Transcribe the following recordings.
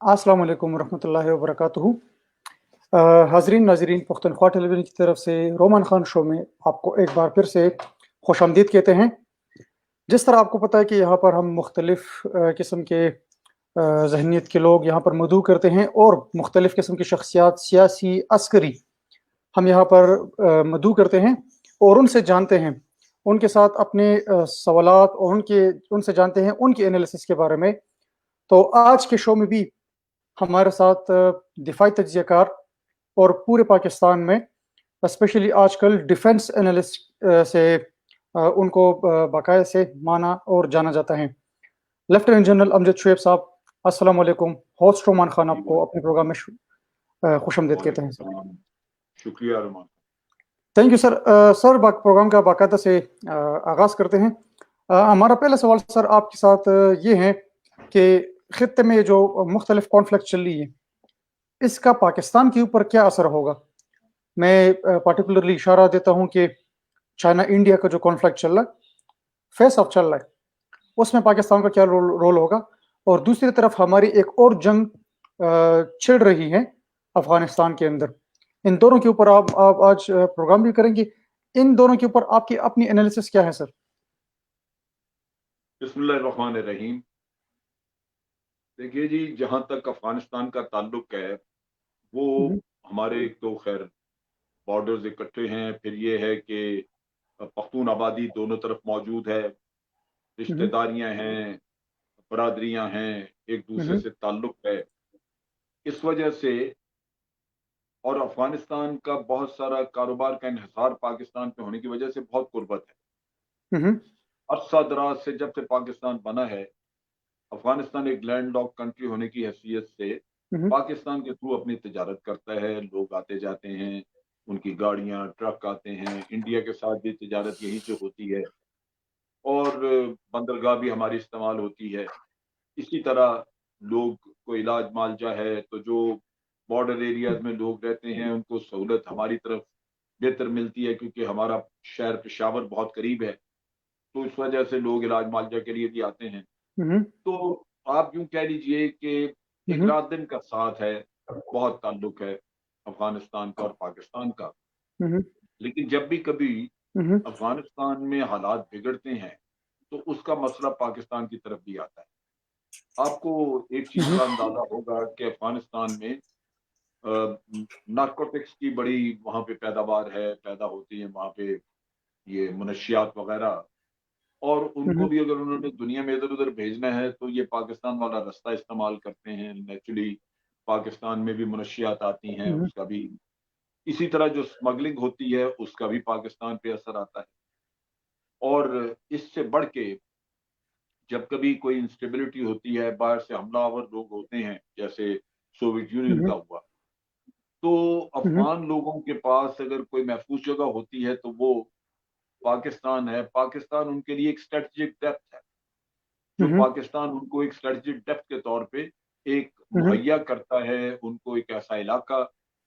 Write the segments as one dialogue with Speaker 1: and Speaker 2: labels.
Speaker 1: अस्सलाम वालेकुम रहमतुल्लाहि व बरकातुहू। हाज़रीन नाज़रीन पुख्तनख्वा टेलीविज़न की तरफ से रोमान खान शो में आपको एक बार फिर से खुशामदीद कहते हैं। जिस तरह आपको पता है कि यहाँ पर हम मुख्तलिफ़ किस्म के ज़हनियत के लोग यहाँ पर मधु करते हैं और मुख्तलिफ़ किस्म की शख्सियात सियासी, अस्करी हम यहाँ पर मधु करते हैं और उनसे जानते हैं। उनके साथ अपने सवालात और उनसे जानते हैं उनकी एनालिसिस के बारे में। तो आज के शो में भी हमारे साथ दिफाई तज्ज़ियाकार और पूरे पाकिस्तान में स्पेशली आजकल डिफेंस एनालिस्ट से उनको बाकायदा से माना और जाना जाता है। लेफ्टिनेंट जनरल अमजद शुएब साहब, अस्सलाम वालेकुम। होस्ट रोमान खान
Speaker 2: जी
Speaker 1: आपको अपने प्रोग्राम में खुशामदीद कहते
Speaker 2: वालेकुम
Speaker 1: हैं सर।
Speaker 2: सलाम। शुक्रिया Rumaan.
Speaker 1: Thank you sir. Sir programme का बाकायदा से आगाज़ करते हैं। हमारा पहला सवाल सर आपके साथ ये है कि खित्ते में जो मुख्तलिफ कॉन्फ्लिक्ट चल रही है, इसका पाकिस्तान के ऊपर क्या असर होगा? मैं पार्टिकुलरली इशारा देता हूँ कि चाइना इंडिया का जो कॉन्फ्लिक्ट चल रहा है, फेस ऑफ चल रहा है, उसमें पाकिस्तान का क्या रोल होगा? और दूसरी तरफ हमारी एक और जंग छिड़ रही है अफगानिस्तान के अंदर। इन दोनों के ऊपर आप आज प्रोग्राम भी करेंगे। इन दोनों के ऊपर आपकी अपनी एनालिसिस क्या है सर?
Speaker 2: बिस्मिल्लाहिर्रहमानिर्रहीम। देखिए जी, जहां तक अफगानिस्तान का ताल्लुक है, वो
Speaker 1: हम्म,
Speaker 2: हमारे एक तो खैर बॉर्डर्स इकट्ठे हैं, फिर ये है कि पख्तून आबादी दोनों तरफ मौजूद है,
Speaker 1: हम्म,
Speaker 2: रिश्तेदारियां हैं, बरादरियां हैं, एक दूसरे
Speaker 1: हम्म,
Speaker 2: से ताल्लुक है। इस वजह से और अफगानिस्तान का बहुत सारा कारोबार का इन्हिसार पाकिस्तान पे होने की वजह से बहुत गुर्बत है।
Speaker 1: हम्म,
Speaker 2: अरसा दराज से जब से पाकिस्तान बना है, अफगानिस्तान एक लैंड लॉक कंट्री होने की हैसियत से
Speaker 1: हम्म,
Speaker 2: पाकिस्तान के थ्रू अपनी तिजारत करता है। लोग आते जाते हैं, उनकी गाड़ियां ट्रक आते हैं, इंडिया के साथ भी तिजारत यहीं से होती है और बंदरगाह भी हमारी इस्तेमाल होती है। इसी तरह लोग को इलाज मालजा है, तो जो बॉर्डर एरियाज में लोग रहते हैं उनको सहूलत हमारी तरफ बेहतर मिलती है, क्योंकि हमारा शहर पेशावर बहुत करीब है, तो इस वजह से लोग इलाज मालजा के लिए भी आते हैं।
Speaker 1: हम्म,
Speaker 2: तो आप यूँ कह लीजिए कि एक
Speaker 1: हम्म,
Speaker 2: रात दिन का साथ है, बहुत ताल्लुक है अफ़गानिस्तान का और पाकिस्तान का।
Speaker 1: हम्म,
Speaker 2: लेकिन जब भी कभी
Speaker 1: हम्म,
Speaker 2: अफ़गानिस्तान में हालात बिगड़ते हैं, तो उसका मसला पाकिस्तान की तरफ भी आता है। आपको एक चीज़
Speaker 1: हम्म,
Speaker 2: का अंदाज़ा होगा कि अफ़गानिस्तान में अ, नारकोटिक्स की बड़ी वहाँ पे पैदावार है, पैदा होती है वहाँ पे ये मुनशियात वग़ैरह, और उनको
Speaker 1: हम्म,
Speaker 2: भी अगर उन्होंने दुनिया में इधर-उधर भेजना है, तो ये पाकिस्तान वाला रास्ता इस्तेमाल करते हैं। नेचुरली पाकिस्तान में भी मुनशियात आती हैं,
Speaker 1: हम्म,
Speaker 2: उसका भी इसी तरह जो स्मगलिंग होती है, उसका भी पाकिस्तान पे असर आता है। और इससे बढ़ के जब कभी कोई इंस्टेबिलिटी होती है, बाहर से हमलावर लोग होते हैं, जैसे सोवियत यूनियन
Speaker 1: हम्म,
Speaker 2: का हुआ, तो
Speaker 1: हम्म,
Speaker 2: अफ़गान लोगों के पास अगर कोई महफूज़ जगह होती है, तो वो पाकिस्तान है। पाकिस्तान उनके लिए एक स्ट्रैटेजिक डेप्थ है। जो
Speaker 1: हम्म,
Speaker 2: पाकिस्तान उनको एक स्ट्रेटजिक डेप्थ के तौर पे एक
Speaker 1: हम्म,
Speaker 2: मुहैया करता है, उनको एक ऐसा इलाका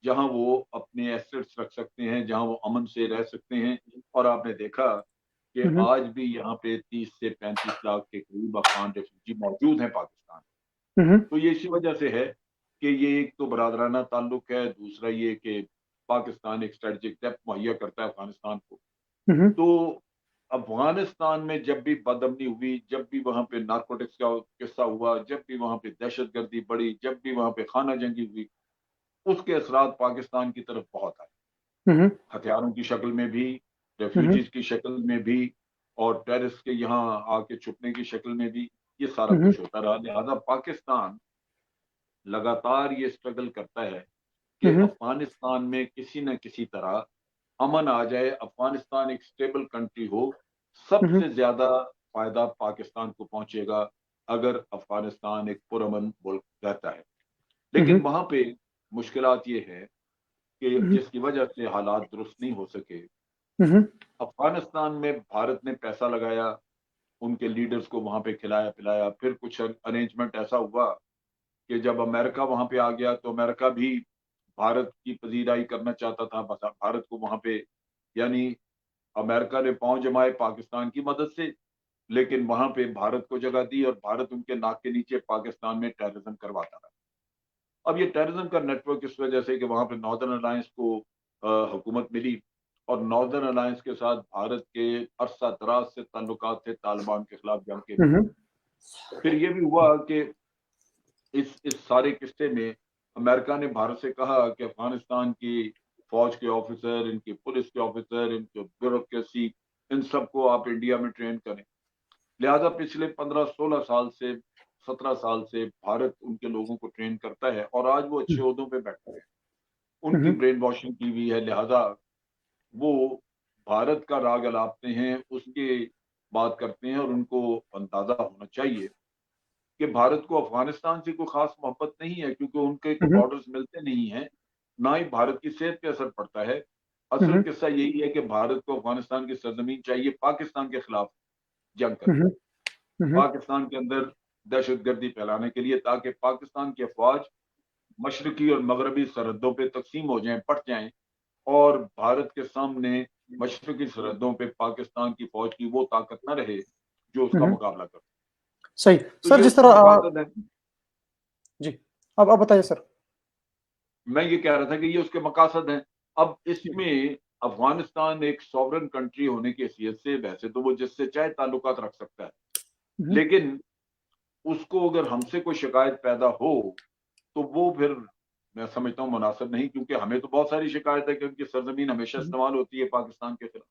Speaker 2: जहां वो अपने एसेट्स रख सकते हैं, जहां वो अमन से रह सकते हैं। और आपने देखा कि
Speaker 1: हम्म,
Speaker 2: आज भी यहाँ पे 30 से 35 लाख के करीब अफगान रेफ्यूजी मौजूद हैं पाकिस्तान।
Speaker 1: हम्म,
Speaker 2: तो ये इसी वजह से है कि ये एक तो बरादराना ताल्लुक है, दूसरा ये कि पाकिस्तान एक स्ट्रेटजिक डेप्थ मुहैया करता है अफगानिस्तान को।
Speaker 1: हम्म,
Speaker 2: तो अफ़गानिस्तान में जब भी बदअमनी हुई, जब भी वहाँ पे नारकोटिक्स का किस्सा हुआ, जब भी वहाँ पे दहशतगर्दी बढ़ी, जब भी वहाँ पे खाना जंगी हुई, उसके असरात पाकिस्तान की तरफ बहुत आए।
Speaker 1: हम्म,
Speaker 2: हथियारों की शक्ल में भी,
Speaker 1: हम्म,
Speaker 2: रेफ्यूजीज़ की शक्ल में भी, और टेररिस्ट के यहाँ आके छुपने की शक्ल में भी, ये सारा
Speaker 1: हम्म,
Speaker 2: कुछ होता रहा। लिहाज़ा पाकिस्तान लगातार ये स्ट्रगल करता है कि
Speaker 1: हम्म,
Speaker 2: अफ़गानिस्तान में किसी न किसी तरह अमन आ जाए, अफ़गानिस्तान एक स्टेबल कंट्री हो।
Speaker 1: हम्म,
Speaker 2: सबसे ज़्यादा फ़ायदा पाकिस्तान को पहुँचेगा अगर अफ़गानिस्तान एक पुरअमन मुल्क रहता है। लेकिन
Speaker 1: हम्म,
Speaker 2: वहाँ पे मुश्किलात ये है कि
Speaker 1: हम्म,
Speaker 2: जिसकी वजह से हालात दुरुस्त नहीं हो सके।
Speaker 1: हम्म,
Speaker 2: अफ़गानिस्तान में भारत ने पैसा लगाया, उनके लीडर्स को वहाँ पे खिलाया-पिलाया, फिर कुछ अरेंजमेंट ऐसा हुआ कि जब अमेरिका वहाँ पे आ गया, तो अमेरिका भी भारत की पज़ीराई करना चाहता था। बस भारत को वहाँ पे, यानी अमेरिका ने पाँव जमाए पाकिस्तान की मदद से, लेकिन वहाँ पे भारत को जगह दी और भारत उनके नाक के नीचे पाकिस्तान में टेररिज्म करवाता रहा। अब ये टेररिज्म का नेटवर्क इस वजह से कि वहां पे नॉर्दर्न अलायंस को हुकूमत मिली और नॉर्दर्न अलायंस के साथ भारत के अरसा दराज से ताल्लुकात थे तालिबान के खिलाफ जंग के लिए। फिर ये भी हुआ कि इस सारे किस्से में अमेरिका ने भारत से कहा कि अफगानिस्तान की फौज के ऑफिसर, इनकी पुलिस के ऑफिसर, इनकी ब्यूरोक्रेसी, इन सबको आप इंडिया में ट्रेन करें। लिहाजा पिछले 15-16 साल से 17 साल से भारत उनके लोगों को ट्रेन करता है और आज वो अच्छे ओहदों पे बैठे हैं। उनकी ब्रेन वॉशिंग की हुई है, लिहाजा वो भारत का राग अलापते हैं, उसके बात करते हैं और उनको अंदाजा होना चाहिए कि भारत को अफगानिस्तान से कोई खास मोहब्बत नहीं है क्योंकि उनके बॉर्डर्स मिलते नहीं हैं, ना ही भारत की सेहत पे असर पड़ता है। असल किस्सा यही है कि भारत को अफगानिस्तान की सरजमीन चाहिए पाकिस्तान के खिलाफ जंग करने, पाकिस्तान के अंदर दहशतगर्दी फैलाने के लिए, ताकि पाकिस्तान की अफवाज मशरकी और मगरबी सरहदों पे तकसीम हो जाएं, पट जाएं और भारत के सामने मशरकी सरहदों पे पाकिस्तान की फौज की वो ताकत न रहे जो उसका मुकाबला कर।
Speaker 1: सही
Speaker 2: तो
Speaker 1: सर,
Speaker 2: ये
Speaker 1: जिस
Speaker 2: उसका
Speaker 1: तरह
Speaker 2: मकसद है।
Speaker 1: जी, अब आप बताइए सर।
Speaker 2: मैं ये कह रहा था कि ये उसके मकासद हैं। अब इसमें अफगानिस्तान एक सॉवरन कंट्री होने की हैसियत से वैसे तो वो जिससे चाहे ताल्लुकात रख सकता है, लेकिन उसको अगर हमसे कोई शिकायत पैदा हो तो वो फिर मैं समझता हूँ मुनासिब नहीं, क्योंकि हमें तो बहुत सारी शिकायत है कि उनकी सरजमीन हमेशा इस्तेमाल होती है पाकिस्तान के खिलाफ।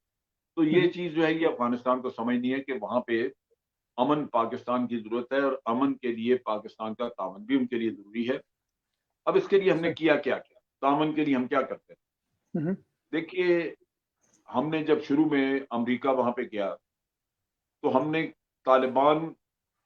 Speaker 2: तो ये चीज जो है ये अफगानिस्तान को समझनी है कि वहां पे अमन पाकिस्तान की जरूरत है और अमन के लिए पाकिस्तान का तावन भी उनके लिए जरूरी है। अब इसके लिए हमने किया क्या क्या, तावन के लिए हम क्या करते हैं? देखिए, हमने जब शुरू में अमेरिका वहां पे गया तो हमने तालिबान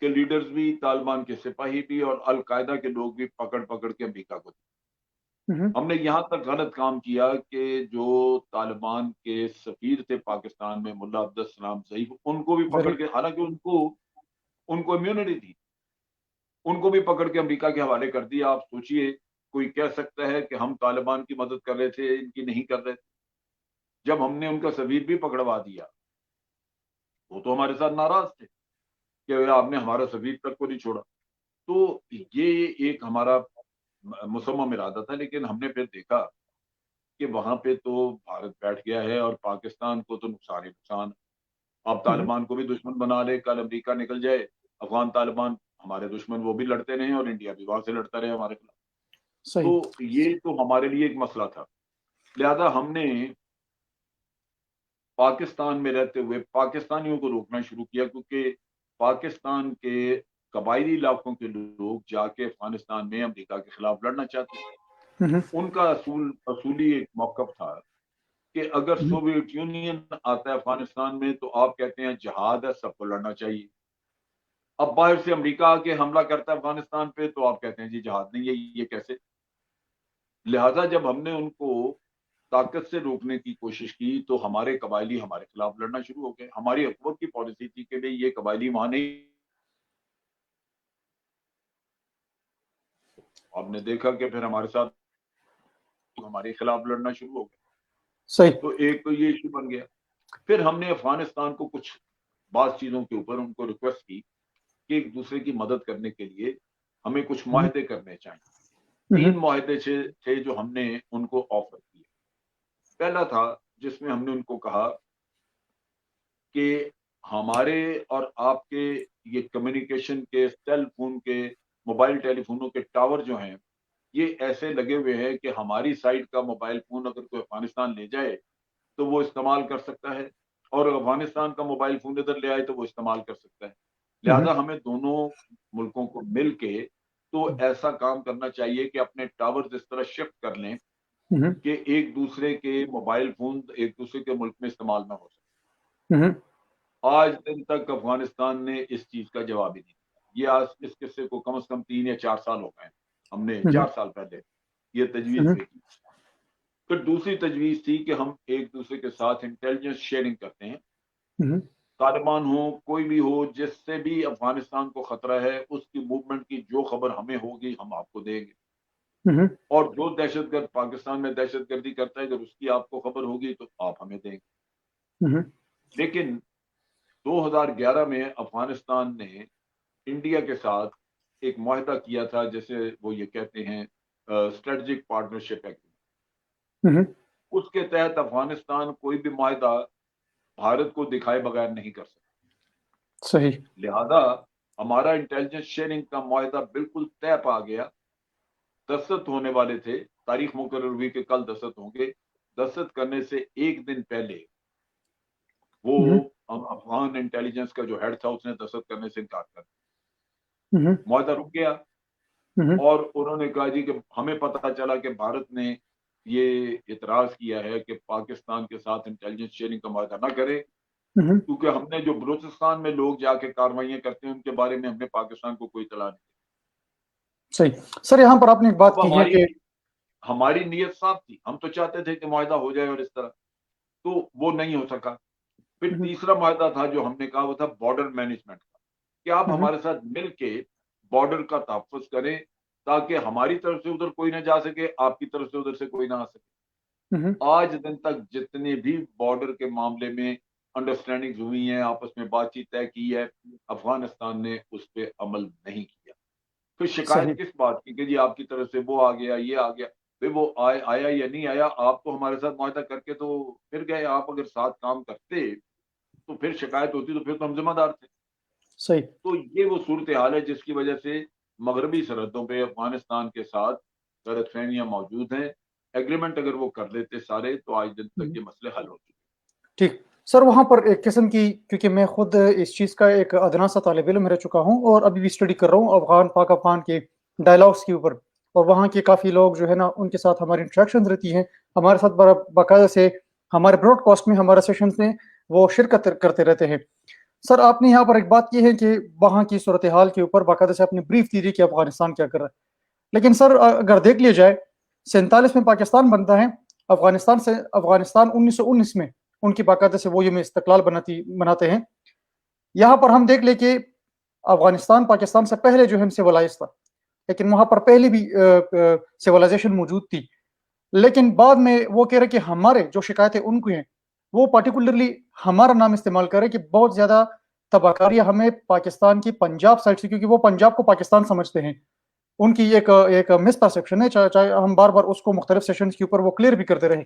Speaker 2: के लीडर्स भी, तालिबान के सिपाही भी और अलकायदा के लोग भी पकड़ पकड़ के अमेरिका को दिए। हमने यहाँ तक गलत काम किया कि जो तालिबान के सफीर थे पाकिस्तान में, मुल्ला अब्दुल सलाम ज़ईफ, उनको भी पकड़ के, हालांकि उनको उनको इम्यूनिटी थी, उनको भी पकड़ के अमेरिका के हवाले कर दिया। आप सोचिए, कोई कह सकता है कि हम तालिबान की मदद कर रहे थे, इनकी नहीं कर रहे थे? जब हमने उनका सफीर भी पकड़वा दिया, वो तो हमारे साथ नाराज थे कि आपने हमारा सफीर तक को नहीं छोड़ा। तो ये एक हमारा मुसम्मम इरादा था, लेकिन हमने फिर देखा कि वहां पे तो भारत बैठ गया है और पाकिस्तान को तो नुकसान ही नुकसान। अब तालिबान को भी दुश्मन बना ले, कल अमेरिका निकल जाए, अफगान तालिबान हमारे दुश्मन, वो भी लड़ते रहे और इंडिया भी वहां से लड़ता रहे हमारे खिलाफ।
Speaker 1: सही।
Speaker 2: तो ये तो हमारे लिए एक मसला था। लिहाजा हमने पाकिस्तान में रहते हुए पाकिस्तानियों को रोकना शुरू किया, क्योंकि पाकिस्तान के कबायली इलाकों के लोग जाके अफगानिस्तान में अमेरिका के खिलाफ लड़ना चाहते थे। उनका असूली एक मौकफ था कि अगर सोवियत यूनियन आता है अफगानिस्तान में तो आप कहते हैं जिहाद है, सबको लड़ना चाहिए। अब बाहर से अमेरिका आके हमला करता है अफगानिस्तान पे तो आप कहते हैं जी जिहाद नहीं है, ये कैसे? लिहाजा जब हमने उनको ताकत से रोकने की कोशिश की तो हमारे कबायली हमारे खिलाफ लड़ना शुरू हो गए। हमारी हुकूमत की पॉलिसी थी कि भाई ये कबायली वहां नहीं। आपने देखा कि फिर हमारे साथ हमारे खिलाफ लड़ना शुरू हो गए।
Speaker 1: सही।
Speaker 2: तो एक तो ये इशू बन गया। फिर हमने अफगानिस्तान को कुछ बात चीजों के ऊपर उनको रिक्वेस्ट की कि एक दूसरे की मदद करने के लिए हमें कुछ माहदे करने चाहिए। 3 माहदे थे जो हमने उनको ऑफर किए। पहला था जिसमें हमने उनको कहा कि हमारे और आपके ये कम्युनिकेशन के, सेल फोन के, मोबाइल टेलीफोनों के टावर जो हैं, ये ऐसे लगे हुए हैं कि हमारी साइड का मोबाइल फोन अगर कोई अफगानिस्तान ले जाए तो वो इस्तेमाल कर सकता है और अफगानिस्तान का मोबाइल फोन इधर ले आए तो वो इस्तेमाल कर सकता है। लिहाजा हमें दोनों मुल्कों को मिल के तो ऐसा काम करना चाहिए कि अपने टावर इस तरह शिफ्ट कर लें कि एक दूसरे के मोबाइल फोन एक दूसरे के मुल्क में इस्तेमाल ना हो सके। आज दिन तक अफगानिस्तान ने इस चीज का जवाब ही नहीं दिया। ये आज इस किस्से को कम से कम 3 या 4 साल हो गए। हमने 4 साल पहले ये तजवीज देखी। फिर दूसरी तजवीज थी कि हम एक दूसरे के साथ इंटेलिजेंस शेयरिंग करते हैं। तालिबान हो, कोई भी हो, जिससे भी अफगानिस्तान को खतरा है उसकी मूवमेंट की जो खबर हमें होगी हम आपको देंगे और जो दहशतगर्द पाकिस्तान में दहशतगर्दी करता है अगर उसकी आपको खबर होगी तो आप हमें देंगे। लेकिन 2011 में अफगानिस्तान ने इंडिया के साथ एक मुआहदा किया था, जैसे वो ये कहते हैं स्ट्रेटेजिक पार्टनरशिप एक्ट,
Speaker 1: हम्म,
Speaker 2: उसके तहत अफगानिस्तान कोई भी मायदा भारत को दिखाए बगैर नहीं कर सकता।
Speaker 1: सही।
Speaker 2: लिहाजा हमारा इंटेलिजेंस शेयरिंग का मायदा बिल्कुल तय पा गया। दस्तखत होने वाले थे, तारीख मुकर्रर हुई कि कल दस्तखत होंगे। दस्तखत करने से एक दिन पहले वो
Speaker 1: हम्म,
Speaker 2: अफगान इंटेलिजेंस का जो हेड था उसने दस्तखत करने से इनकार कर दिया।
Speaker 1: हम्म,
Speaker 2: मुआहदा रुक गया
Speaker 1: हम्म,
Speaker 2: और उन्होंने कहा जी कि हमें पता चला कि भारत ने ये इतराज किया है कि पाकिस्तान के साथ इंटेलिजेंस शेयरिंग का मुआहदा ना करे,
Speaker 1: हम्म,
Speaker 2: क्योंकि हमने जो बलूचिस्तान में लोग जाके कार्रवाइयां करते हैं उनके बारे में हमने पाकिस्तान को कोई इतला नहीं
Speaker 1: सही। सर यहाँ पर आपने एक
Speaker 2: दी।
Speaker 1: बात
Speaker 2: अब
Speaker 1: की है कि
Speaker 2: हमारी नीयत साफ थी, हम तो चाहते थे कि मुआहदा हो जाए और इस तरह, तो वो नहीं हो सका। फिर
Speaker 1: हम्म,
Speaker 2: तीसरा मुआहदा था जो हमने कहा, वो था बॉर्डर मैनेजमेंट का, कि आप
Speaker 1: हम्म,
Speaker 2: हमारे साथ मिलके बॉर्डर का तहफ़्फ़ुज़ करें ताकि हमारी तरफ से उधर कोई ना जा सके, आपकी तरफ से उधर से कोई ना आ सके।
Speaker 1: हम्म,
Speaker 2: आज दिन तक जितने भी बॉर्डर के मामले में अंडरस्टैंडिंग्स हुई हैं, आपस में बातचीत तय की है, अफगानिस्तान ने उस पे अमल नहीं किया। फिर शिकायत
Speaker 1: सही।
Speaker 2: किस बात की कि जी आपकी तरफ से वो आ गया, ये आ गया। भाई वो आया या नहीं आया, आप तो हमारे साथ मुआहदा करके तो फिर गए। आप अगर साथ काम करते तो फिर शिकायत होती, तो फिर तो हम ज़िम्मेदार थे।
Speaker 1: सही।
Speaker 2: तो ये वो सूरत-ए-हाल है जिसकी वजह से मगरबी सरहदों पे अफ़गानिस्तान के साथ गलतफ़हमियाँ मौजूद हैं। एग्रीमेंट अगर वो कर लेते सारे, तो आज दिन तक
Speaker 1: हम्म,
Speaker 2: ये मसले हल हो चुके।
Speaker 1: ठीक। सर वहाँ पर एक किस्म की, क्योंकि मैं खुद इस चीज़ का एक अदना सा तालिब इल्म रह चुका हूँ और अभी भी स्टडी कर रहा हूँ अफ़गान, पाक अफ़गान के डायलॉग्स के ऊपर, और वहाँ के काफ़ी लोग जो है ना, उनके साथ हमारी इंटरेक्शंस रहती हैं। हमारे साथ बड़ा बाकायदा से हमारे ब्रॉडकास्ट में, हमारे सेशंस में वो शिरकत करते रहते हैं। सर आपने यहाँ पर एक बात की है कि वहाँ की सूरत-ए-हाल के ऊपर बाकायदा से आपने ब्रीफ दी थी कि अफ़गानिस्तान क्या कर रहा है। लेकिन सर अगर देख लिया जाए, 47 में पाकिस्तान बनता है, अफ़गानिस्तान 1919 में उनकी बाकायदा से वो यौम इस्तिक़लाल मनाते हैं। यहाँ पर हम देख लें कि अफ़गानिस्तान पाकिस्तान से पहले जो है सिविलाइज़ था, लेकिन वहाँ पर पहले भी सिविलाइज़ेशन मौजूद थी। लेकिन बाद में वो कह रहे हैं कि हमारे जो शिकायतें उनको हैं, वो पार्टिकुलरली हमारा नाम इस्तेमाल कर रहे हैं कि बहुत ज़्यादा तबाहकारियाँ हमें पाकिस्तान की पंजाब साइड से, क्योंकि वो पंजाब को पाकिस्तान समझते हैं। उनकी एक एक मिसपरसेप्शन है, चाहे चाहे हम बार-बार उसको मुख्तलिफ सेशंस के ऊपर वो क्लियर भी करते रहे।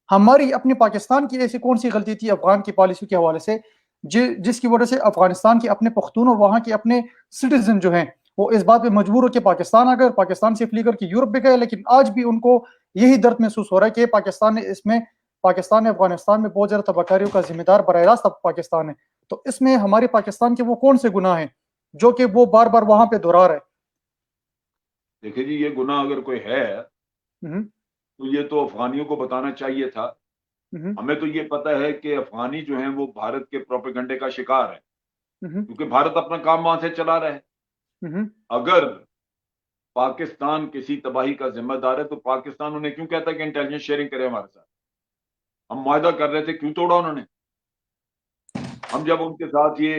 Speaker 1: हमारी अपनी पाकिस्तान की ऐसी कौन-सी गलती थी अफ़गान की पॉलिसी के हवाले से, जिसकी वजह से अफ़गानिस्तान के अपने पख्तून और वहाँ के अपने सिटीज़न जो हैं, वो इस बात पे मजबूर हो के पाकिस्तान आ गए और पाकिस्तान से फ्ली करके यूरोप भी गए, लेकिन आज भी उनको यही दर्द महसूस हो रहा है कि पाकिस्तान ने अफ़गानिस्तान में बहुत ज़्यादा तबाहकारियों का ज़िम्मेदार बराह रास्त अब पाकिस्तान है। तो इसमें हमारे पाकिस्तान के वो कौन से गुनाह हैं, जो कि वो बार-बार वहाँ पे दोहरा रहा है?
Speaker 2: देखिए जी, ये गुनाह अगर कोई है,
Speaker 1: हुँ, हुँ,
Speaker 2: तो ये तो अफ़गानियों को बताना चाहिए था।
Speaker 1: हुँ, हुँ,
Speaker 2: हमें तो ये पता है कि अफ़गानी जो हैं वो भारत के प्रोपेगेंडे का शिकार हैं,
Speaker 1: हुँ, हुँ,
Speaker 2: क्योंकि भारत अपना काम वहाँ से चला रहा है।
Speaker 1: हुँ, हुँ,
Speaker 2: अगर पाकिस्तान किसी तबाही का ज़िम्मेदार है, तो पाकिस्तान उन्हें क्यों कहता है कि इंटेलिजेंस शेयरिंग करें हमारे साथ? हम मुआहदा कर रहे थे, क्यों तोड़ा उन्होंने? हम जब उनके साथ ये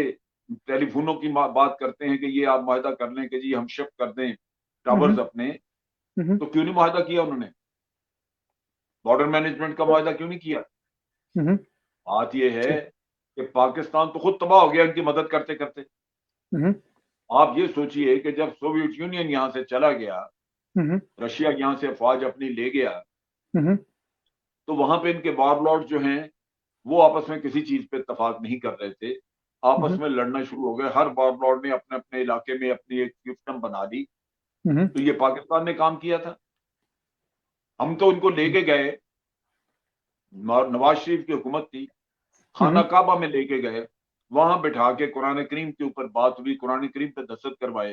Speaker 2: टेलीफ़ोनों की बात करते हैं कि ये आप मुआहदा कर लें कि जी हम शिफ्ट कर दें
Speaker 1: हुँ,
Speaker 2: टावर्स
Speaker 1: हुँ,
Speaker 2: अपने,
Speaker 1: हुँ, हुँ,
Speaker 2: तो क्यों नहीं मुआहदा किया उन्होंने? बॉर्डर मैनेजमेंट का मुआहदा क्यों नहीं किया?
Speaker 1: हुँ, हुँ,
Speaker 2: बात ये है
Speaker 1: ठीक।
Speaker 2: कि पाकिस्तान तो खुद तबाह हो गया इनकी मदद करते-करते।
Speaker 1: हुँ, हुँ,
Speaker 2: आप ये सोचिए कि जब सोवियत यूनियन यहाँ से चला गया,
Speaker 1: हुँ, हुँ,
Speaker 2: रशिया यहाँ से अफ़वाज अपनी ले गया,
Speaker 1: हुँ, हुँ,
Speaker 2: तो वहाँ पे इनके वॉरलॉर्ड जो हैं, वो आपस में किसी चीज़ पे इत्तेफ़ाक नहीं कर रहे थे।
Speaker 1: हुँ,
Speaker 2: आपस
Speaker 1: हुँ,
Speaker 2: में लड़ना शुरू हो गए। हर वॉरलॉर्ड ने अपने-अपने इलाके में अपनी एक फिefdom बना ली।
Speaker 1: हुँ, हुँ,
Speaker 2: तो ये पाकिस्तान ने काम किया था। हम तो उनको लेके गए, नवाज़ शरीफ की हुकूमत थी,
Speaker 1: हुँ,
Speaker 2: खाना
Speaker 1: हुँ,
Speaker 2: काबा में लेके गए, वहाँ बिठा के कुरान करीम के ऊपर बात हुई, कुरान करीम पे दस्तखत करवाए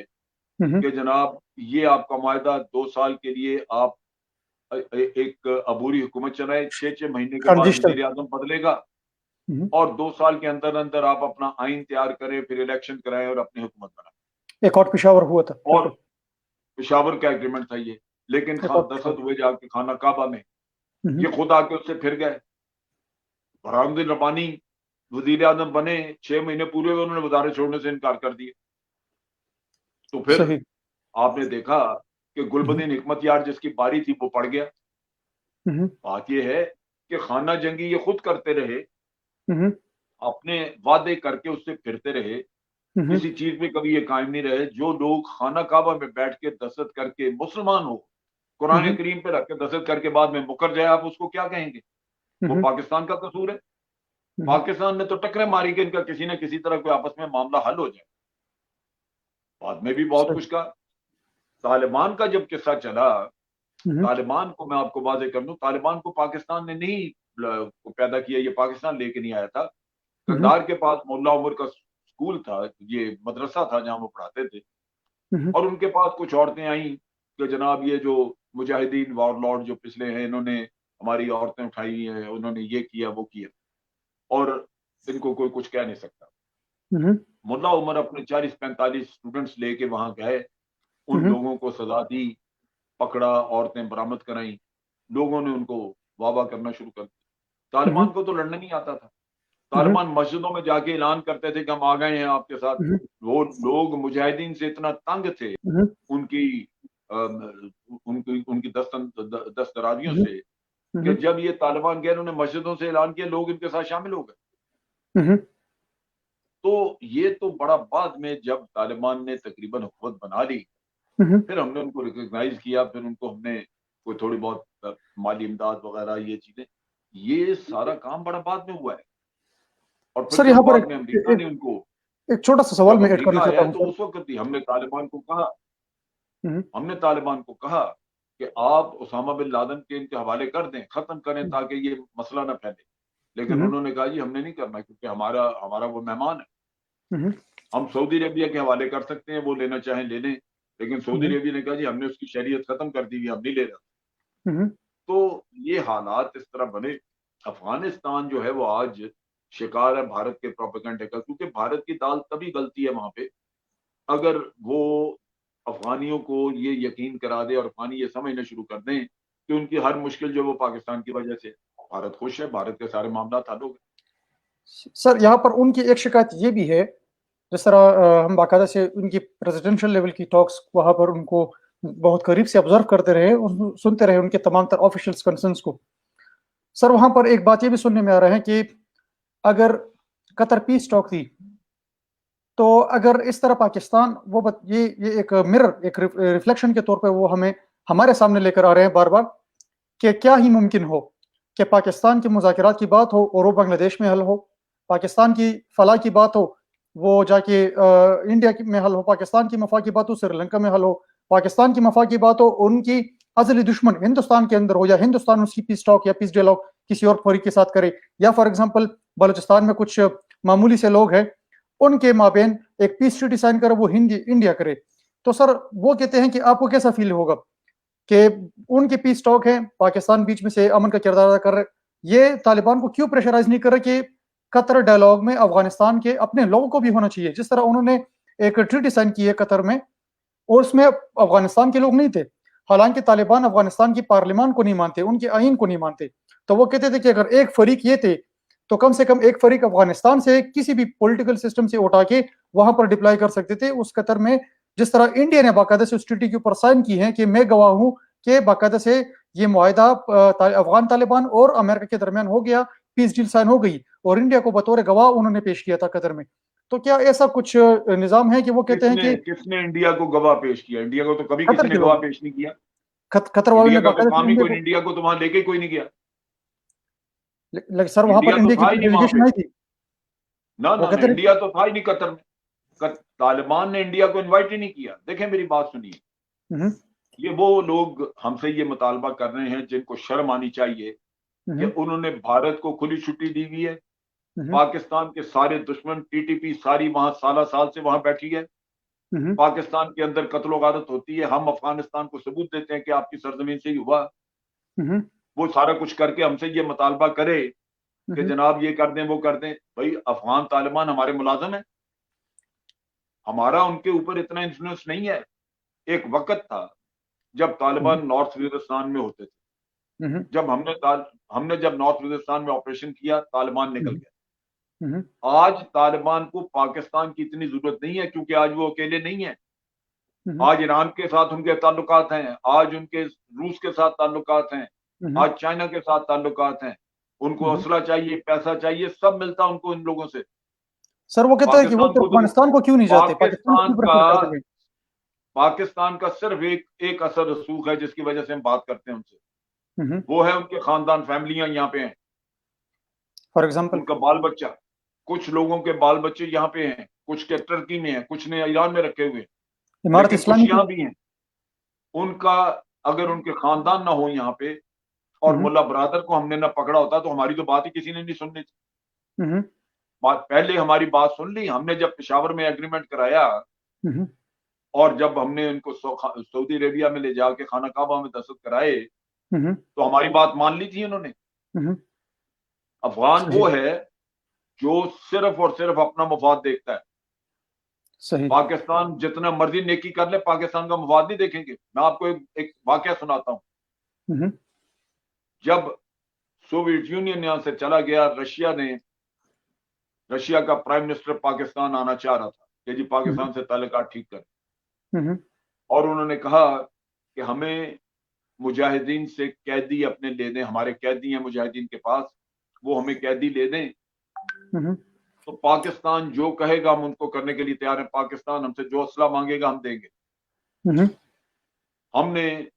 Speaker 1: हुँ, हुँ,
Speaker 2: कि जनाब ये आपका मुआहदा 2 साल के लिए आप एक अबूरी हुकूमत चलाएँ, 6-6 महीने के बाद
Speaker 1: ट्रांजिशनल।
Speaker 2: वज़ीर-ए-आज़म बदलेगा
Speaker 1: हुँ, हुँ,
Speaker 2: और 2 साल के अंदर-अंदर आप अपना आइन तैयार करें, फिर इलेक्शन कराएँ और अपनी हुकूमत बनाएँ।
Speaker 1: एक और पेशावर हुआ था,
Speaker 2: और
Speaker 1: बिल्कुल,
Speaker 2: पेशावर का एग्रीमेंट था ये, लेकिन
Speaker 1: एक और
Speaker 2: दस्तखत
Speaker 1: पेशावर।
Speaker 2: हुए जाके खाना काबा में,
Speaker 1: हुँ, हुँ,
Speaker 2: ये खुद आके उससे फिर गए। बुरहानुद्दीन रब्बानी वज़ीर-ए-आज़म बने, 6 महीने पूरे हुए, उन्होंने वज़ारत छोड़ने से इनकार कर दिया। तो फिर
Speaker 1: सही।
Speaker 2: आपने देखा कि
Speaker 1: हुँ, हुँ,
Speaker 2: गुलबदीन हिकमतयार जिसकी बारी थी वो पड़ गया।
Speaker 1: हुँ, हुँ,
Speaker 2: बात ये है कि खाना जंगी ये खुद करते रहे,
Speaker 1: हुँ, हुँ,
Speaker 2: अपने वादे करके उससे फिरते रहे,
Speaker 1: हुँ, हुँ,
Speaker 2: किसी चीज़ में कभी ये कायम नहीं रहे। जो लोग खाना काबा में बैठ के दस्तखत करके मुसलमान हो, कुरान करीम पे रख के दस्तखत करके बाद में मुकर जाए, आप उसको क्या कहेंगे? वो पाकिस्तान का कसूर है। पाकिस्तान ने तो टक्करें मारी कि इनका किसी न किसी तरह कोई आपस में मामला हल हो जाए। बाद में भी बहुत कुछ कहा। तालिबान का जब किस्सा चला, तालिबान को मैं आपको वाज़ेह कर दूं, तालिबान को पाकिस्तान ने नहीं पैदा किया, ये पाकिस्तान लेके नहीं आया था। कंधार के पास मुल्ला उमर का स्कूल था, ये मदरसा था जहां वो पढ़ाते थे, और उनके पास कुछ औरतें आई कि जनाब ये जो मुजाहिदीन वॉरलॉर्ड जो पिछले हैं, इन्होंने हमारी औरतें उठाई हैं, उन्होंने ये किया वो किया, और इनको कोई कुछ कह नहीं सकता। मुल्ला उमर अपने 40-45 स्टूडेंट्स लेके वहां गए, उन लोगों को सजा दी, पकड़ा, औरतें बरामद कराई, लोगों ने उनको वाह करना शुरू कर दिया। तालिबान को तो लड़ना नहीं आता था। तालिबान मस्जिदों में जाके ऐलान करते थे कि हम आ गए हैं आपके साथ। वो लोग मुजाहिदीन से इतना तंग थे उनकी उनकी दस्तराजियों से कि जब ये तालिबान गए, उन्होंने मस्जिदों से ऐलान किया, लोग इनके साथ शामिल हो गए। तो ये तो बड़ा बाद में जब तालिबान ने तकरीबन हुकूमत बना ली, फिर हमने उनको रिकॉग्नाइज किया, फिर उनको हमने कोई थोड़ी बहुत माली इमदाद वगैरह ये चीजें, ये सारा काम बड़ा बाद में हुआ है। और फिर
Speaker 1: सर यहाँ पर
Speaker 2: बाद में अमेरिका ने उनको,
Speaker 1: एक छोटा सा सवाल
Speaker 2: जब
Speaker 1: मैं ऐड करना
Speaker 2: अमेरिका
Speaker 1: चाहता
Speaker 2: आया
Speaker 1: हूँ
Speaker 2: तो उस वक्त ही हमने तालिबान को कहा कि आप उसामा बिन लादेन के इनके हवाले कर दें, खत्म करें ताकि ये मसला ना फैले। लेकिन उन्होंने कहा जी हमने नहीं करना, क्योंकि हमारा वो मेहमान है। हम सऊदी अरेबिया के हवाले कर सकते हैं, वो लेना चाहें ले लें, लेकिन सऊदी अरेबिया ने कहा जी हमने उसकी शरीयत खत्म कर दी, हम नहीं ले रहा। तो ये हालात इस तरह बने। अफगानिस्तान जो है वो आज शिकार है भारत के प्रोपेगेंडे का, क्योंकि भारत की दाल तभी गलती है वहां पे अगर वो अफगानियों को ये यकीन करा दे और अफगानी ये समझना शुरू कर दें कि उनकी हर मुश्किल जो वो पाकिस्तान की वजह से। भारत खुश है, भारत के सारे मामला हल हो गए।
Speaker 1: सर यहाँ पर उनकी एक शिकायत ये भी है, जिस तरह हम बाकायदा से उनकी प्रेसिडेंशियल लेवल की टॉक्स वहां पर उनको बहुत करीब से ऑब्जर्व करते रहे और सुनते रहे उनके तमाम तर ऑफिशियल्स कंसर्न्स को। सर वहां पर एक बात ये भी सुनने में आ रहा है कि अगर कतर पीस टॉक थी, तो अगर इस तरह पाकिस्तान ये एक मिरर, एक रिफ्लेक्शन के तौर पे वो हमें हमारे सामने लेकर आ रहे हैं बार बार कि क्या ही मुमकिन हो कि पाकिस्तान के मुज़ाकरात की बात हो और वो बांग्लादेश में हल हो, पाकिस्तान की फलाह की बात हो वो जाके इंडिया में हल हो, पाकिस्तान की मफा की बात हो श्रीलंका में हल हो, पाकिस्तान की मफा की बात हो उनकी अजली दुश्मन हिंदुस्तान के अंदर हो, या हिंदुस्तान उसकी पीस टॉक या पीस डायलॉग किसी और फरीक के साथ करे, या फॉर एग्जांपल बलूचिस्तान में कुछ मामूली से लोग हैं उनके माबेन एक पीस ट्रीटी साइन करे, वो हिंदी इंडिया करे। तो सर वो कहते हैं कि आपको कैसा फील होगा कि उनके पीस टॉक है, पाकिस्तान बीच में से अमन का किरदार अदा कर रहे, ये तालिबान को क्यों प्रेशराइज नहीं कर रहे कि कतर डायलॉग में अफगानिस्तान के अपने लोगों को भी होना चाहिए, जिस तरह उन्होंने एक ट्रीटी साइन की है कतर में और उसमें अफगानिस्तान के लोग नहीं थे, हालांकि तालिबान अफगानिस्तान की पार्लियामान को नहीं मानते, उनके आइन को नहीं मानते। तो वो कहते थे कि अगर एक फरीक ये थे तो कम से कम एक फरीक अफगानिस्तान से किसी भी पॉलिटिकल सिस्टम से उठा के वहां पर डिप्लॉय कर सकते थे उस कतर में, जिस तरह इंडिया ने बाकायदा से उस ट्रीटी के ऊपर साइन की है कि मैं गवाह हूं कि बाकायदा से ये मुआहिदा अफगान तालिबान और अमेरिका के दरमियान हो गया, पीस डील साइन हो गई और इंडिया को बतौर गवाह उन्होंने पेश किया था कतर में। तो क्या ऐसा कुछ निजाम है कि वो कहते हैं कि
Speaker 2: किसने इंडिया को गवाह पेश किया? इंडिया को तो कभी किसी ने गवाह पेश नहीं किया।
Speaker 1: कतर वालों ने
Speaker 2: इंडिया का तो काम ही
Speaker 1: बाकायदा
Speaker 2: कोई, इंडिया को तो वहां लेके कोई नहीं गया।
Speaker 1: सर वहां पर
Speaker 2: इंडिया तो
Speaker 1: इंडिया
Speaker 2: था
Speaker 1: की
Speaker 2: ही नहीं वहां
Speaker 1: डेलीगेशन
Speaker 2: पे।
Speaker 1: आई थी।
Speaker 2: ना ना ना, इंडिया तो था ही नहीं कतर में। तालिबान ने इंडिया को इनवाइट ही नहीं किया। देखें मेरी बात सुनिए, ये वो लोग हमसे ये मुतालबा कर रहे हैं जिनको शर्म आनी चाहिए कि उन्होंने भारत को खुली छुट्टी दी हुई है। पाकिस्तान के सारे दुश्मन टीटीपी सारी वहां साल से वहां बैठी है। पाकिस्तान के अंदर कत्लो गारत होती है। हम अफगानिस्तान को सबूत देते हैं कि आपकी सरजमीन से ही हुआ। वो सारा कुछ करके हमसे ये मुतालबा करे कि जनाब ये कर दें वो कर दें। भाई अफगान तालिबान हमारे मुलाजिम है, हमारा उनके ऊपर इतना इन्फ्लुएंस नहीं है। एक वक्त था जब तालिबान नॉर्थ वजीरिस्तान में होते थे, जब हमने जब नॉर्थ वजीरिस्तान में ऑपरेशन किया तालिबान निकल गया। आज तालिबान को पाकिस्तान की इतनी जरूरत नहीं है, क्योंकि आज वो अकेले नहीं है। आज ईरान के साथ उनके ताल्लुकात हैं, आज उनके रूस के साथ ताल्लुकात हैं, आज चाइना के साथ ताल्लुकात हैं। उनको असला चाहिए, पैसा चाहिए, सब मिलता उनको इन लोगों से।
Speaker 1: सर वो कहते हैं कि वो अफगानिस्तान को क्यों नहीं जाते,
Speaker 2: पाकिस्तान का पाकिस्तान का सिर्फ एक असर रसूख है जिसकी वजह से हम बात करते हैं उनसे, वो है उनके खानदान, फैमिलियां यहाँ पे हैं,
Speaker 1: फॉर एग्जांपल।
Speaker 2: उनका बाल बच्चा। कुछ लोगों के बाल बच्चे यहाँ पे हैं, कुछ के टर्की में हैं, कुछ ने ईरान में रखे हुए हैं,
Speaker 1: इमारत
Speaker 2: लेकिन कुछ
Speaker 1: इस्लामी की।
Speaker 2: यहाँ भी हैं। उनका अगर उनके खानदान ना हो यहाँ पे और मुल्ला ब्रादर को हमने ना पकड़ा होता तो हमारी तो बात ही किसी ने नहीं सुननी थी। पहले हमारी बात सुन ली हमने, जब पेशावर में एग्रीमेंट कराया और जब हमने उनको सऊदी अरेबिया में ले जाके खाना काबा में दस्तखत कराए तो हमारी बात मान ली थी उन्होंने। अफगान
Speaker 1: सही
Speaker 2: वो है जो सिर्फ और सिर्फ अपना मफाद देखता है।
Speaker 1: सही।
Speaker 2: पाकिस्तान जितना मर्जी नेकी कर ले, पाकिस्तान का मफाद नहीं देखेंगे। मैं आपको एक वाकया सुनाता हूं। जब सोवियत यूनियन यहां से चला गया, रशिया का प्राइम मिनिस्टर पाकिस्तान आना चाह रहा था कि जी पाकिस्तान से ताल्लुकात ठीक करें, और उन्होंने कहा कि हमें मुजाहिदीन से कैदी अपने ले दें, हमारे कैदी हैं मुजाहिदीन के पास, वो हमें कैदी ले दें तो पाकिस्तान जो कहेगा हम उनको करने के लिए तैयार हैं। पाकिस्तान हमसे जो असला मांगेगा हम देंगे। हमने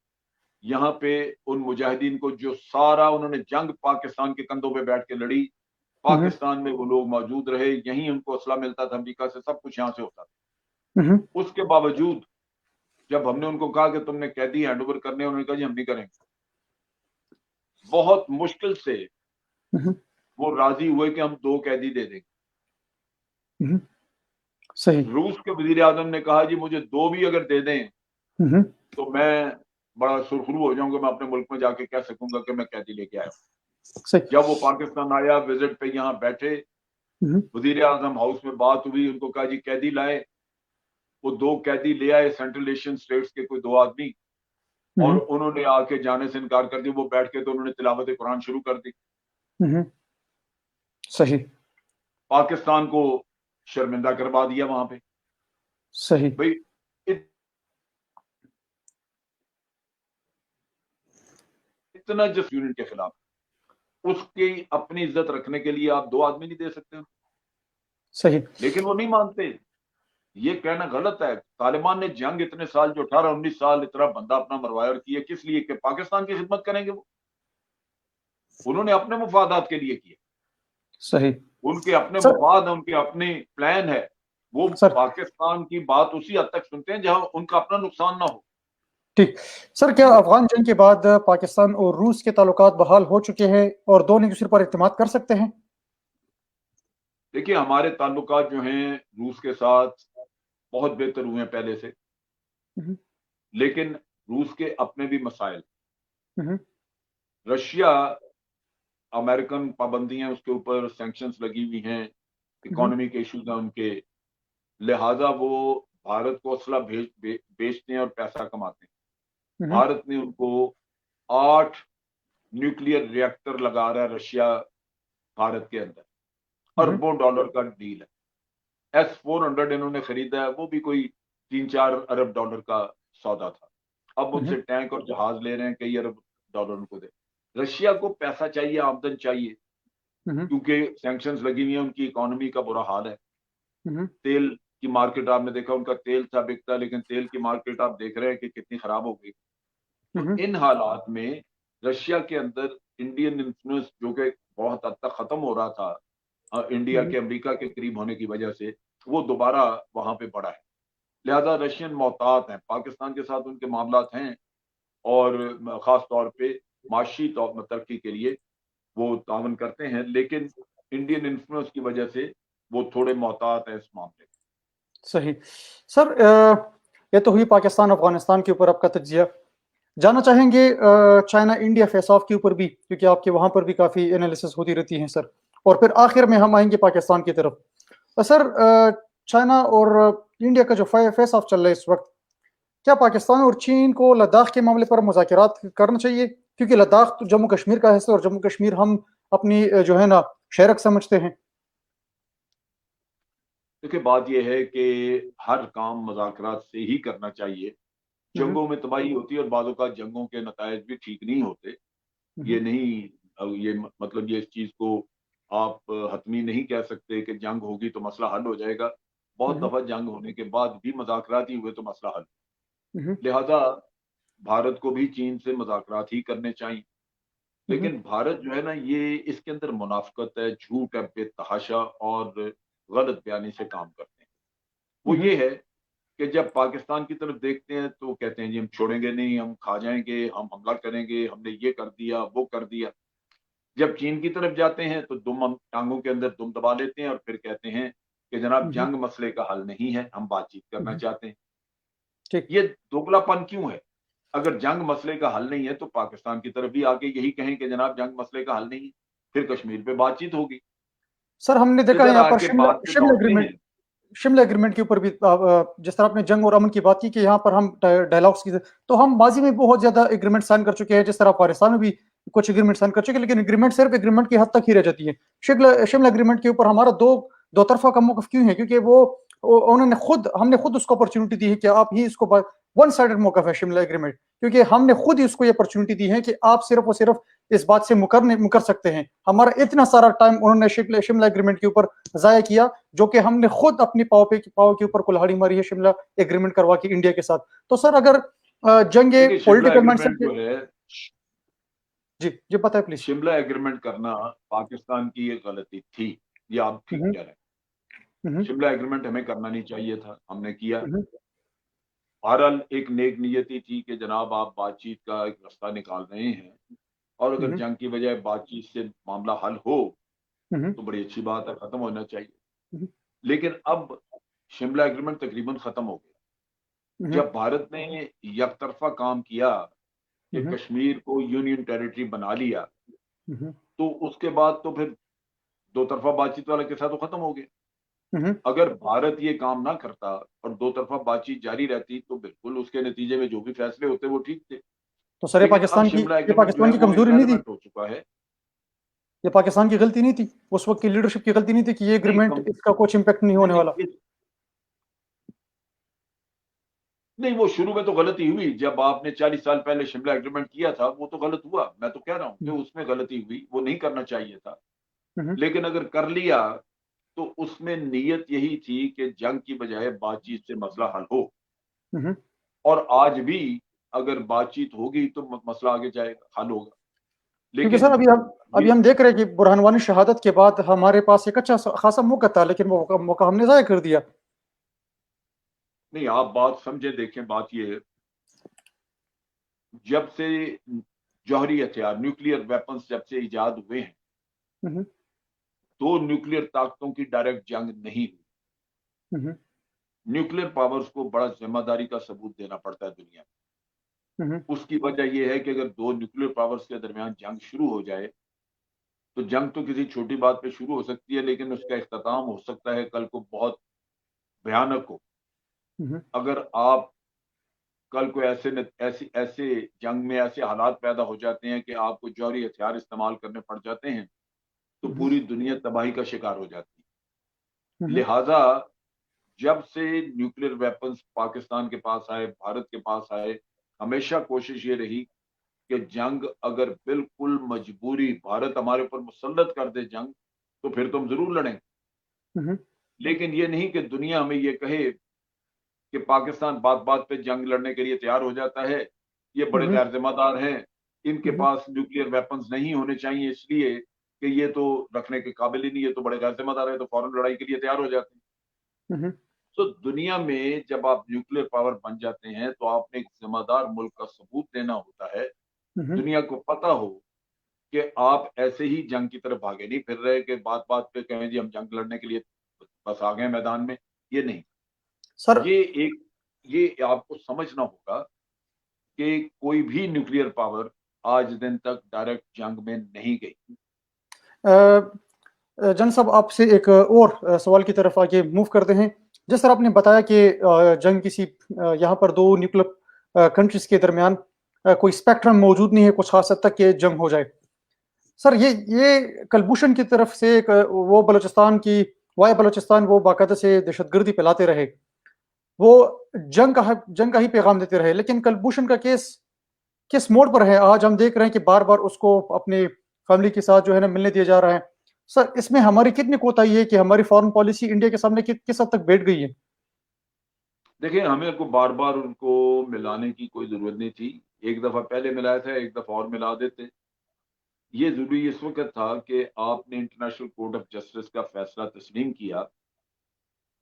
Speaker 2: यहाँ पे उन मुजाहिदीन को, जो सारा उन्होंने जंग पाकिस्तान के कंधों पे बैठ के लड़ी, पाकिस्तान में वो लोग मौजूद रहे, यहीं उनको असला मिलता था, अमेरिका से सब कुछ यहाँ से होता था। उसके बावजूद जब हमने उनको कहा कि तुमने कैदी हैंड ओवर करने, उन्होंने कहा जी हम नहीं करेंगे। बहुत मुश्किल से वो राजी हुए कि हम 2 कैदी दे देंगे।
Speaker 1: सही।
Speaker 2: रूस के वजीर आजम ने कहा जी मुझे 2 भी अगर दे दें तो मैं बड़ा सुरखरू हो जाऊंगा, मैं अपने मुल्क में जाके कह सकूंगा कि मैं कैदी लेके आया हूं। जब वो पाकिस्तान आया, विजिट पे यहाँ बैठे, वजीर आजम हाउस में बात हुई, उनको कहा जी कैदी लाए, वो 2 कैदी ले आए, सेंट्रल एशियन स्टेट्स के कोई 2 आदमी, और उन्होंने आके जाने से इनकार कर दिया। वो बैठ के तो उन्होंने तिलावत कुरान शुरू कर दी।
Speaker 1: सही।
Speaker 2: पाकिस्तान को शर्मिंदा करवा दिया वहां पे।
Speaker 1: सही।
Speaker 2: भाई इतना जिस यूनियन के खिलाफ, उसकी अपनी इज्जत रखने के लिए आप 2 आदमी नहीं दे सकते।
Speaker 1: सही।
Speaker 2: लेकिन वो नहीं मानते। ये कहना गलत है। तालिबान ने जंग इतने साल, जो 18-19 साल इतना बंदा अपना मरवाया और किया, किस लिए? कि पाकिस्तान की खिदमत करेंगे वो। उन्होंने अपने मुफादात के लिए किया।
Speaker 1: सही।
Speaker 2: उनके अपने
Speaker 1: सर।
Speaker 2: मुफाद, उनके अपने प्लान है। वो
Speaker 1: सर
Speaker 2: पाकिस्तान की बात उसी हद तक सुनते हैं जहां उनका अपना नुकसान ना हो।
Speaker 1: ठीक। सर, क्या अफगान जंग के बाद पाकिस्तान और रूस के ताल्लुकात बहाल हो चुके हैं और दोनों एक दूसरे पर इत्मीनान कर सकते हैं?
Speaker 2: देखिए हमारे ताल्लुकात जो हैं रूस के साथ बहुत बेहतर हुए हैं पहले से, लेकिन रूस के अपने भी मसाइल। रशिया, अमेरिकन पाबंदियां उसके ऊपर, सैंक्शंस लगी हुई हैं, इकोनॉमी के इश्यूज हैं उनके, लिहाजा वो भारत को असला बेचते हैं और पैसा कमाते हैं। भारत ने उनको 8 न्यूक्लियर रिएक्टर लगा रहा है रशिया भारत के अंदर, अरबों डॉलर का डील है। S-400 इन्होंने खरीदा है, वो भी कोई 3-4 अरब डॉलर का सौदा था। अब उनसे टैंक और जहाज ले रहे हैं, कई अरब डॉलर उनको दे। रशिया को पैसा चाहिए, आमदन चाहिए, क्योंकि सैंक्शंस लगी हुई है, उनकी इकोनॉमी का बुरा हाल है। तेल की मार्केट आपने देखा, उनका तेल था बिकता, लेकिन तेल की मार्केट आप देख रहे हैं कि कितनी खराब हो गई। तो इन हालात में रशिया के अंदर इंडियन इन्फ्लुएंस, जो कि बहुत हद तक खत्म हो रहा था इंडिया के अमेरिका के करीब होने की वजह से, वो दोबारा वहां पे बढ़ा है। लिहाजा रशियन मोहतात हैं, पाकिस्तान के साथ उनके मामलात हैं, और खास तौर पे माशी तरक्की के लिए वो तावन करते हैं, लेकिन इंडियन इन्फ्लुएंस की वजह से वो थोड़े मोहतात हैं इस मामले में।
Speaker 1: सही। सर, ये तो हुई पाकिस्तान अफगानिस्तान के ऊपर आपका तज्जिया। जानना चाहेंगे चाइना इंडिया फेस ऑफ के ऊपर भी, क्योंकि आपके वहां पर भी काफी एनालिसिस होती रहती हैं सर। और फिर आखिर में हम आएंगे पाकिस्तान की तरफ। सर, चाइना और इंडिया का जो फेस ऑफ चल रहा है इस वक्त, क्या पाकिस्तान और चीन को लद्दाख के मामले पर मुज़ाकरात करना चाहिए? क्योंकि लद्दाख तो जम्मू कश्मीर का हिस्सा, और जम्मू कश्मीर हम अपनी जो है ना शेरक समझते हैं।
Speaker 2: देखिए बात यह है कि हर काम मुज़ाकरात से ही करना चाहिए। जंगों में तबाही होती है और बाज़ औक़ात जंगों के नताइज भी ठीक नहीं होते। ये नहीं, ये मतलब ये इस चीज़ को आप हतमी नहीं कह सकते कि जंग होगी तो मसला हल हो जाएगा। बहुत दफ़ा जंग होने के बाद भी मुज़ाकरात ही हुए तो मसला हल।
Speaker 1: हम्म,
Speaker 2: लिहाजा भारत को भी चीन से मुज़ाकरात ही करने चाहिए।
Speaker 1: हम्म,
Speaker 2: लेकिन भारत जो है ना, ये इसके अंदर मुनाफ़िक़त है, झूठ है बेतहाशा और गलत बयानी से काम करते हैं। वो
Speaker 1: हम्म,
Speaker 2: ये है कि जब पाकिस्तान की तरफ देखते हैं तो कहते हैं जी हम छोड़ेंगे नहीं, हम खा जाएँगे, हम हमला करेंगे, हमने ये कर दिया, वो कर दिया। जब चीन की तरफ जाते हैं तो दुम टाँगों के अंदर दुम दबा लेते हैं और फिर कहते हैं कि जनाब
Speaker 1: हम्म,
Speaker 2: जंग मसले का हल नहीं है, हम बातचीत करना
Speaker 1: हम्म,
Speaker 2: चाहते हैं।
Speaker 1: ठीक।
Speaker 2: ये दोगलापन क्यों है? अगर जंग मसले का हल नहीं है तो पाकिस्तान की तरफ भी आके यही कहें कि जनाब जंग मसले का हल नहीं है, फिर कश्मीर पे बातचीत होगी।
Speaker 1: सर हमने देखा है
Speaker 2: इधर
Speaker 1: यहाँ पर
Speaker 2: आके
Speaker 1: शिमला
Speaker 2: बात पे
Speaker 1: शिमला
Speaker 2: लौटते
Speaker 1: एग्रीमेंट
Speaker 2: हैं।
Speaker 1: शिमला एग्रीमेंट के ऊपर भी जिस तरह आपने जंग और अमन की बात की कि यहाँ पर हम डायलॉग्स की, तो हम माजी में बहुत ज्यादा एग्रीमेंट साइन कर चुके हैं, जिस तरह अफगानिस्तान में भी कुछ एग्रीमेंट साइन कर चुके हैं, लेकिन एग्रीमेंट सिर्फ एग्रीमेंट की हद तक ही रह जाती है। शिमला शिमला एग्रीमेंट के ऊपर हमारा दो तरफा का मौकफ क्यों है? क्योंकि उन्होंने खुद हमने खुद उसको अपॉर्चुनिटी दी है कि आप ही इसको वन साइडेड मौकफ है शिमला एग्रीमेंट, क्योंकि हमने खुद ही उसको ये अपॉर्चुनिटी दी है कि आप सिर्फ और सिर्फ इस बात से मुकर सकते हैं। हमारा इतना सारा टाइम उन्होंने शिमला एग्रीमेंट के ऊपर जाया किया, जो कि हमने खुद अपनी पाव के ऊपर कुल्हाड़ी मारी है शिमला एग्रीमेंट करवा के इंडिया के साथ। तो सर अगर जंगे
Speaker 2: देखिए शिमला
Speaker 1: पॉलिटिकल माइंडसेट
Speaker 2: एग्रीमेंट
Speaker 1: के,
Speaker 2: जो है,
Speaker 1: जी जी बताए प्लीज।
Speaker 2: शिमला एग्रीमेंट करना पाकिस्तान की एक गलती थी, ये आप ठीक
Speaker 1: हम्म,
Speaker 2: कह रहे हैं।
Speaker 1: हम्म,
Speaker 2: शिमला एग्रीमेंट हमें करना नहीं चाहिए था, हमने किया।
Speaker 1: हम्म,
Speaker 2: बहरहाल एक नेक नियति थी कि जनाब आप बातचीत का एक रास्ता निकाल रहे हैं और अगर
Speaker 1: हम्म,
Speaker 2: जंग की बजाय बातचीत से मामला हल हो
Speaker 1: हम्म,
Speaker 2: तो बड़ी अच्छी बात है, खत्म होना चाहिए।
Speaker 1: हम्म,
Speaker 2: लेकिन अब शिमला एग्रीमेंट तकरीबन खत्म हो गया।
Speaker 1: हम्म,
Speaker 2: जब भारत ने यकतरफा काम किया कि
Speaker 1: हम्म,
Speaker 2: कश्मीर को यूनियन टेरिटरी बना लिया,
Speaker 1: हम्म,
Speaker 2: तो उसके बाद तो फिर दो तरफा बातचीत वाला किस्सा तो खत्म हो गया।
Speaker 1: हम्म।
Speaker 2: अगर भारत ये काम ना करता और दो तरफा बातचीत जारी रहती तो बिल्कुल उसके नतीजे में जो भी फैसले होते वो ठीक थे।
Speaker 1: तो सर
Speaker 2: लेकिन अब शिमला
Speaker 1: ये
Speaker 2: एग्रीमेंट जो है
Speaker 1: पाकिस्तान की
Speaker 2: वो
Speaker 1: कमजोरी नहीं थी?
Speaker 2: इररेलेवेंट हो चुका है।
Speaker 1: ये पाकिस्तान की गलती नहीं थी? उस वक्त की लीडरशिप की गलती नहीं थी कि ये
Speaker 2: नहीं
Speaker 1: एग्रीमेंट
Speaker 2: कम
Speaker 1: इसका कुछ इम्पैक्ट नहीं
Speaker 2: नहीं
Speaker 1: होने वाला?
Speaker 2: नहीं नहीं, वो शुरू में तो गलती हुई। जब आपने 40 साल पहले शिमला एग्रीमेंट किया था, वो तो गलत हुआ। मैं तो कह रहा हूँ कि
Speaker 1: हम्म,
Speaker 2: उसमें गलती हुई, वो नहीं करना चाहिए था।
Speaker 1: हम्म,
Speaker 2: लेकिन अगर कर लिया, तो उसमें नीयत यही थी कि जंग की बजाय बातचीत से मसला हल हो
Speaker 1: हम्म।
Speaker 2: और आज भी अगर बातचीत होगी, तो मसला आगे जाएगा, हल होगा।
Speaker 1: क्योंकि सर
Speaker 2: लेकिन
Speaker 1: अभी
Speaker 2: ये
Speaker 1: हम देख रहे हैं कि बुरहान वानी शहादत के बाद हमारे पास एक अच्छा खासा मौका था, लेकिन वो मौका हमने ज़ाया कर दिया।
Speaker 2: नहीं, आप बात समझे, देखें, बात ये है, जब से जौहरी हथियार, न्यूक्लियर वेपन्स जब से इजाद हुए हैं,
Speaker 1: हम्म,
Speaker 2: 2 न्यूक्लियर ताकतों की डायरेक्ट जंग नहीं हुई।
Speaker 1: हम्म,
Speaker 2: न्यूक्लियर पावर्स को बड़ा ज़िम्मेदारी का सबूत देना पड़ता है दुनिया
Speaker 1: हम्म,
Speaker 2: में। उसकी वजह ये है कि अगर 2 न्यूक्लियर पावर्स के दरमियान जंग शुरू हो जाए, तो जंग तो किसी छोटी बात पे शुरू हो सकती है, लेकिन उसका इख्तिताम हो सकता है कल को बहुत भयानक हो।
Speaker 1: हम्म,
Speaker 2: अगर आप कल को ऐसी ऐसे जंग में ऐसे हालात पैदा हो जाते हैं कि आपको जौहरी हथियार इस्तेमाल करने पड़ जाते हैं, तो
Speaker 1: हम्म,
Speaker 2: पूरी दुनिया तबाही का शिकार हो जाती है।
Speaker 1: हम्म,
Speaker 2: लिहाजा जब से न्यूक्लियर वेपन्स पाकिस्तान के पास आए, भारत के पास आए, हमेशा कोशिश ये रही कि जंग अगर बिल्कुल मजबूरी भारत हमारे ऊपर मुसल्लत कर दे जंग, तो फिर तो हम ज़रूर लड़ेंगे।
Speaker 1: हम्म,
Speaker 2: लेकिन ये नहीं कि दुनिया हमें ये कहे कि पाकिस्तान बात-बात पे जंग लड़ने के लिए तैयार हो जाता है, ये बड़े
Speaker 1: हम्म,
Speaker 2: गैर ज़िम्मेदार हैं, इनके
Speaker 1: हम्म,
Speaker 2: पास न्यूक्लियर वेपन्स नहीं होने चाहिए इसलिए कि ये तो रखने के काबिल ही नहीं है, तो बड़े गैर ज़िम्मेदार हैं, तो फौरन लड़ाई के लिए तैयार हो जाते हैं।
Speaker 1: हम्म,
Speaker 2: तो दुनिया में जब आप न्यूक्लियर पावर बन जाते हैं, तो आपने एक ज़िम्मेदार मुल्क का सबूत देना होता है।
Speaker 1: हम्म।
Speaker 2: दुनिया को पता हो कि आप ऐसे ही जंग की तरफ भागे नहीं फिर रहे कि बात-बात पे कहें जी हम जंग लड़ने के लिए बस आ गए मैदान में, ये नहीं।
Speaker 1: सर
Speaker 2: ये एक ये आपको समझना होगा कि कोई भी न्यूक्लियर पावर आज दिन तक डायरेक्ट जंग में नहीं गई।
Speaker 1: जन साहब आपसे एक और सवाल की तरफ आगे मूव करते हैं। जिस तरह आपने बताया कि जंग किसी यहाँ पर दो न्यूक्लियर कंट्रीज के दरमियान कोई स्पेक्ट्रम मौजूद नहीं है कुछ खास हद तक कि जंग हो जाए। सर ये कलभूषण की तरफ से एक वो बलूचिस्तान की वाया बलूचिस्तान वो बाकायदा से दहशतगर्दी फैलाते रहे, वो जंग का ही पैगाम देते रहे, लेकिन कलभूषण का केस किस मोड़ पर है? आज हम देख रहे हैं कि बार-बार उसको अपनी फैमिली के साथ जो है ना मिलने दिया जा रहा है। सर इसमें हमारी कितनी कोताही है कि हमारी फॉरेन पॉलिसी इंडिया के सामने किस हद तक बैठ गई है?
Speaker 2: देखिए, हमें को बार-बार उनको मिलाने की कोई ज़रूरत नहीं थी। एक दफ़ा पहले मिलाया था, एक दफ़ा और मिला देते। ये ज़रूरी इस वक़्त था कि आपने इंटरनेशनल कोर्ट ऑफ जस्टिस का फ़ैसला तस्लीम किया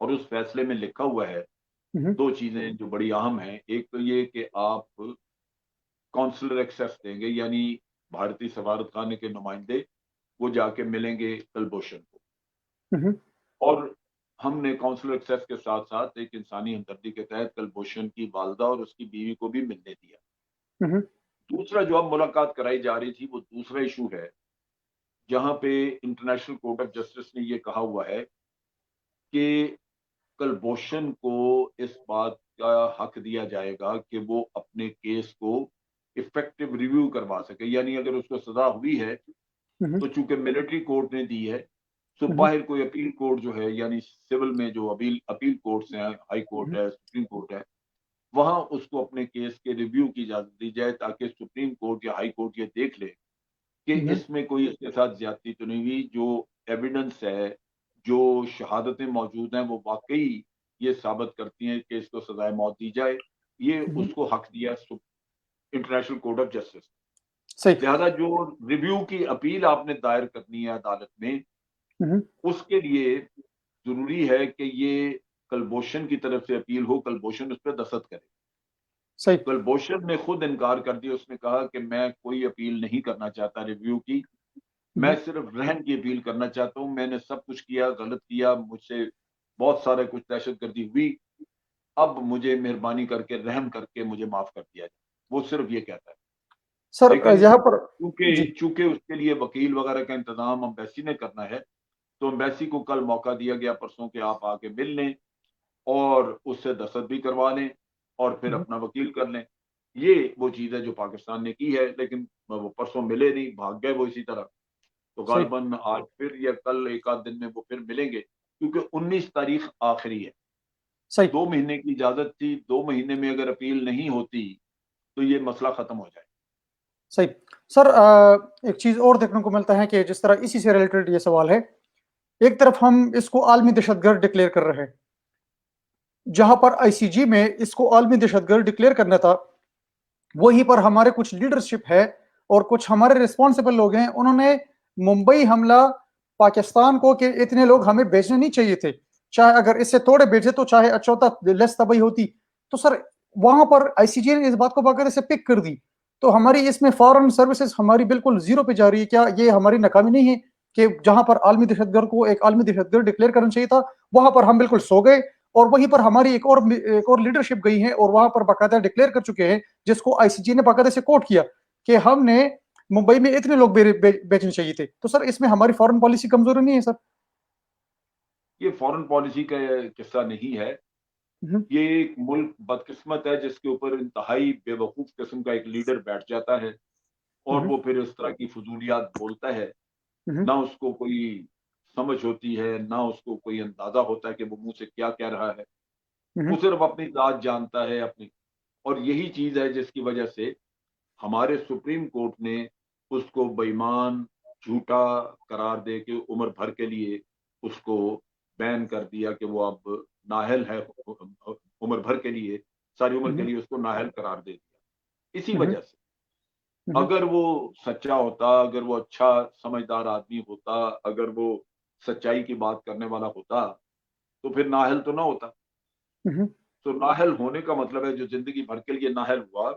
Speaker 2: और उस फ़ैसले में लिखा हुआ है
Speaker 1: हुँ, हुँ,
Speaker 2: 2 चीज़ें जो बड़ी अहम हैं। एक तो ये कि आप कॉन्सुलर एक्सेस देंगे, यानी भारतीय सफारत खाने के नुमाइंदे वो जाके मिलेंगे कुलभूषण को।
Speaker 1: हुँ, हुँ,
Speaker 2: और हमने काउंसलर एक्सेस के साथ-साथ एक इंसानी हमदर्दी के तहत कुलभूषण की वालिदा और उसकी बीवी को भी मिलने दिया।
Speaker 1: हुँ, हुँ,
Speaker 2: दूसरा जो अब मुलाकात कराई जा रही थी, वो दूसरा इश्यू है, जहाँ पे इंटरनेशनल कोर्ट ऑफ जस्टिस ने ये कहा हुआ है कि कुलभूषण को इस बात का हक दिया जाएगा कि वो अपने केस को इफेक्टिव रिव्यू करवा सके। यानी अगर उसको सज़ा हुई है,
Speaker 1: हुँ, हुँ,
Speaker 2: तो चूँकि मिलिट्री कोर्ट ने दी है, तो
Speaker 1: हुँ,
Speaker 2: बाहर कोई अपील कोर्ट जो है, यानी सिविल में जो अपील अपील कोर्ट्स हैं, हाई कोर्ट
Speaker 1: हुँ,
Speaker 2: है, सुप्रीम कोर्ट है, वहाँ उसको अपने केस के रिव्यू की इजाज़त दी जाए, ताकि सुप्रीम कोर्ट या हाई कोर्ट ये देख ले कि
Speaker 1: हुँ,
Speaker 2: इसमें कोई इसके साथ ज़्यादती तो नहीं हुई। जो एविडेंस है, जो शहादतें मौजूद हैं, वो वाक़ई ये साबित करती हैं कि इसको सज़ाए मौत दी जाए। ये
Speaker 1: हुँ,
Speaker 2: उसको हक दिया इंटरनेशनल कोर्ट ऑफ जस्टिस।
Speaker 1: सही।
Speaker 2: लिहाजा जो रिव्यू की अपील आपने दायर करनी है अदालत में,
Speaker 1: हुँ, हुँ,
Speaker 2: उसके लिए ज़रूरी है कि ये कुलभूषण की तरफ से अपील हो, कुलभूषण उस पे दस्तखत करे।
Speaker 1: सही।
Speaker 2: कुलभूषण ने खुद इनकार कर दिया, उसने कहा कि मैं कोई अपील नहीं करना चाहता रिव्यू की,
Speaker 1: हुँ,
Speaker 2: मैं
Speaker 1: हुँ,
Speaker 2: सिर्फ रहम की अपील करना चाहता हूँ, मैंने सब कुछ किया, गलत किया, मुझसे बहुत सारा कुछ दहशतगर्दी हुई, अब मुझे मेहरबानी करके रहम करके मुझे माफ़ कर दिया जाए। वो सिर्फ ये कहता है।
Speaker 1: सर
Speaker 2: लेकिन
Speaker 1: यहाँ पर
Speaker 2: चूँकि
Speaker 1: जी,
Speaker 2: चूँकि उसके लिए वकील वगैरह का इंतज़ाम एम्बेसी ने करना है, तो एम्बेसी को कल मौका दिया गया परसों कि आप आके मिल लें और उससे दस्तखत भी करवा लें और फिर
Speaker 1: हुँ,
Speaker 2: अपना वकील कर लें। ये वो चीज़ है जो पाकिस्तान ने की है, लेकिन वो परसों मिले नहीं, भाग गए वो इसी तरह। तो
Speaker 1: सही,
Speaker 2: गालबन आज फिर या कल 1 आध दिन में वो फिर मिलेंगे, क्योंकि 19 तारीख आखिरी है।
Speaker 1: सही,
Speaker 2: 2 महीने की इजाज़त थी, 2 महीने में अगर अपील नहीं होती, तो ये मसला खत्म हो जाए।
Speaker 1: सही। सर एक चीज़ और देखने को मिलता है कि जिस तरह इसी से रिलेटेड ये सवाल है, एक तरफ हम इसको आलमी दहशतगर्द डिक्लेयर कर रहे हैं, जहाँ पर आईसीजी में इसको आलमी दहशतगर्द डिक्लेयर करना था, वहीं पर हमारे कुछ लीडरशिप है और कुछ हमारे रिस्पॉन्सिबल लोग हैं, उन्होंने मुंबई हमला पाकिस्तान को कि इतने लोग हमें भेजने नहीं चाहिए थे, चाहे अगर इससे थोड़े भेजे तो चाहे अचौता लेस तबाही होती। तो सर वहां पर आईसीजी ने इस बात को बाकायदे से पिक कर दी, तो हमारी इसमें फॉरेन सर्विसेज हमारी बिल्कुल जीरो पे जा रही है। क्या ये हमारी नाकामी नहीं है कि जहां पर आलमी दहशतगर्द को एक आलमी दहशतगर्द डिक्लेयर करना चाहिए था, वहां पर हम बिल्कुल सो गए और वहीं पर हमारी एक और लीडरशिप गई है और वहां पर बाकायदा डिक्लेयर कर चुके हैं, जिसको आईसीजे ने बाकायदे से कोट किया कि हमने मुंबई में इतने लोग बेचने चाहिए थे। तो सर इसमें हमारी फॉरेन पॉलिसी कमजोर नहीं है सर?
Speaker 2: ये फॉरेन पॉलिसी का किस्सा नहीं है।
Speaker 1: हम्म,
Speaker 2: ये एक मुल्क बदकिस्मत है जिसके ऊपर इंतहाई बेवकूफ़ किस्म का एक लीडर बैठ जाता है और
Speaker 1: हम्म,
Speaker 2: वो फिर इस तरह की फ़ुज़ूलियात बोलता है।
Speaker 1: हम्म,
Speaker 2: ना उसको कोई समझ होती है, ना उसको कोई अंदाज़ा होता है कि वो मुँह से क्या कह रहा है।
Speaker 1: हम्म,
Speaker 2: वो सिर्फ़ अपनी ज़ात जानता है अपनी, और यही चीज़ है जिसकी वजह से हमारे सुप्रीम कोर्ट ने उसको बेईमान, झूठा करार दे के उम्र भर के लिए उसको बैन कर दिया कि वो अब नाअहल है, उम्र भर के लिए, सारी उम्र के
Speaker 1: हम्म,
Speaker 2: लिए उसको नाअहल करार दे दिया। इसी
Speaker 1: हम्म,
Speaker 2: वजह से
Speaker 1: हम्म,
Speaker 2: अगर वो सच्चा होता, अगर वो अच्छा समझदार आदमी होता, अगर वो सच्चाई की बात करने वाला होता, तो फिर नाअहल तो ना होता।
Speaker 1: हम्म,
Speaker 2: तो नाअहल होने का मतलब है जो ज़िंदगी भर के लिए नाअहल हुआ,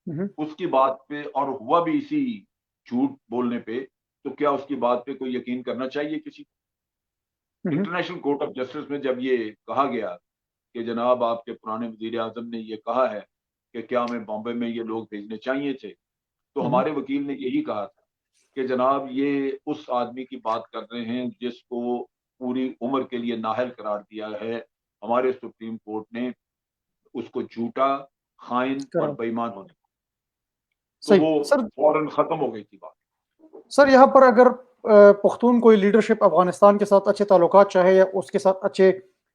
Speaker 1: हम्म,
Speaker 2: उसकी बात पे, और हुआ भी इसी झूठ बोलने पे, तो क्या उसकी बात पे कोई यकीन करना चाहिए किसी को?
Speaker 1: हम्म,
Speaker 2: इंटरनेशनल कोर्ट ऑफ जस्टिस में जब ये कहा गया कि जनाब आपके पुराने वज़ीर-ए-आज़म ने ये कहा है कि क्या हमें बॉम्बे में ये लोग भेजने चाहिए थे, तो
Speaker 1: हम्म,
Speaker 2: हमारे वकील ने यही कहा था कि जनाब ये उस आदमी की बात कर रहे हैं जिसको पूरी उम्र के लिए नाअहल करार दिया है। हमारे सुप्रीम कोर्ट ने उसको झूठा, ख़ाइन और
Speaker 1: करा
Speaker 2: बेईमान होने, तो
Speaker 1: सही
Speaker 2: वो
Speaker 1: सर।
Speaker 2: फ़ौरन ख़त्म हो गई थी बात।
Speaker 1: सर यहाँ पर अगर पुख्तून कोई लीडरशिप अफगानिस्तान के साथ अच्छे ताल्लुकात चाहे या उसके साथ अच्छे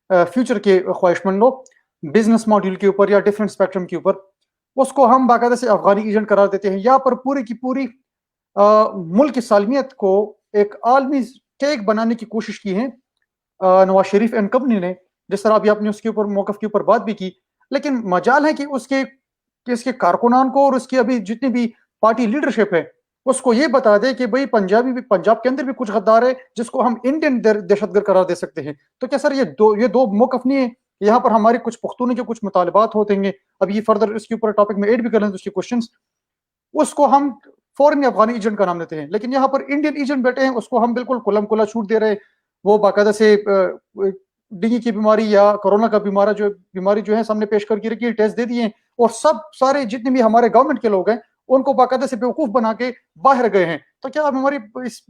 Speaker 1: फ्यूचर के ख्वाहिशमंद हो, बिजनेस मॉड्यूल के ऊपर या डिफरेंट स्पेक्ट्रम के ऊपर, उसको हम बाकायदा से अफगानी एजेंट करार देते हैं। यहाँ पर पूरी की पूरी मुल्क की सालमियत को एक आलमी टेक बनाने की कोशिश की है नवाज शरीफ एंड कंपनी ने, जिस तरह अभी आपने उसके ऊपर मौकफ के ऊपर बात भी की, लेकिन मजाल है कि इसके कारकुनान को और उसकी अभी जितनी भी पार्टी लीडरशिप है उसको ये बता दे कि भाई पंजाब के अंदर भी कुछ गद्दार है जिसको हम इंडियन दहशतगर्द करार दे सकते हैं। तो क्या सर ये दो मौकफ नहीं है? यहाँ पर हमारे कुछ पुख्तूनी के कुछ मुतालबात होते हैं, अब ये फर्दर इसके ऊपर टॉपिक में ऐड भी कर लें तो उसके क्वेश्चन, उसको हम फॉरेन अफगानी एजेंट का नाम देते हैं, लेकिन यहाँ पर इंडियन एजेंट बैठे हैं उसको हम बिल्कुल कुलम कुला छूट दे रहे हैं। वो बाकायदा से डेंगू की बीमारी या कोरोना का बीमारी जो है सामने पेश करके रखी है, टेस्ट दे दिए, और सब सारे जितने भी हमारे गवर्नमेंट के लोग हैं उनको बाकायदा से बेवकूफ बना के बाहर गए हैं। तो क्या हमारी इस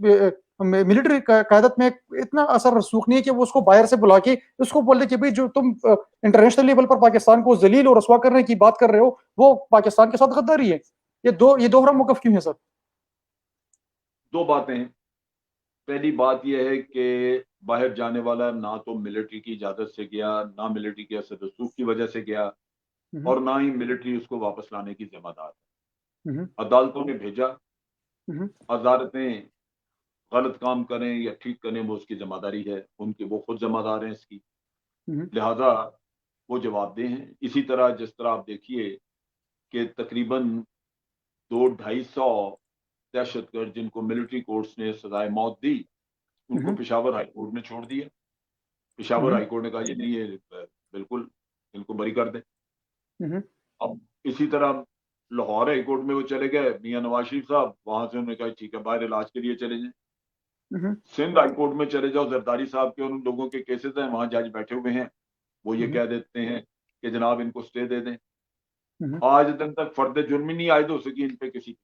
Speaker 1: मिलिट्री कायदत में इतना असर रसूख नहीं है कि वो उसको बाहर से बुला के उसको बोल दे कि भाई जो तुम इंटरनेशनल लेवल पर पाकिस्तान को जलील और रसवा करने की बात कर रहे हो वो पाकिस्तान के साथ गद्दारी है? ये दोहरा मौकफ क्यों है सर?
Speaker 2: दो बातें हैं। पहली बात यह है कि बाहर जाने वाला ना तो मिलिट्री की इजाजत से गया, ना मिलिट्री के असर रसूख की वजह से गया,
Speaker 1: हम्म,
Speaker 2: और ना ही मिलिट्री उसको वापस लाने की जिम्मेदार है।
Speaker 1: हम्म,
Speaker 2: अदालतों ने भेजा,
Speaker 1: हम्म,
Speaker 2: अदालतें गलत काम करें या ठीक करें वो उसकी जिम्मेदारी है उनकी, वो खुद जिम्मेदार हैं इसकी,
Speaker 1: हम्म,
Speaker 2: लिहाजा वो जवाबदेह हैं। इसी तरह जिस तरह आप देखिए कि तकरीबन 200-250 दहशतगर्द जिनको मिलिट्री कोर्ट्स ने सजाए मौत दी, उनको
Speaker 1: हम्म,
Speaker 2: पेशावर हाई कोर्ट ने छोड़ दिया। पेशावर
Speaker 1: हम्म,
Speaker 2: हाई कोर्ट ने कहा ये नहीं, ये बिल्कुल इनको बरी कर दें।
Speaker 1: हम्म,
Speaker 2: अब इसी तरह लाहौर हाई कोर्ट में वो चले गए, मियां नवाज शरीफ साहब, वहां से उन्होंने कहा ठीक है बाहर इलाज के लिए चले जाएं।
Speaker 1: हम्म,
Speaker 2: सिंध हाई कोर्ट में चले जाओ, जरदारी साहब के और उन लोगों के केसेस हैं, वहां जज बैठे हुए हैं, वो ये
Speaker 1: हम्म,
Speaker 2: कह देते हैं कि जनाब इनको स्टे दे दें।
Speaker 1: हम्म,
Speaker 2: आज दिन तक फर्द जुर्म ही नहीं आयद हो सकी इन पे किसी।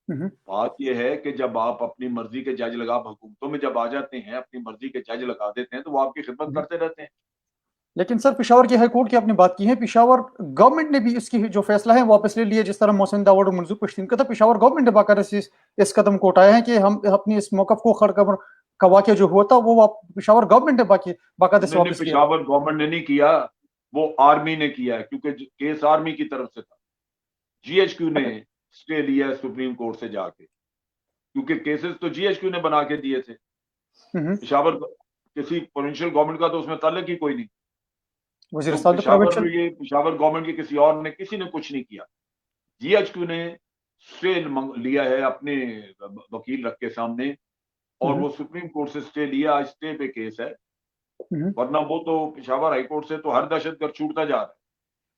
Speaker 1: हम्म,
Speaker 2: बात यह है कि जब आप अपनी मर्जी के जज लगा, हुकूमतों में जब आ जाते हैं अपनी मर्जी के जज लगा देते हैं तो वो आपकी खिदमत
Speaker 1: हम्म।
Speaker 2: करते रहते हैं।
Speaker 1: लेकिन सर पेशावर की हाई कोर्ट की आपने बात की है, पेशावर गवर्नमेंट ने भी इसकी जो फैसला है वापस ले लिया, जिस तरह मोहसिन दावड़ और मंजूर पश्तीन का था, पेशावर गवर्नमेंट ने बाकायदा से इस कदम को उठाया है कि हम अपनी इस मौकफ को खड़कबर का वाकया जो हुआ था वो पेशावर गवर्नमेंट ने बाकायदा से
Speaker 2: उन्होंने
Speaker 1: वापस लिया।
Speaker 2: पेशावर गवर्नमेंट ने नहीं किया, वो आर्मी ने किया है, क्योंकि केस आर्मी की तरफ से था। जीएचक्यू ने स्टे लिया है सुप्रीम कोर्ट से जाके, क्योंकि केसेस तो जीएचक्यू ने बना के दिए थे।
Speaker 1: हम्म,
Speaker 2: पेशावर किसी प्रोविंशियल गवर्नमेंट का तो उसमें ताल्लुक ही कोई नहीं। तो
Speaker 1: वजीरिस्तान तो प्रोविंशियल।
Speaker 2: पेशावर गवर्नमेंट के किसी ने कुछ नहीं किया। जीएचक्यू ने स्टे लिया है अपने वकील रख के सामने, और
Speaker 1: हम्म,
Speaker 2: वो सुप्रीम कोर्ट से स्टे लिया, आज स्टे पे केस है।
Speaker 1: हम्म।
Speaker 2: वरना वो तो पेशावर हाईकोर्ट से तो हर दहशतगर्द छूटता जा रहा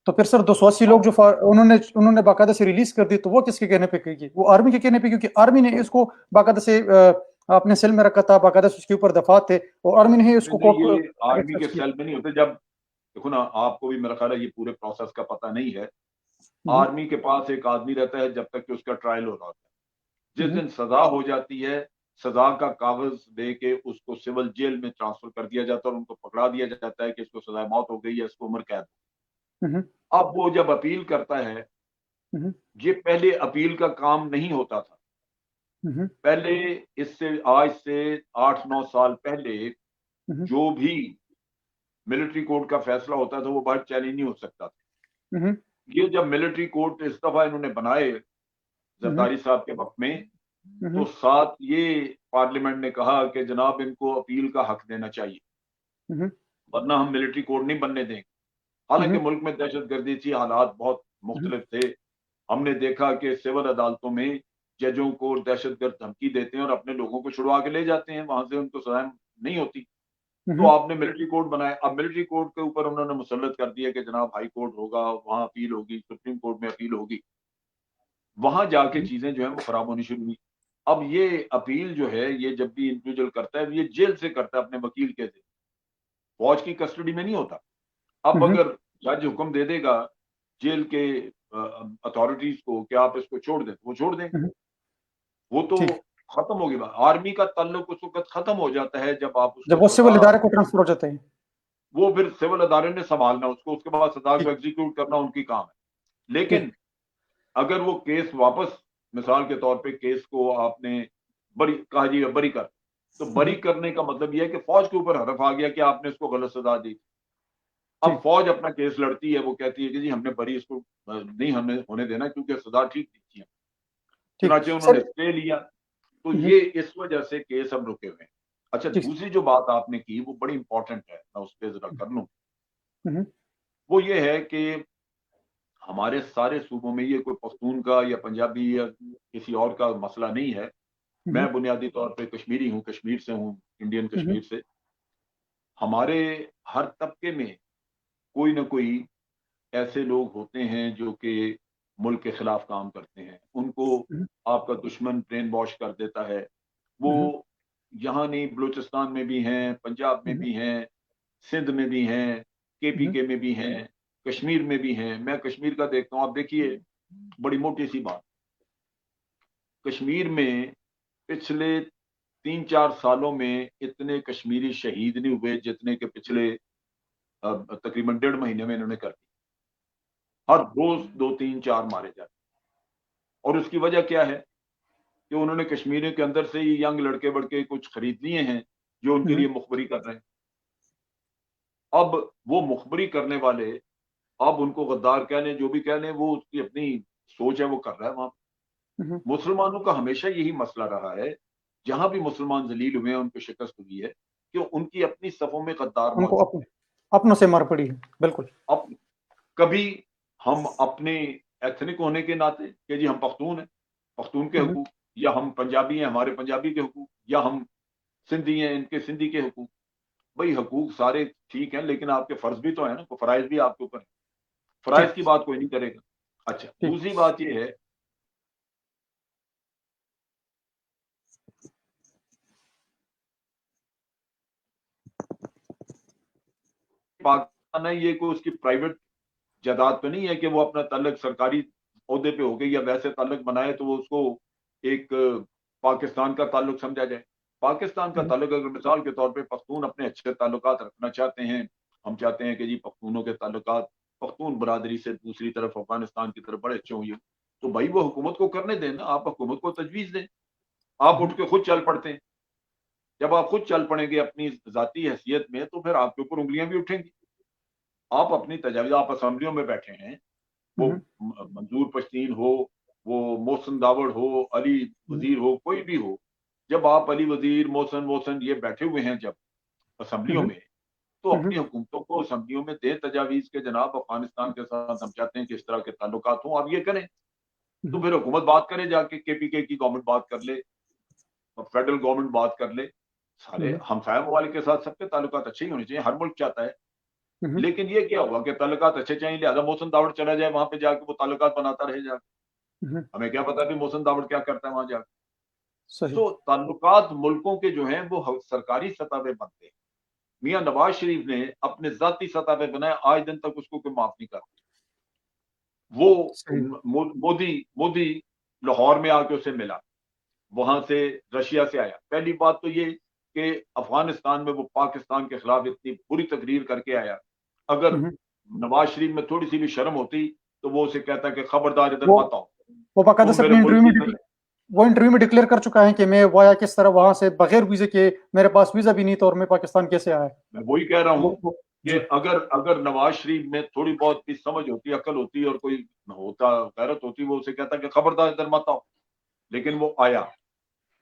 Speaker 1: तो फिर सर 280
Speaker 2: है।
Speaker 1: लोग जो उन्होंने उन्होंने बाकायदा से रिलीज कर दी, तो वो किसके कहने पे की? वो आर्मी के कहने पे, क्योंकि आर्मी ने इसको बाकायदा से अपने सेल में रखा था, बाकायदा से उसके ऊपर दफात थे और आर्मी ने ही
Speaker 2: नहीं
Speaker 1: इसको
Speaker 2: नहीं, ये आर्मी के
Speaker 1: सर्च किया।
Speaker 2: सेल में नहीं होते। जब देखो ना, आपको भी मेरा ख्याल है ये पूरे प्रोसेस का पता नहीं है।
Speaker 1: हम्म,
Speaker 2: आर्मी के पास एक आदमी रहता है जब तक कि उसका ट्रायल हो रहा होता है। जिस
Speaker 1: हम्म,
Speaker 2: दिन सजा हो जाती है, सजा का कागज दे के उसको सिविल जेल में ट्रांसफर कर दिया जाता है और उनको पकड़ा दिया जाता है कि इसको सजा मौत हो गई है, इसको उम्र कैद।
Speaker 1: हम्म,
Speaker 2: अब वो जब अपील करता है,
Speaker 1: हम्म,
Speaker 2: ये पहले अपील का काम नहीं होता था।
Speaker 1: हम्म,
Speaker 2: पहले इससे आज से 8-9 साल पहले
Speaker 1: हम्म,
Speaker 2: जो भी मिलिट्री कोर्ट का फैसला होता था वो बाहर चैलेंज नहीं हो सकता था।
Speaker 1: हम्म,
Speaker 2: ये जब मिलिट्री कोर्ट इस दफा इन्होंने बनाए
Speaker 1: हम्म,
Speaker 2: जरदारी साहब के वक्त में,
Speaker 1: हम्म,
Speaker 2: तो साथ ये पार्लियामेंट ने कहा कि जनाब इनको अपील का हक देना चाहिए,
Speaker 1: हम्म,
Speaker 2: वरना हम मिलिट्री कोर्ट नहीं बनने देंगे। हालांकि
Speaker 1: हम्म,
Speaker 2: मुल्क में दहशतगर्दी थी, हालात बहुत
Speaker 1: हम्म,
Speaker 2: मुख्तलिफ थे। हमने देखा कि सिविल अदालतों में जजों को दहशतगर्द धमकी देते हैं और अपने लोगों को छुड़वा के ले जाते हैं, वहां से उनको सजा नहीं होती। तो
Speaker 1: हम्म,
Speaker 2: आपने मिलिट्री कोर्ट बनाया, अब मिलिट्री कोर्ट के ऊपर उन्होंने मुसल्लत कर दिया कि जनाब हाई कोर्ट होगा, वहां अपील होगी, सुप्रीम कोर्ट में अपील होगी। वहां जाके
Speaker 1: हम्म,
Speaker 2: चीजें जो है वो खराब होनी शुरू हुई। अब ये अपील जो है, ये जब भी इंडिविजुअल करता है ये जेल से करता है अपने वकील के से, फौज की कस्टडी में नहीं होता। अब
Speaker 1: हम्म,
Speaker 2: अगर जज हुक्म दे देगा जेल के अथॉरिटीज को कि आप इसको छोड़ दें, वो छोड़ देंगे।
Speaker 1: हम्म,
Speaker 2: वो तो
Speaker 1: ठीक।
Speaker 2: खत्म हो गया। आर्मी का ताल्लुक उस वक्त खत्म हो जाता है जब आप
Speaker 1: जब
Speaker 2: उसको
Speaker 1: वो
Speaker 2: सजा,
Speaker 1: सिविल इदारे को ट्रांसफर हो जाते हैं।
Speaker 2: वो फिर सिविल अदारे ने संभालना उसको, उसके बाद सजा को
Speaker 1: ठीक।
Speaker 2: एग्जीक्यूट करना उनकी काम है। लेकिन
Speaker 1: ठीक।
Speaker 2: अगर वो केस वापस, मिसाल के तौर पे केस को आपने बरी कहा जी बरी कर, तो बरी
Speaker 1: हम्म,
Speaker 2: करने का मतलब यह है कि फौज के ऊपर हरफ आ गया कि आपने इसको गलत सजा दी। अब
Speaker 1: ठीक।
Speaker 2: फौज अपना केस लड़ती है, वो कहती है कि जी हमने बरी इसको नहीं हमने होने देना क्योंकि सजा ठीक दी थी।
Speaker 1: ठीक
Speaker 2: चुनाचे
Speaker 1: सर।
Speaker 2: उन्होंने स्टे लिया, तो
Speaker 1: हम्म,
Speaker 2: ये इस वजह से केस अब रुके हुए हैं। अच्छा,
Speaker 1: जी।
Speaker 2: दूसरी जो बात आपने की वो बड़ी इंपॉर्टेंट है, मैं उस पे ज़रा कर लूँ।
Speaker 1: हुँ,
Speaker 2: वो ये है कि हमारे सारे सूबों में ये कोई पख्तून का या पंजाबी या किसी और का मसला नहीं है।
Speaker 1: हुँ,
Speaker 2: मैं बुनियादी तौर पे कश्मीरी हूँ, कश्मीर से हूँ, इंडियन
Speaker 1: हुँ,
Speaker 2: कश्मीर से। हमारे हर तबके में कोई न कोई ऐसे लोग होते हैं जो कि मुल्क के खिलाफ काम करते हैं। उनको
Speaker 1: हुँ,
Speaker 2: आपका दुश्मन ब्रेन वॉश कर देता है।
Speaker 1: हुँ,
Speaker 2: वो यहाँ नहीं, बलूचिस्तान में भी हैं, पंजाब में
Speaker 1: हुँ,
Speaker 2: भी हैं, सिंध में भी हैं,
Speaker 1: हुँ,
Speaker 2: केपीके में भी हैं, कश्मीर में भी हैं। मैं कश्मीर का देखता हूँ, आप देखिए बड़ी मोटी-सी बात, कश्मीर में पिछले 3-4 सालों में इतने कश्मीरी शहीद नहीं हुए जितने कि पिछले तकरीबन डेढ़ महीने में इन्होंने कर दिए। हर रोज़ 2, 3, 4 मारे जाते हैं और उसकी वजह क्या है? कि उन्होंने कश्मीरियों के अंदर से ही यंग लड़के-वड़के कुछ खरीद लिए हैं, जो उनके
Speaker 1: हुँ,
Speaker 2: लिए मुखबरी कर रहे हैं। अब वो मुखबरी करने वाले, अब उनको गद्दार कह लें, जो भी कह लें, वो उसकी अपनी सोच है, वो कर रहा है वहाँ।
Speaker 1: हुँ,
Speaker 2: मुसलमानों का हमेशा यही मसला रहा है, जहाँ भी मुसलमान ज़लील हुए हैं, उनको शिकस्त हुई है, कि उनकी अपनी सफ़ों में गद्दार
Speaker 1: उनको
Speaker 2: मौजूद हैं।
Speaker 1: अपनों से मार पड़ी है, बिल्कुल।
Speaker 2: अब कभी हम अपने एथनिक होने के नाते कि जी हम पख्तून हैं, पख्तून के
Speaker 1: हुँ,
Speaker 2: हकूक, या हम पंजाबी हैं, हमारे पंजाबी के हकूक, या हम सिंधी हैं, इनके सिंधी के हकूक। भई हकूक सारे ठीक हैं, लेकिन आपके फ़र्ज़ भी तो हैं ना, फ़राइज़ भी आपके ऊपर हैं। फ़राइज़
Speaker 1: ठीक,
Speaker 2: की बात कोई नहीं करेगा। अच्छा,
Speaker 1: ठीक।
Speaker 2: दूसरी बात ये है, पाकिस्तान है, ये कोई उसकी प्राइवेट जायदाद तो नहीं है कि वो अपना तल्लक सरकारी ओहदे पे हो गई या वैसे ताल्लुक बनाए तो वो उसको एक पाकिस्तान का ताल्लुक समझा जाए। पाकिस्तान का
Speaker 1: हुँ,
Speaker 2: ताल्लुक अगर मिसाल के तौर पे पख्तून अपने अच्छे ताल्लुकात रखना चाहते हैं, हम चाहते हैं कि जी पख्तूनों के ताल्लुकात पख्तून बरादरी से दूसरी तरफ अफ़गानिस्तान की तरफ बड़े अच्छे हों, तो भाई वो हुकूमत को करने दें ना, आप हुकूमत को तजवीज़ दें। आप
Speaker 1: हुँ,
Speaker 2: उठ के खुद चल पड़ते हैं। जब आप खुद चल पड़ेंगे अपनी ज़ाती हैसियत में, तो फिर आपके ऊपर उँगलियाँ भी उठेंगी। आप अपनी तजावीज़, आप असेंबलियों में बैठे हैं, वो
Speaker 1: हुँ,
Speaker 2: मंजूर पश्तीन हो, वो मोहसिन दावड़ हो, अली
Speaker 1: हुँ,
Speaker 2: वज़ीर हो, कोई भी हो। जब आप अली वज़ीर, मोहसिन मोहसिन ये बैठे हुए हैं जब असेंबलियों
Speaker 1: हुँ,
Speaker 2: में, तो
Speaker 1: हुँ,
Speaker 2: अपनी हुकूमतों को असेंबलियों में दें तजावीज़ के जनाब अफ़गानिस्तान के साथ हम चाहते हैं कि इस तरह के ताल्लुकात हों, आप ये करें। तो
Speaker 1: हुँ,
Speaker 2: फिर हुकूमत बात करे जाके, केपीके की गवर्नमेंट बात कर ले, फेडरल गवर्नमेंट बात कर ले। सारे
Speaker 1: हुँ,
Speaker 2: हमसाया ममालिक के साथ सबके ताल्लुकात अच्छे ही होने चाहिए, हर मुल्क चाहता है।
Speaker 1: हुँ,
Speaker 2: लेकिन ये क्या हुआ कि ताल्लुकात अच्छे चाहिए, लिहाज़ा मोहसिन दावड़ चला जाए वहाँ पे जाके वो ताल्लुकात बनाता रहे जाके।
Speaker 1: हुँ,
Speaker 2: हमें क्या पता कि मोहसिन दावड़ क्या करता है वहाँ जाके।
Speaker 1: सही।
Speaker 2: सो ताल्लुकात मुल्कों के जो हैं वो सरकारी सतह पे बनते हैं। मियाँ नवाज शरीफ ने अपने ज़ाती सतह पे बनाए, आज दिन तक उसको कोई माफ़ नहीं करता। वो
Speaker 1: सही।
Speaker 2: मोदी मोदी लाहौर में आके उससे मिला, वहाँ से रशिया से आया। पहली बात तो ये कि अफ़गानिस्तान में वो पाकिस्तान के खिलाफ इतनी बुरी तकरीर करके आया। अगर
Speaker 1: हुँ,
Speaker 2: नवाज शरीफ में थोड़ी-सी भी शर्म होती, तो वो उसे कहता कि खबरदार इधर
Speaker 1: वो
Speaker 2: मत आओ।
Speaker 1: वो बाकायदा
Speaker 2: तुम
Speaker 1: से
Speaker 2: मेरे
Speaker 1: अपने
Speaker 2: मुल्क
Speaker 1: इंटरव्यू
Speaker 2: की
Speaker 1: में
Speaker 2: तरफ।
Speaker 1: वो इंटरव्यू में डिक्लेयर कर चुका है कि मैं वाया किस तरह वहाँ से बगैर वीज़े के मेरे पास वीज़ा भी नहीं था और मैं पाकिस्तान कैसे आया।
Speaker 2: मैं वही कह रहा हूँ
Speaker 1: वो
Speaker 2: कि
Speaker 1: जी।
Speaker 2: अगर अगर नवाज शरीफ में थोड़ी बहुत भी समझ होती, अकल होती और कोई होता, गैरत होती, वो उसे कहता कि खबरदार इधर मत आओ। लेकिन वो आया।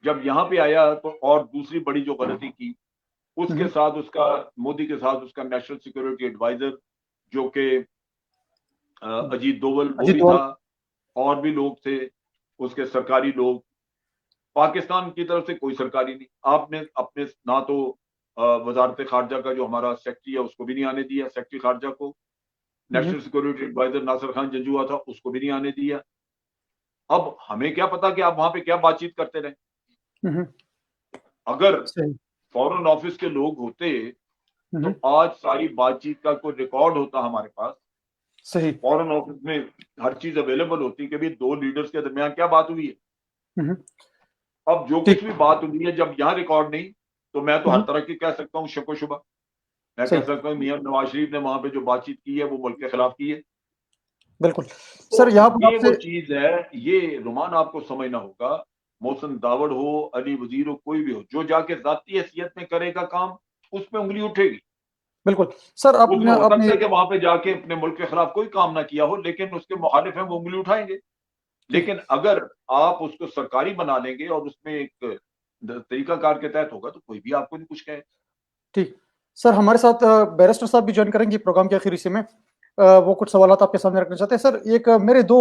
Speaker 2: जब यहाँ पे आया तो और दूसरी बड़ी जो गलती की, उसके
Speaker 1: हुँ,
Speaker 2: साथ उसका मोदी के साथ उसका नेशनल सिक्योरिटी एडवाइज़र जो कि
Speaker 1: हुँ,
Speaker 2: अजीत डोवल वो
Speaker 1: अजीत
Speaker 2: भी
Speaker 1: डोभाल।
Speaker 2: था, और भी लोग थे, उसके सरकारी लोग। पाकिस्तान की तरफ से कोई सरकारी नहीं। आपने अपने ना तो वज़ारत ख़ारिजा का जो हमारा सेक्रेटरी है उसको भी नहीं आने दिया, सेक्रेटरी ख़ारिजा को।
Speaker 1: हुँ, हुँ,
Speaker 2: national security adviser Nasir Khan Janjua था, उसको भी नहीं आने दिया। अब हमें क्या पता कि आप वहाँ पे क्या बातचीत करते रहे।
Speaker 1: हुँ, हुँ,
Speaker 2: अगर
Speaker 1: सही।
Speaker 2: फ़ॉरेन ऑफ़िस के लोग होते,
Speaker 1: हुँ,
Speaker 2: तो
Speaker 1: हुँ,
Speaker 2: आज सारी बातचीत का कोई रिकॉर्ड होता हमारे पास।
Speaker 1: सही।
Speaker 2: फ़ॉरेन ऑफ़िस में हर चीज़ अवेलेबल होती कि भई 2 लीडर्स के दरमियान क्या बात हुई है।
Speaker 1: हुँ, हुँ,
Speaker 2: अब जो
Speaker 1: ठीक।
Speaker 2: कुछ भी बात हुई है, जब यहाँ रिकॉर्ड नहीं, तो मैं तो
Speaker 1: हुँ,
Speaker 2: हर
Speaker 1: हुँ,
Speaker 2: तरह की कह सकता हूँ शक-ओ-शुबा। मैं कह
Speaker 1: सही,
Speaker 2: सकता हूँ मियाँ नवाज़ शरीफ ने वहाँ पे जो बातचीत की है, वो मुल्क के खिलाफ की है।
Speaker 1: बिल्कुल। सर
Speaker 2: तो
Speaker 1: यहाँ पर
Speaker 2: ये वो
Speaker 1: आपसे
Speaker 2: चीज़ है, ये रुमान आपको समझना होगा। मोहसिन दावड़ हो, अली वज़ीर हो, कोई भी हो, जो जाके ज़ाती हैसियत में करेगा काम, उस पे उँगली उठेगी।
Speaker 1: बिल्कुल। सर
Speaker 2: उसने
Speaker 1: आपने
Speaker 2: हो सकता
Speaker 1: अपने
Speaker 2: है कि वहाँ पे जाके अपने मुल्क के खिलाफ कोई काम ना किया हो, लेकिन उसके मुखालिफ हैं, वो उँगली उठाएँगे।
Speaker 1: ठीक।
Speaker 2: लेकिन अगर आप उसको सरकारी बना लेंगे और उसमें एक तरीकाकार के तहत होगा तो कोई भी आपको नहीं कुछ कहे।
Speaker 1: ठीक। सर हमारे साथ बैरिस्टर साहब भी ज्वाइन करेंगे प्रोग्राम के आखिर हिस्से में। वो कुछ सवालात आपके सामने रखना चाहते हैं। सर एक मेरे 2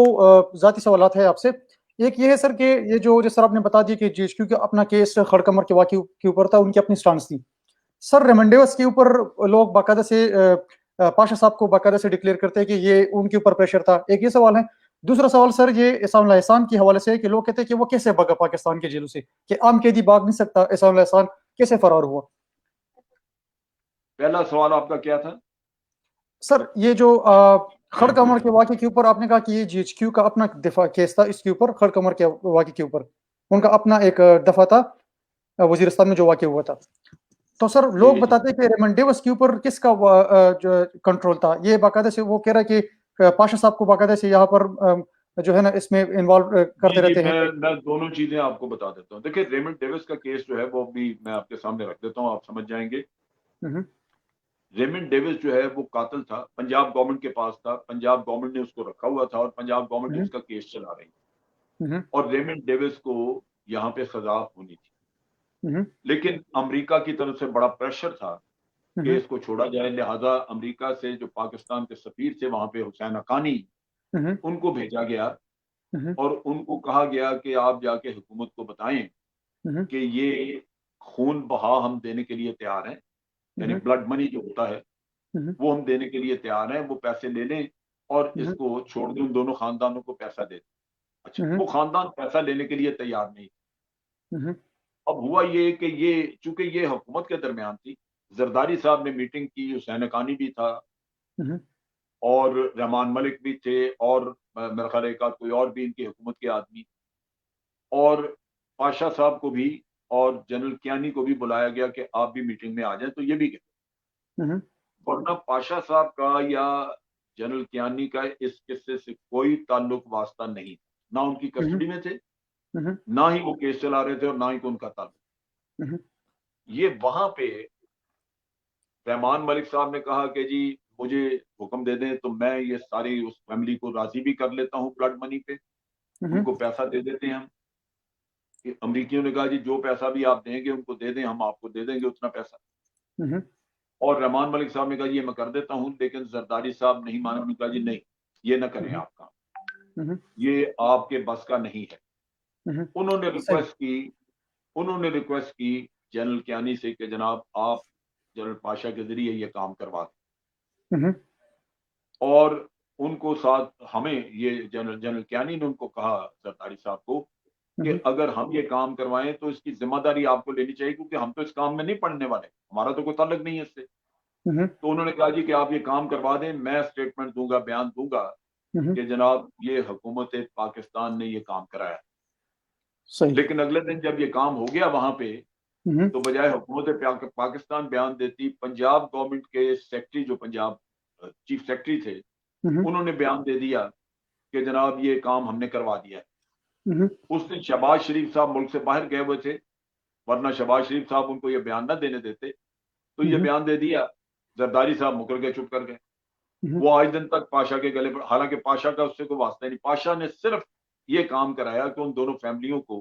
Speaker 1: ज़ाती सवालात है आपसे। एक ये है सर कि ये जो जैसे सर आपने बता दिया कि जीएचक्यू का अपना केस खड़कमर के वाक़ये के ऊपर था, उनकी अपनी स्टांस थी। सर रेमंडेवस के ऊपर लोग बाकायदा से पाशा साहब को बाकायदा से डिक्लेयर करते हैं कि ये उनके ऊपर प्रेशर था। एक ये सवाल है। दूसरा सवाल सर ये एहसान एहसान के हवाले से है कि लोग कहते हैं कि वो कैसे भागा पाकिस्तान के जेलों से, कि आम कैदी भाग नहीं सकता, एहसान एहसान कैसे फरार हुआ?
Speaker 2: पहला सवाल आपका क्या था?
Speaker 1: सर ये जो खड़कमर के वाक़ये के ऊपर आपने कहा कि ये जीएचक्यू का अपना दिफा केस था, इसके ऊपर खड़कमर के वाक़ये के ऊपर। उनका अपना एक दफ़ा था वज़ीरिस्तान में जो वाक़या हुआ था। तो सर
Speaker 2: जी,
Speaker 1: लोग
Speaker 2: जी।
Speaker 1: बताते हैं कि रेमंड डेविस के ऊपर किसका जो कंट्रोल था? ये बाकायदा से वो कह रहा है कि पाशा साहब को बाकायदा से यहाँ पर जो है ना इसमें इन्वॉल्व
Speaker 2: जी,
Speaker 1: करते
Speaker 2: जी,
Speaker 1: रहते हैं।
Speaker 2: मैं दोनों चीज़ें आपको बता देता हूँ। देखिए रेमंड डेविस का केस जो है वो भी मैं आपके सामने रख देता हूँ, आप समझ जाएँगे।
Speaker 1: हुँ, हुँ,
Speaker 2: रेमंड डेविस जो है वो कातिल था, पंजाब गवर्नमेंट के पास था, पंजाब गवर्नमेंट ने उसको रखा हुआ था और पंजाब गवर्नमेंट
Speaker 1: हुँ,
Speaker 2: उसका केस चला रही थी
Speaker 1: हुँ,
Speaker 2: और रेमंड डेविस को यहाँ पे सज़ा होनी थी।
Speaker 1: हुँ,
Speaker 2: लेकिन अमेरिका की तरफ से बड़ा प्रेशर था कि
Speaker 1: हुँ,
Speaker 2: इसको छोड़ा जाए, लिहाज़ा अमेरिका से जो पाकिस्तान के सफ़ीर थे वहाँ पे हुसैन हक्कानी,
Speaker 1: हुँ,
Speaker 2: उनको भेजा गया
Speaker 1: हुँ,
Speaker 2: और उनको कहा गया कि आप जाके हुकूमत को बताएँ
Speaker 1: हुँ,
Speaker 2: कि ये खून बहा हम देने के लिए तैयार हैं, यानी
Speaker 1: हुँ,
Speaker 2: ब्लड मनी जो होता है,
Speaker 1: हुँ,
Speaker 2: वो हम देने के लिए तैयार हैं, वो पैसे ले लें और
Speaker 1: हुँ,
Speaker 2: इसको छोड़ दें, उन दोनों खानदानों को पैसा दे दें। अच्छा,
Speaker 1: हुँ,
Speaker 2: वो खानदान पैसा लेने के लिए तैयार नहीं।
Speaker 1: हुँ,
Speaker 2: अब हुआ ये कि ये चूँकि ये हुकूमत के दरमियान थी, ज़रदारी साहब ने मीटिंग की, हुसैन हक्कानी भी था
Speaker 1: हुँ,
Speaker 2: और रहमान मलिक भी थे और मेरा ख़्याल है एक आध कोई और भी इनकी हुकूमत के आदमी और पाशा साहब को भी और जनरल कियानी को भी बुलाया गया कि आप भी मीटिंग में आ जाएँ, तो ये भी गए।
Speaker 1: हुँ,
Speaker 2: वरना पाशा साहब का या जनरल कियानी का इस किस्से से कोई ताल्लुक वास्ता नहीं था। ना उनकी
Speaker 1: हुँ,
Speaker 2: कस्टडी में थे,
Speaker 1: हुँ,
Speaker 2: ना ही वो केस चला रहे थे और ना ही को उनका ताल्लुक।
Speaker 1: हुँ,
Speaker 2: ये वहाँ पे रहमान मलिक साहब ने कहा कि जी मुझे हुक्म दे दें तो मैं ये सारी उस फैमिली को राज़ी भी कर लेता हूँ ब्लड मनी पे,
Speaker 1: हुँ,
Speaker 2: उनको पैसा दे देते हैं हम। कि अमरीकियों ने कहा जी जो पैसा भी आप देंगे उनको दे दें, हम आपको दे देंगे उतना पैसा।
Speaker 1: हुँ,
Speaker 2: और रहमान मलिक साहब ने कहा ये मैं कर देता हूँ, लेकिन ज़रदारी साहब नहीं माने, उन्होंने कहा जी नहीं, ये ना करें
Speaker 1: हुँ,
Speaker 2: आप काम,
Speaker 1: हुँ,
Speaker 2: ये आपके बस का नहीं है।
Speaker 1: हुँ,
Speaker 2: उन्होंने
Speaker 1: सही।
Speaker 2: रिक्वेस्ट की उन्होंने रिक्वेस्ट की जनरल कियानी से कि जनाब आप जनरल पाशा के ज़रिए ये काम करवा दें
Speaker 1: हुँ,
Speaker 2: और उनको साथ हमें ये जनरल जनरल कियानी ने उनको कहा ज़रदारी साहब को कि
Speaker 1: हुँ,
Speaker 2: अगर हम ये काम करवाएँ तो इसकी ज़िम्मेदारी आपको लेनी चाहिए क्योंकि हम तो इस काम में नहीं पड़ने वाले, हमारा तो कोई ताल्लुक नहीं है इससे।
Speaker 1: हुँ,
Speaker 2: तो उन्होंने कहा जी कि आप ये काम करवा दें, मैं स्टेटमेंट दूँगा, बयान दूँगा
Speaker 1: हुँ,
Speaker 2: कि जनाब ये हुकूमत पाकिस्तान ने ये काम कराया।
Speaker 1: सही।
Speaker 2: लेकिन अगले दिन जब ये काम हो गया वहाँ पे,
Speaker 1: हुँ,
Speaker 2: तो बजाय हुकूमत पाकिस्तान बयान देती, पंजाब गवर्नमेंट के सेक्रेटरी जो पंजाब चीफ सेक्रेटरी थे,
Speaker 1: हुँ,
Speaker 2: उन्होंने बयान दे दिया कि जनाब ये काम हमने करवा दिया है।
Speaker 1: हुँ,
Speaker 2: उस दिन शहबाज शरीफ साहब मुल्क से बाहर गए हुए थे, वरना शहबाज शरीफ साहब उनको ये बयान ना देने देते। तो ये
Speaker 1: हुँ,
Speaker 2: बयान दे दिया, ज़रदारी साहब मुकर गए, चुप कर गए।
Speaker 1: हुँ,
Speaker 2: वो आज दिन तक पाशा के गले पर, हालाँकि पाशा का उससे कोई वास्ता ही नहीं। पाशा ने सिर्फ़ ये काम कराया कि उन दोनों फैमिलियों को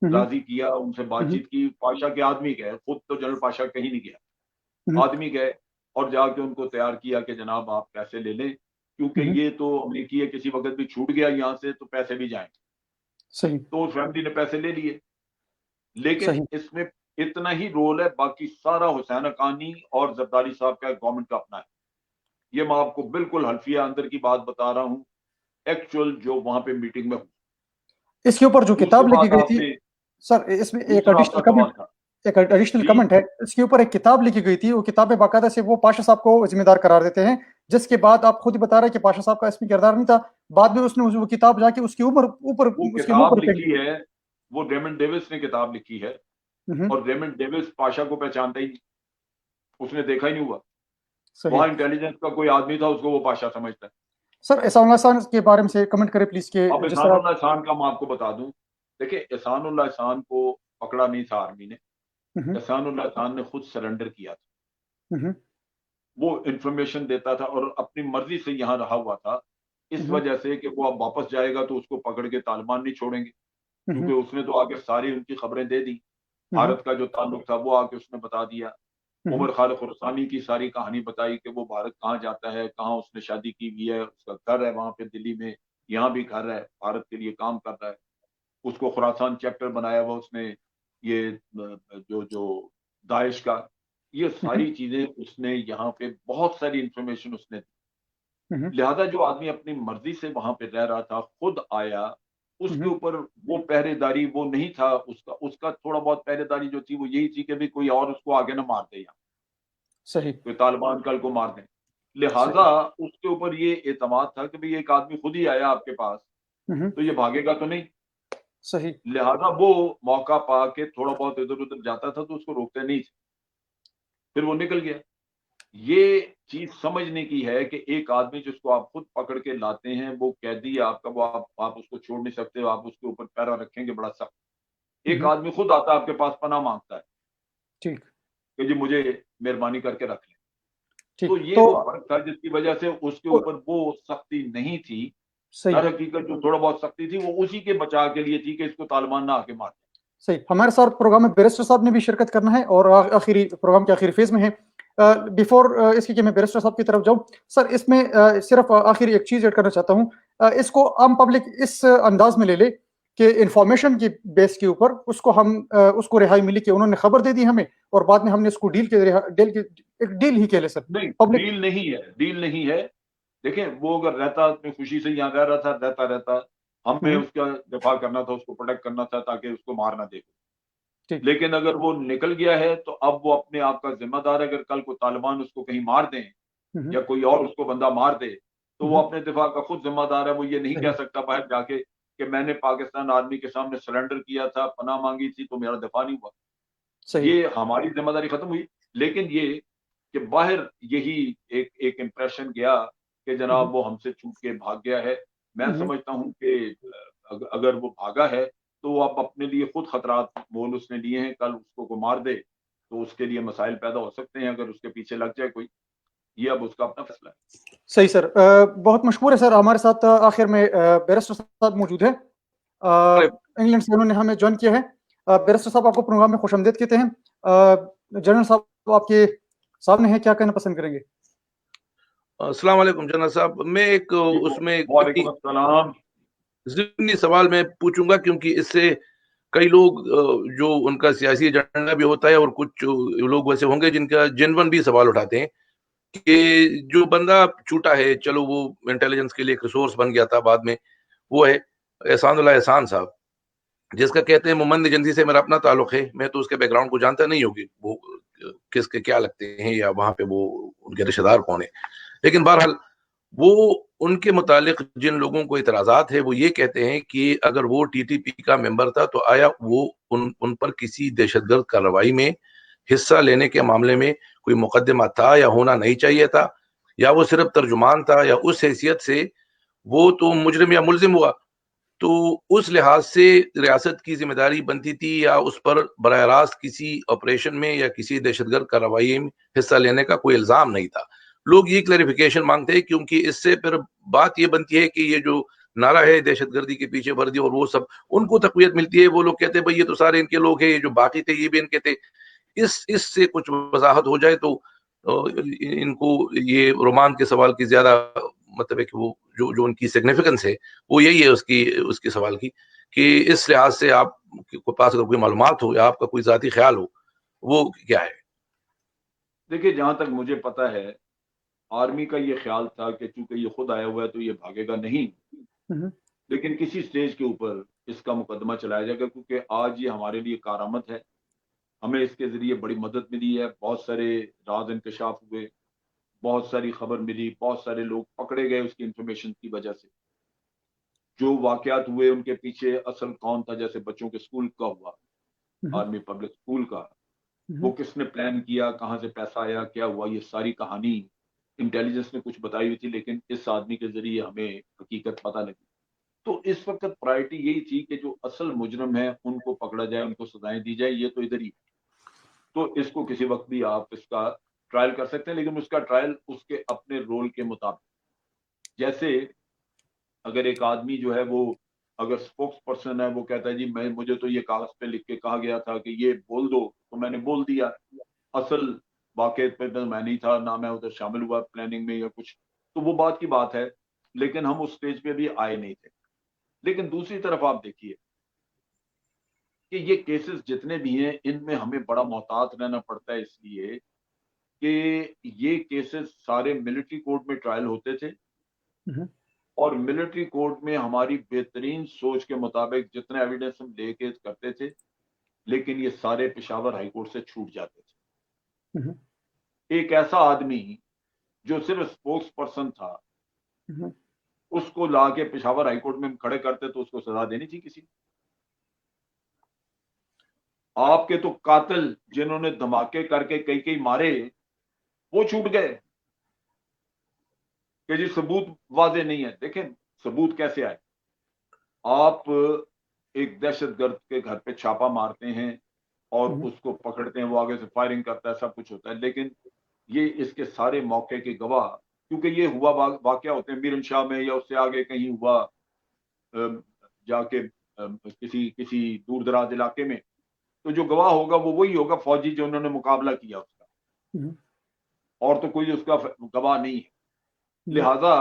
Speaker 1: हुँ,
Speaker 2: राज़ी किया, उनसे
Speaker 1: हुँ,
Speaker 2: बातचीत की। पाशा के आदमी गए, खुद तो जनरल पाशा कहीं नहीं गया।
Speaker 1: हुँ,
Speaker 2: आदमी गए और जाके उनको तैयार किया कि जनाब आप पैसे ले लें, क्योंकि
Speaker 1: हुँ,
Speaker 2: ये तो अमरीकी है, किसी वक़्त भी छूट गया यहाँ से तो पैसे भी जाएँगे।
Speaker 1: सही,
Speaker 2: तो उस फैमिली ने पैसे ले लिए। लेकिन
Speaker 1: सही।
Speaker 2: इसमें इतना ही रोल है, बाकी सारा हुसैन हक्कानी और ज़रदारी साहब का गवर्नमेंट का अपना है। ये मैं आपको बिल्कुल हल्फिया अंदर की बात बता रहा हूँ, एक्चुअल जो वहाँ पे मीटिंग में हुई।
Speaker 1: इसके ऊपर जो
Speaker 2: दूसरी
Speaker 1: किताब लिखी
Speaker 2: बात
Speaker 1: गई थी
Speaker 2: आपसे
Speaker 1: सर, इसमें
Speaker 2: दूसरा आपका सवाल था।
Speaker 1: एक एडिशनल
Speaker 2: जी,
Speaker 1: कमेंट है। इसके ऊपर एक किताब लिखी गई थी, वो किताब में बाकायदा से वो पाशा साहब को ज़िम्मेदार करार देते हैं, जिसके बाद आप खुद ही बता रहे हैं कि पाशा साहब का इसमें किरदार नहीं था। बाद में उसने वो किताब जाके उसके ऊपर
Speaker 2: वो
Speaker 1: उसके मुँह
Speaker 2: किताब
Speaker 1: पर फेंक
Speaker 2: लिखी
Speaker 1: दी।
Speaker 2: है, वो रेमंड डेविस ने किताब लिखी है
Speaker 1: हुँ, हुँ,
Speaker 2: और रेमंड डेविस पाशा को पहचानता ही नहीं, उसने देखा ही नहीं हुआ।
Speaker 1: सही।
Speaker 2: वहाँ इंटेलिजेंस का कोई आदमी था, उसको वो पाशा समझता है।
Speaker 1: सर एहसान खान के बारे में से कमेंट करें प्लीज़ कि
Speaker 2: अब
Speaker 1: जिस तरह
Speaker 2: एहसानुल्लाह खान का मैं आपको बता दूँ, देखिए एहसानुल्लाह खान को पकड़ा नहीं था आर्मी ने,
Speaker 1: हुँ, हुँ,
Speaker 2: एहसानुल्लाह खान ने खुद सरेंडर किया था।
Speaker 1: हुँ, हुँ,
Speaker 2: वो इन्फॉर्मेशन देता था और अपनी मर्ज़ी से यहाँ रहा हुआ था,
Speaker 1: हुँ,
Speaker 2: इस
Speaker 1: हुँ,
Speaker 2: वजह से कि वो अब वापस जाएगा तो उसको पकड़ के तालिबान नहीं छोड़ेंगे,
Speaker 1: हुँ,
Speaker 2: क्योंकि उसने तो आके सारी उनकी खबरें दे दी। भारत का जो ताल्लुक था वो आके उसने बता दिया।
Speaker 1: हम्म,
Speaker 2: उमर खालिद खुरसानी की सारी कहानी बताई कि वो भारत कहाँ जाता है, कहाँ उसने शादी की हुई है, उसका घर है वहां पे दिल्ली में, यहाँ भी घर है, भारत के लिए काम कर रहा है। उसको खुरासान चैप्टर बनाया हुआ उसने, ये जो जो दाइश का, ये
Speaker 1: हम्म,
Speaker 2: सारी चीजें उसने यहाँ पे बहुत सारी इंफॉर्मेशन उसने दी।
Speaker 1: हम्म,
Speaker 2: लिहाजा जो आदमी अपनी मर्जी से वहां पे रह रहा था, खुद आया, उसके
Speaker 1: हम्म,
Speaker 2: ऊपर वो पहरेदारी वो नहीं था, उसका उसका थोड़ा बहुत पहरेदारी जो थी वो यही थी कि भी कोई और उसको आगे ना मार दे, यहाँ
Speaker 1: सही
Speaker 2: कोई तालिबान कल को मार दे। लिहाजा
Speaker 1: सही।
Speaker 2: उसके ऊपर ये एतमाद था कि भाई एक आदमी खुद ही आया आपके पास,
Speaker 1: हम्म,
Speaker 2: तो ये भागेगा तो नहीं।
Speaker 1: सही।
Speaker 2: लिहाजा वो मौका पा के थोड़ा बहुत इधर उधर जाता था तो उसको रोकते नहीं थे, फिर वो निकल गया। ये चीज समझने की है कि एक आदमी जिसको आप खुद पकड़ के लाते हैं, वो कैदी है आपका, वो आप उसको छोड़ नहीं सकते हो, आप उसके ऊपर पैरा रखेंगे बड़ा सख्त। एक
Speaker 1: हम्म,
Speaker 2: आदमी खुद आता है आपके पास, पनाह मांगता है
Speaker 1: ठीक
Speaker 2: कि जी मुझे मेहरबानी करके रख लें। तो
Speaker 1: ठीक।
Speaker 2: ये
Speaker 1: तो
Speaker 2: वो फर्क था जिसकी वजह से उसके
Speaker 1: तो
Speaker 2: ऊपर वो सख्ती नहीं थी।
Speaker 1: सही
Speaker 2: दर हकीकत जो थोड़ा बहुत सख्ती थी वो उसी के बचाव के लिए थी कि इसको तालिबान ना आके मार।
Speaker 1: सही। हमारे साथ प्रोग्राम में बैरिस्टर साहब ने भी शिरकत करना है और आखिरी प्रोग्राम के आखिरी फेज में है। बिफोर इसके कि मैं बैरिस्टर साहब की तरफ जाऊं, सर इसमें सिर्फ आखिरी एक चीज ऐड करना चाहता हूं। इसको आम पब्लिक इस अंदाज में ले ले कि इंफॉर्मेशन की बेस के ऊपर उसको हम उसको रिहाई मिली कि उन्होंने खबर दे दी हमें और बाद में हमने इसको एक डील ही कह ले सर
Speaker 2: नहीं,
Speaker 1: पब्लिक।
Speaker 2: डील नहीं है, डील नहीं है। देखें, वो अगर रहता अपनी खुशी से यहाँ रह रहा था, रहता हमें
Speaker 1: हम्म,
Speaker 2: उसका दफा करना था, उसको प्रोटेक्ट करना था ताकि उसको मार ना दे।
Speaker 1: ठीक।
Speaker 2: लेकिन अगर वो निकल गया है तो अब वो अपने आप का जिम्मेदार है। अगर कल को तालिबान उसको कहीं मार दें
Speaker 1: हम्म,
Speaker 2: या कोई और उसको बंदा मार दे, तो वो
Speaker 1: हम्म,
Speaker 2: अपने दिफा का खुद जिम्मेदार है। वो ये नहीं कह
Speaker 1: सही
Speaker 2: सकता बाहर जाके कि मैंने पाकिस्तान आर्मी के सामने सरेंडर किया था, पनाह मांगी थी, तो मेरा दिफा नहीं हुआ।
Speaker 1: सही।
Speaker 2: ये हमारी जिम्मेदारी खत्म हुई। लेकिन ये कि बाहर यही एक एक इम्प्रेशन गया कि
Speaker 1: हम्म,
Speaker 2: जनाब वो हमसे छूट के भाग गया है। मैं
Speaker 1: हम्म,
Speaker 2: समझता हूँ कि अगर वो भागा है तो वो अब अपने लिए खुद खतरात मोल उसने लिए हैं। कल उसको को मार दे तो उसके लिए मसाइल पैदा हो सकते हैं अगर उसके पीछे लग जाए कोई। ये अब उसका अपना फैसला है।
Speaker 1: सही सर। बहुत मशहूर है सर। हमारे साथ आखिर में बैरिस्टर साहब मौजूद है। इंग्लैंड से उन्होंने हमें ज्वाइन किया है। बैरिस्टर साहब आपको प्रोग्राम में खुशामदीद कहते हैं। जनरल साहब आपके सामने है, क्या कहना पसंद करेंगे?
Speaker 3: अस्सलाम वालेकुम जनरल साहब। मैं एक
Speaker 2: जी,
Speaker 3: उसमें
Speaker 2: वालेकुम अस्सलाम।
Speaker 3: ज़िमनी सवाल मैं पूछूंगा क्योंकि इससे कई लोग जो उनका सियासी एजेंडा भी होता है और कुछ लोग वैसे होंगे जिनका जेन्युइन भी सवाल उठाते हैं कि जो बंदा छूटा है, चलो वो इंटेलिजेंस के लिए एक रिसोर्स बन गया था बाद में, वो है एहसानुल्लाह एहसान साहब, जिसका कहते हैं मोहम्मद एजेंसी से मेरा अपना ताल्लुक है। मैं तो उसके बैकग्राउंड को जानता नहीं होगी वो किसके क्या लगते हैं या वहां पे वो उनके रिश्तेदार कौन है, लेकिन बहरहाल वो उनके मुतालिक जिन लोगों को इतराज़ात है वो ये कहते हैं कि अगर वो टीटीपी का मेंबर था तो आया वो उन पर किसी दहशतगर्द कार्रवाई में हिस्सा लेने के मामले में कोई मुकदमा था या होना नहीं चाहिए था, या वो सिर्फ तर्जुमान था, या उस हैसियत से वो तो मुजरिम या मुल्जिम हुआ। तो उस लिहाज से रियासत की जिम्मेदारी बनती थी या उस पर बराह रास्त किसी ऑपरेशन में या किसी दहशतगर्द कार्रवाई में हिस्सा लेने का कोई इल्जाम नहीं था। लोग ये क्लैरिफिकेशन मांगते हैं क्योंकि इससे फिर बात ये बनती है कि ये जो नारा है दहशतगर्दी के पीछे वर्दी और वो सब, उनको तकवीत मिलती है। वो लोग कहते हैं भाई ये तो सारे इनके लोग हैं, ये जो बाकी थे ये भी इनके थे। इससे कुछ वजाहत हो जाए तो इनको ये रोमान के सवाल की ज्यादा मतलब है कि वो जो जो उनकी सिग्निफिकेंस है वो यही है उसकी उसके सवाल की, कि इस लिहाज से आप के पास अगर कोई मालूमात हो या आपका कोई जाती ख्याल हो, वो क्या है?
Speaker 2: देखिए, जहां तक मुझे पता है, आर्मी का ये ख्याल था कि चूंकि ये खुद आया हुआ है तो ये भागेगा नहीं।
Speaker 1: हम्म,
Speaker 2: लेकिन किसी स्टेज के ऊपर इसका मुकदमा चलाया जाएगा, क्योंकि आज ये हमारे लिए कारामत है। हमें इसके ज़रिए बड़ी मदद मिली है, बहुत सारे राज़ इंकशाफ हुए, बहुत सारी खबर मिली, बहुत सारे लोग पकड़े गए उसकी इन्फॉर्मेशन की वजह से। जो वाक़यात हुए उनके पीछे असल कौन था, जैसे बच्चों के स्कूल का हुआ,
Speaker 1: हम्म,
Speaker 2: आर्मी पब्लिक स्कूल का,
Speaker 1: हम्म,
Speaker 2: वो किसने प्लान किया, कहाँ से पैसा आया, क्या हुआ, ये सारी कहानी इंटेलिजेंस ने कुछ बताई हुई थी, लेकिन इस आदमी के ज़रिए हमें हकीकत पता लगी। तो इस वक़्त प्रायोरिटी यही थी कि जो असल मुजरिम है उनको पकड़ा जाए, उनको सज़ाएँ दी जाए, ये तो इधर ही। तो इसको किसी वक़्त भी आप इसका ट्रायल कर सकते हैं, लेकिन उसका ट्रायल उसके अपने रोल के मुताबिक। जैसे अगर एक आदमी जो है वो अगर स्पोक्स पर्सन है वो कहता है जी मुझे तो ये कागज पे लिख के कहा गया था कि ये बोल दो, तो मैंने बोल दिया, असल वाकई पे तो मैं नहीं था, ना मैं उधर शामिल हुआ प्लानिंग में या कुछ, तो वो बात की बात है, लेकिन हम उस स्टेज पे भी आए नहीं थे। लेकिन दूसरी तरफ आप देखिए कि ये केसेस जितने भी हैं इनमें हमें बड़ा मोहतात रहना पड़ता है, इसलिए कि ये केसेस सारे मिलिट्री कोर्ट में ट्रायल होते थे
Speaker 1: हम्म,
Speaker 2: और मिलिट्री कोर्ट में हमारी बेहतरीन सोच के मुताबिक जितना एविडेंस हम लेके करते थे, लेकिन ये सारे पेशावर हाई कोर्ट से छूट जाते थे।
Speaker 1: हम्म,
Speaker 2: एक ऐसा आदमी जो सिर्फ स्पोक्स पर्सन था,
Speaker 1: हम्म,
Speaker 2: उसको ला के पेशावर हाई कोर्ट में हम खड़े करते तो उसको सजा देनी थी किसी। आपके तो कातिल जिन्होंने धमाके करके कई कई मारे, वो छूट गए कि जी सबूत वाजे नहीं है। देखें सबूत कैसे आए। आप एक दहशतगर्द के घर पे छापा मारते हैं और
Speaker 1: हम्म,
Speaker 2: उसको पकड़ते हैं, वो आगे से फायरिंग करता है, सब कुछ होता है, लेकिन ये इसके सारे मौके के गवाह, क्योंकि ये हुआ वाकया होते हैं मीरन शाह में या उससे आगे कहीं हुआ, जाके किसी किसी दूर दराज इलाके में, तो जो गवाह होगा वो वही होगा फौजी जो उन्होंने मुकाबला किया उसका,
Speaker 1: हम्म,
Speaker 2: और तो कोई उसका गवाह नहीं है। लिहाजा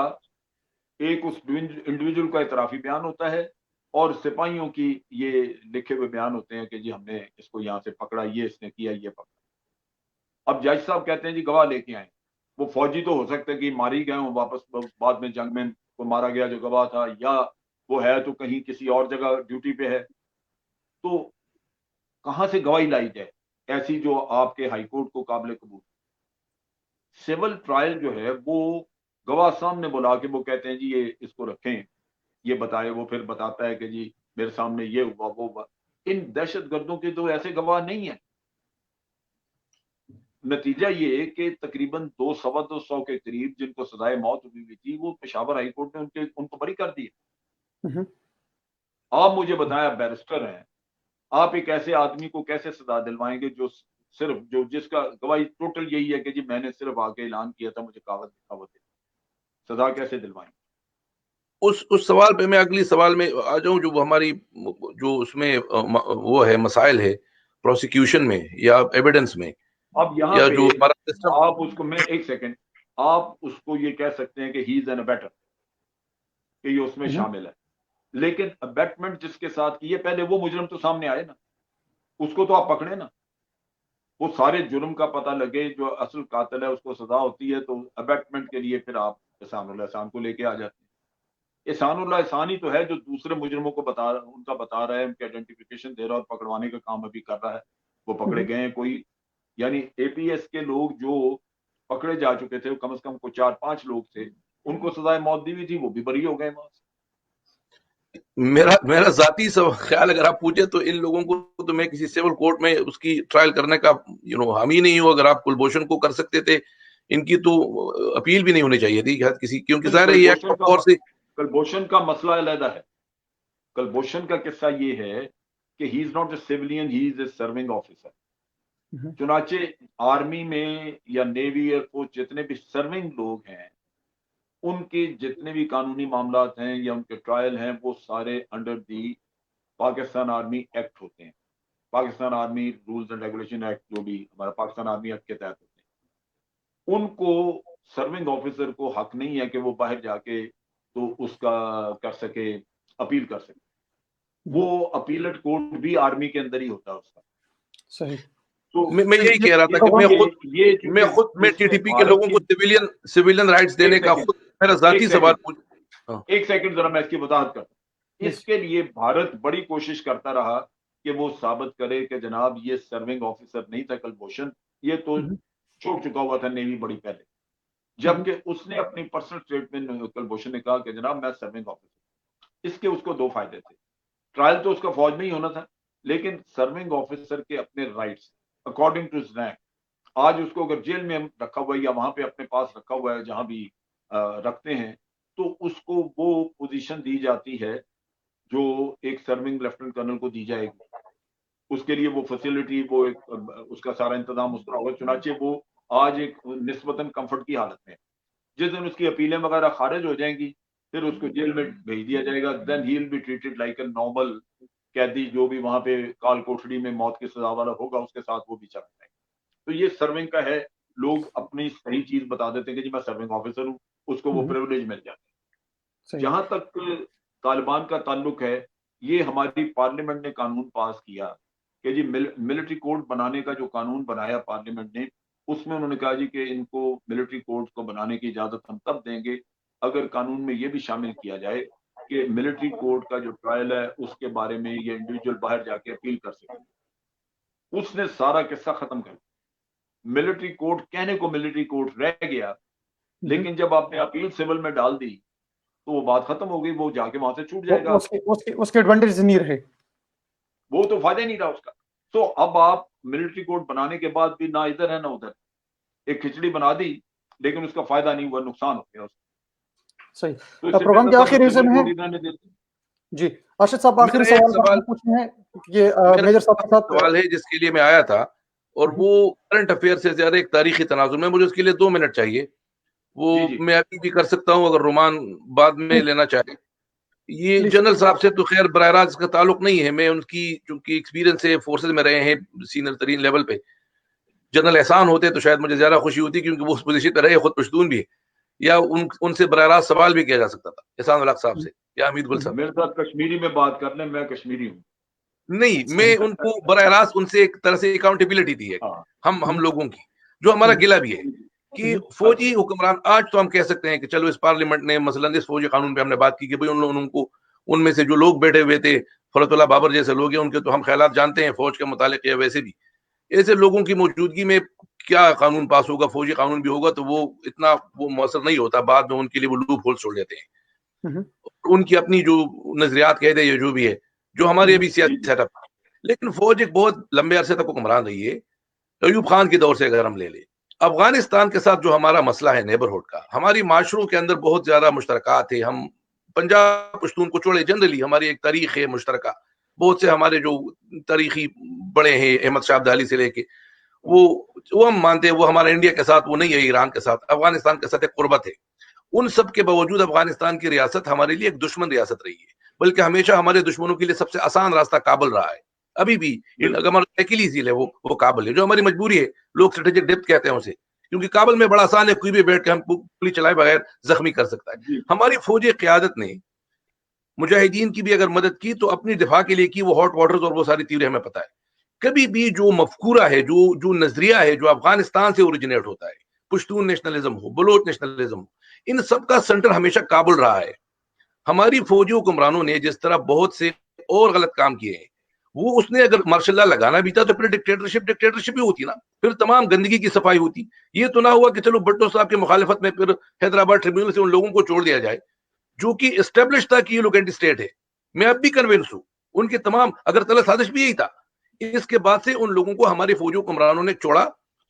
Speaker 2: एक उस इंडिविजुअल का इतराफी बयान होता है और सिपाहियों की ये लिखे हुए बयान होते हैं कि जी हमने इसको यहाँ से पकड़ा, ये इसने किया, ये पकड़ा। अब जज साहब कहते हैं जी गवाह लेके आए। वो फौजी तो हो सकता है कि मारी गए हों वापस, बाद में जंग में को मारा गया जो गवाह था, या वो है तो कहीं किसी और जगह ड्यूटी पे है, तो कहां से गवाही लाई जाए ऐसी जो आपके हाईकोर्ट को काबिल कबूल। सिविल ट्रायल जो है वो गवाह सामने बुला के वो कहते हैं जी ये इसको रखें, ये बताए, वो फिर बताता है कि जी मेरे सामने ये हुआ वो हुआ। इन दहशतगर्दों के तो ऐसे गवाह नहीं है। नतीजा ये कि तकरीबन 200 के करीब जिनको सजाए मौत हुई हुई थी, वो पेशावर हाई कोर्ट ने उनको बरी कर दिए।
Speaker 1: हम्म,
Speaker 2: आप मुझे बताएं, आप बैरिस्टर हैं, आप एक ऐसे आदमी को कैसे सजा दिलवाएंगे जो सिर्फ जो जिसका गवाही टोटल यही है कि जी मैंने सिर्फ आके ऐलान किया था, मुझे कागज दिखा, वो दे, सजा कैसे दिलवाएंगे।
Speaker 3: उस सवाल पे मैं अगली सवाल में आ जाऊं, जो हमारी जो उसमें वो है मसाइल है प्रोसिक्यूशन में या एविडेंस में,
Speaker 2: अब यहाँ
Speaker 3: या
Speaker 2: पे
Speaker 3: जो हमारा सिस्टम।
Speaker 2: आप उसको, मैं एक सेकंड, आप उसको ये कह सकते हैं कि ही इज एन अबेटर, कि ये उसमें
Speaker 1: हम्म,
Speaker 2: शामिल है, लेकिन अबेटमेंट जिसके साथ की है, पहले वो मुजरम तो सामने आए ना, उसको तो आप पकड़े ना, वो सारे जुर्म का पता लगे, जो असल कातिल है उसको सजा होती है, तो अबेटमेंट के लिए फिर आप एहसानुल्लाह एहसान को लेके आ जाते हैं। एहसानुल्लाह एहसान ही तो है जो दूसरे मुजरमों को उनका बता रहा है, उनकी आइडेंटिफिकेशन दे रहा है और पकड़वाने का काम अभी कर रहा है। वो पकड़े
Speaker 1: हम्म,
Speaker 2: गए हैं कोई, यानी एपीएस के लोग जो पकड़े जा चुके थे, कम से कम को 4-5 लोग थे, उनको सजाए मौत दी हुई थी, वो भी बरी हो गए वहां से।
Speaker 3: मेरा मेरा जाती सब ख्याल अगर आप पूछे तो इन लोगों को तो मैं किसी सिविल कोर्ट में उसकी ट्रायल करने का हम ही नहीं हूं। अगर आप कुलभूषण को कर सकते थे, इनकी तो अपील भी नहीं होनी चाहिए थी किसी, क्योंकि
Speaker 2: नहीं,
Speaker 3: जाहिर है ये एक्ट ऑफ वॉर से।
Speaker 2: कलभूषण का मसला अलहदा है। कलभूषण का किस्सा ये है कि he is not a civilian, he is a serving officer.
Speaker 1: Hmm,
Speaker 2: चुनाचे आर्मी में या नेवी एयरफोर्स जितने भी सर्विंग लोग हैं, उनके जितने भी कानूनी मामलात हैं या उनके ट्रायल हैं, वो सारे under the Pakistan army act होते हैं। Pakistan army rules and regulation act, जो भी हमारा पाकिस्तान आर्मी एक्ट के तहत होते हैं, उनको सर्विंग ऑफिसर को हक नहीं है कि वो बाहर जाके तो उसका कर सके, अपील कर सके।
Speaker 1: हम्म,
Speaker 2: वो अपीलेट कोर्ट भी आर्मी के अंदर ही होता है उसका।
Speaker 1: सही।
Speaker 2: तो
Speaker 3: मैं यही कह रहा था कि
Speaker 1: तो हम
Speaker 2: ये चूंकि
Speaker 3: मैं
Speaker 2: इसमें
Speaker 3: टीटीपी के
Speaker 2: भारत
Speaker 3: लोगों
Speaker 2: की,
Speaker 3: को सिविलियन राइट्स देने
Speaker 2: एक
Speaker 3: का
Speaker 2: सेकंड,
Speaker 3: मेरा
Speaker 2: एक
Speaker 3: जाती सवाल
Speaker 2: सेकंड,
Speaker 3: पूछ। हाँ।
Speaker 2: एक सेकंड, जरा मैं इसकी वजाहत करता हूं।
Speaker 1: प्लीज।
Speaker 2: इसके लिए भारत बड़ी कोशिश करता रहा कि वो साबित करे कि जनाब ये सर्विंग ऑफिसर नहीं था कलभूषण, ये तो
Speaker 1: हम्म,
Speaker 2: छोड़ चुका हुआ था नेवी बड़ी पहले।
Speaker 1: हम्म,
Speaker 2: जबकि उसने अपनी पर्सनल स्टेटमेंट कलभूषण ने कहा कि जनाब मैं सर्विंग ऑफिसर। इसके उसको दो फायदे थे। ट्रायल तो उसका फौज में ही होना था, लेकिन सर्विंग ऑफिसर के अपने राइट्स अकॉर्डिंग टू रैंक, आज उसको अगर जेल में रखा हुआ है या वहां पे अपने पास रखा हुआ है जहां भी रखते हैं, तो उसको वो पोजीशन दी जाती है जो एक सर्विंग लेफ्टिनेंट कर्नल को दी जाएगी। उसके लिए वो फैसिलिटी, वो एक उसका सारा इंतजाम उस तरह होगा। चुनाचे वो आज एक निस्बतन कंफर्ट की हालत में है। जिस दिन उसकी अपीलें वगैरह खारिज हो जाएंगी, फिर उसको जेल में भेज दिया जाएगा, then he will be treated like a normal कैदी, जो भी वहां पे काल कोठरी में मौत की सजा वाला होगा उसके साथ वो भी चल जाएगा। तो ये सर्विंग का है, लोग अपनी सही चीज बता देते हैं कि जी मैं सर्विंग ऑफिसर हूँ, उसको वो प्रिविलेज मिल जाता है।
Speaker 1: सही।
Speaker 2: जहां तक तालिबान का ताल्लुक है, ये हमारी पार्लियामेंट ने कानून पास किया कि जी मिलिट्री कोड बनाने का जो कानून बनाया पार्लियामेंट ने, उसमें उन्होंने कहा जी कि इनको मिलिट्री कोड को बनाने की इजाजत हम तब देंगे अगर कानून में ये भी शामिल किया जाए कि मिलिट्री कोड का जो ट्रायल है उसके बारे में ये इंडिविजुअल बाहर जाके अपील कर सके। उसने सारा किस्सा खत्म कर दिया। मिलिट्री कोड कहने को मिलिट्री कोड रह गया, लेकिन जब आपने अपील सिविल में डाल दी तो वो बात खत्म हो गई, वो जाके वहां से छूट जाएगा।
Speaker 1: उसके एडवांटेज नहीं रहे,
Speaker 2: वो तो फायदा ही नहीं रहा उसका। तो अब आप मिलिट्री कोड बनाने के बाद भी ना इधर है ना उधर, एक खिचड़ी बना दी लेकिन उसका फायदा नहीं हुआ, नुकसान हो गया उसका।
Speaker 1: सही।
Speaker 2: तो इससे
Speaker 1: प्रोग्राम के
Speaker 2: बेहतर
Speaker 1: आखिर
Speaker 2: तो
Speaker 1: हिस्से
Speaker 2: सिविल
Speaker 1: में
Speaker 2: कोड ही रहने देते।
Speaker 1: जी अर्शद साहब, आखिरी
Speaker 3: मेरा एक
Speaker 1: सवाल पूछना है ये मेजर साहब के साथ
Speaker 3: सवाल है जिसके लिए मैं आया था, और वो करंट अफेयर से ज्यादा एक तारीखी तनाजुर में, मुझे उसके लिए 2 मिनट चाहिए। वो
Speaker 2: जी जी
Speaker 3: मैं अभी भी कर सकता हूँ अगर रोमान बाद में लेना चाहे। ये
Speaker 1: प्लीज।
Speaker 3: जनरल साहब से तो खैर बरह रास्त इसका ताल्लुक नहीं है, मैं उनकी चूंकि एक्सपीरियंस से फोर्सेज में रहे हैं सीनियर तरीन लेवल पे, जनरल एहसान होते तो शायद मुझे ज्यादा खुशी होती क्योंकि वो उस पोजीशन पे रहे, खुद पश्तून भी है, या उनसे बरह रास्त सवाल भी किया जा सकता था एहसान उल हक साहब से या हमीद गुल साहब।
Speaker 2: मेरे साथ कश्मीरी में बात कर लें, मैं कश्मीरी हूँ।
Speaker 3: नहीं, मैं उनको बरह रास्त उनसे एक तरह से अकाउंटेबिलिटी दी है
Speaker 2: हाँ
Speaker 3: हम लोगों की, जो हमारा गिला भी है कि फौजी
Speaker 2: अच्छा
Speaker 3: हुक्मरान, आज तो हम कह सकते हैं कि चलो इस पार्लियामेंट ने मसलन इस फौजी कानून पे हमने बात की कि भाई उन लोगों को, उनमें से जो लोग बैठे हुए थे फरतुल्लाह बाबर जैसे लोग हैं, उनके तो हम ख्यालात जानते हैं फौज के मुतालिक, या वैसे भी ऐसे लोगों की मौजूदगी में क्या कानून पास होगा, फौजी कानून भी होगा तो वो इतना वो मौसर नहीं होता, बाद में उनके लिए वो लूप होल छोड़ देते हैं, उनकी अपनी जो नजरियात कह दे या जो भी है, जो हमारे अभी सियासी सेटअप। लेकिन फौज एक बहुत लंबे अरसे तक हुक्मरान रही है। अयूब खान के दौर से अगर हम ले लें, अफगानिस्तान के साथ जो हमारा मसला है नेबरहुड का, हमारी माशरों के अंदर बहुत ज्यादा मुश्तरकात है। हम पंजाब पश्तून को छोड़े, जनरली हमारी एक तारीख है मुश्तरका, बहुत से हमारे जो तारीखी बड़े हैं अहमद शाह अब्दाली से लेके, वो हम मानते हैं वो हमारा इंडिया के साथ वो नहीं है, ईरान के साथ, अफगानिस्तान के साथ एक कुर्बत है। उन सब के बावजूद अफगानिस्तान की रियासत हमारे लिए एक दुश्मन रियासत रही है, बल्कि हमेशा हमारे दुश्मनों के लिए सबसे आसान रास्ता काबुल रहा है। अभी भी अगर हमारा अकेली झील है वो काबुल है, जो हमारी मजबूरी है, लोग स्ट्रेटेजिक डेप्थ कहते हैं उसे, क्योंकि काबुल में बड़ा आसान है, कोई भी बैठ के हम गोली चलाए बगैर जख्मी कर सकता है। हमारी फौजी क़यादत ने मुजाहिदीन की भी अगर मदद की तो अपनी दिफा के लिए की, वो हॉट वाटर्स और वो सारी चीजें हमें पता है। कभी भी जो मफकूरा है, जो जो नजरिया है, जो अफगानिस्तान से ओरिजिनेट होता है, पश्तून नेशनलिज्म हो, बलोच नेशनलिज्म हो, इन सब का सेंटर हमेशा काबुल रहा है। हमारी फौजी हुक्मरानों ने जिस तरह बहुत से और गलत काम किए हैं, वो उसने अगर मार्शल लॉ लगाना भी था तो फिर डिक्टेटरशिप ही होती ना, फिर तमाम गंदगी की सफाई होती। ये तो ना हुआ कि चलो भट्टो साहब की मुखालिफत में फिर हैदराबाद ट्रिब्यूनल से उन लोगों को छोड़ दिया जाए जो कि एस्टेब्लिश था कि ये लोग एंटी स्टेट है। मैं अब भी कन्विंस हूं, उनके तमाम अगर तला साजिश भी यही था। इसके बाद से उन लोगों को हमारे फौजी हुक्मरानों ने छोड़ा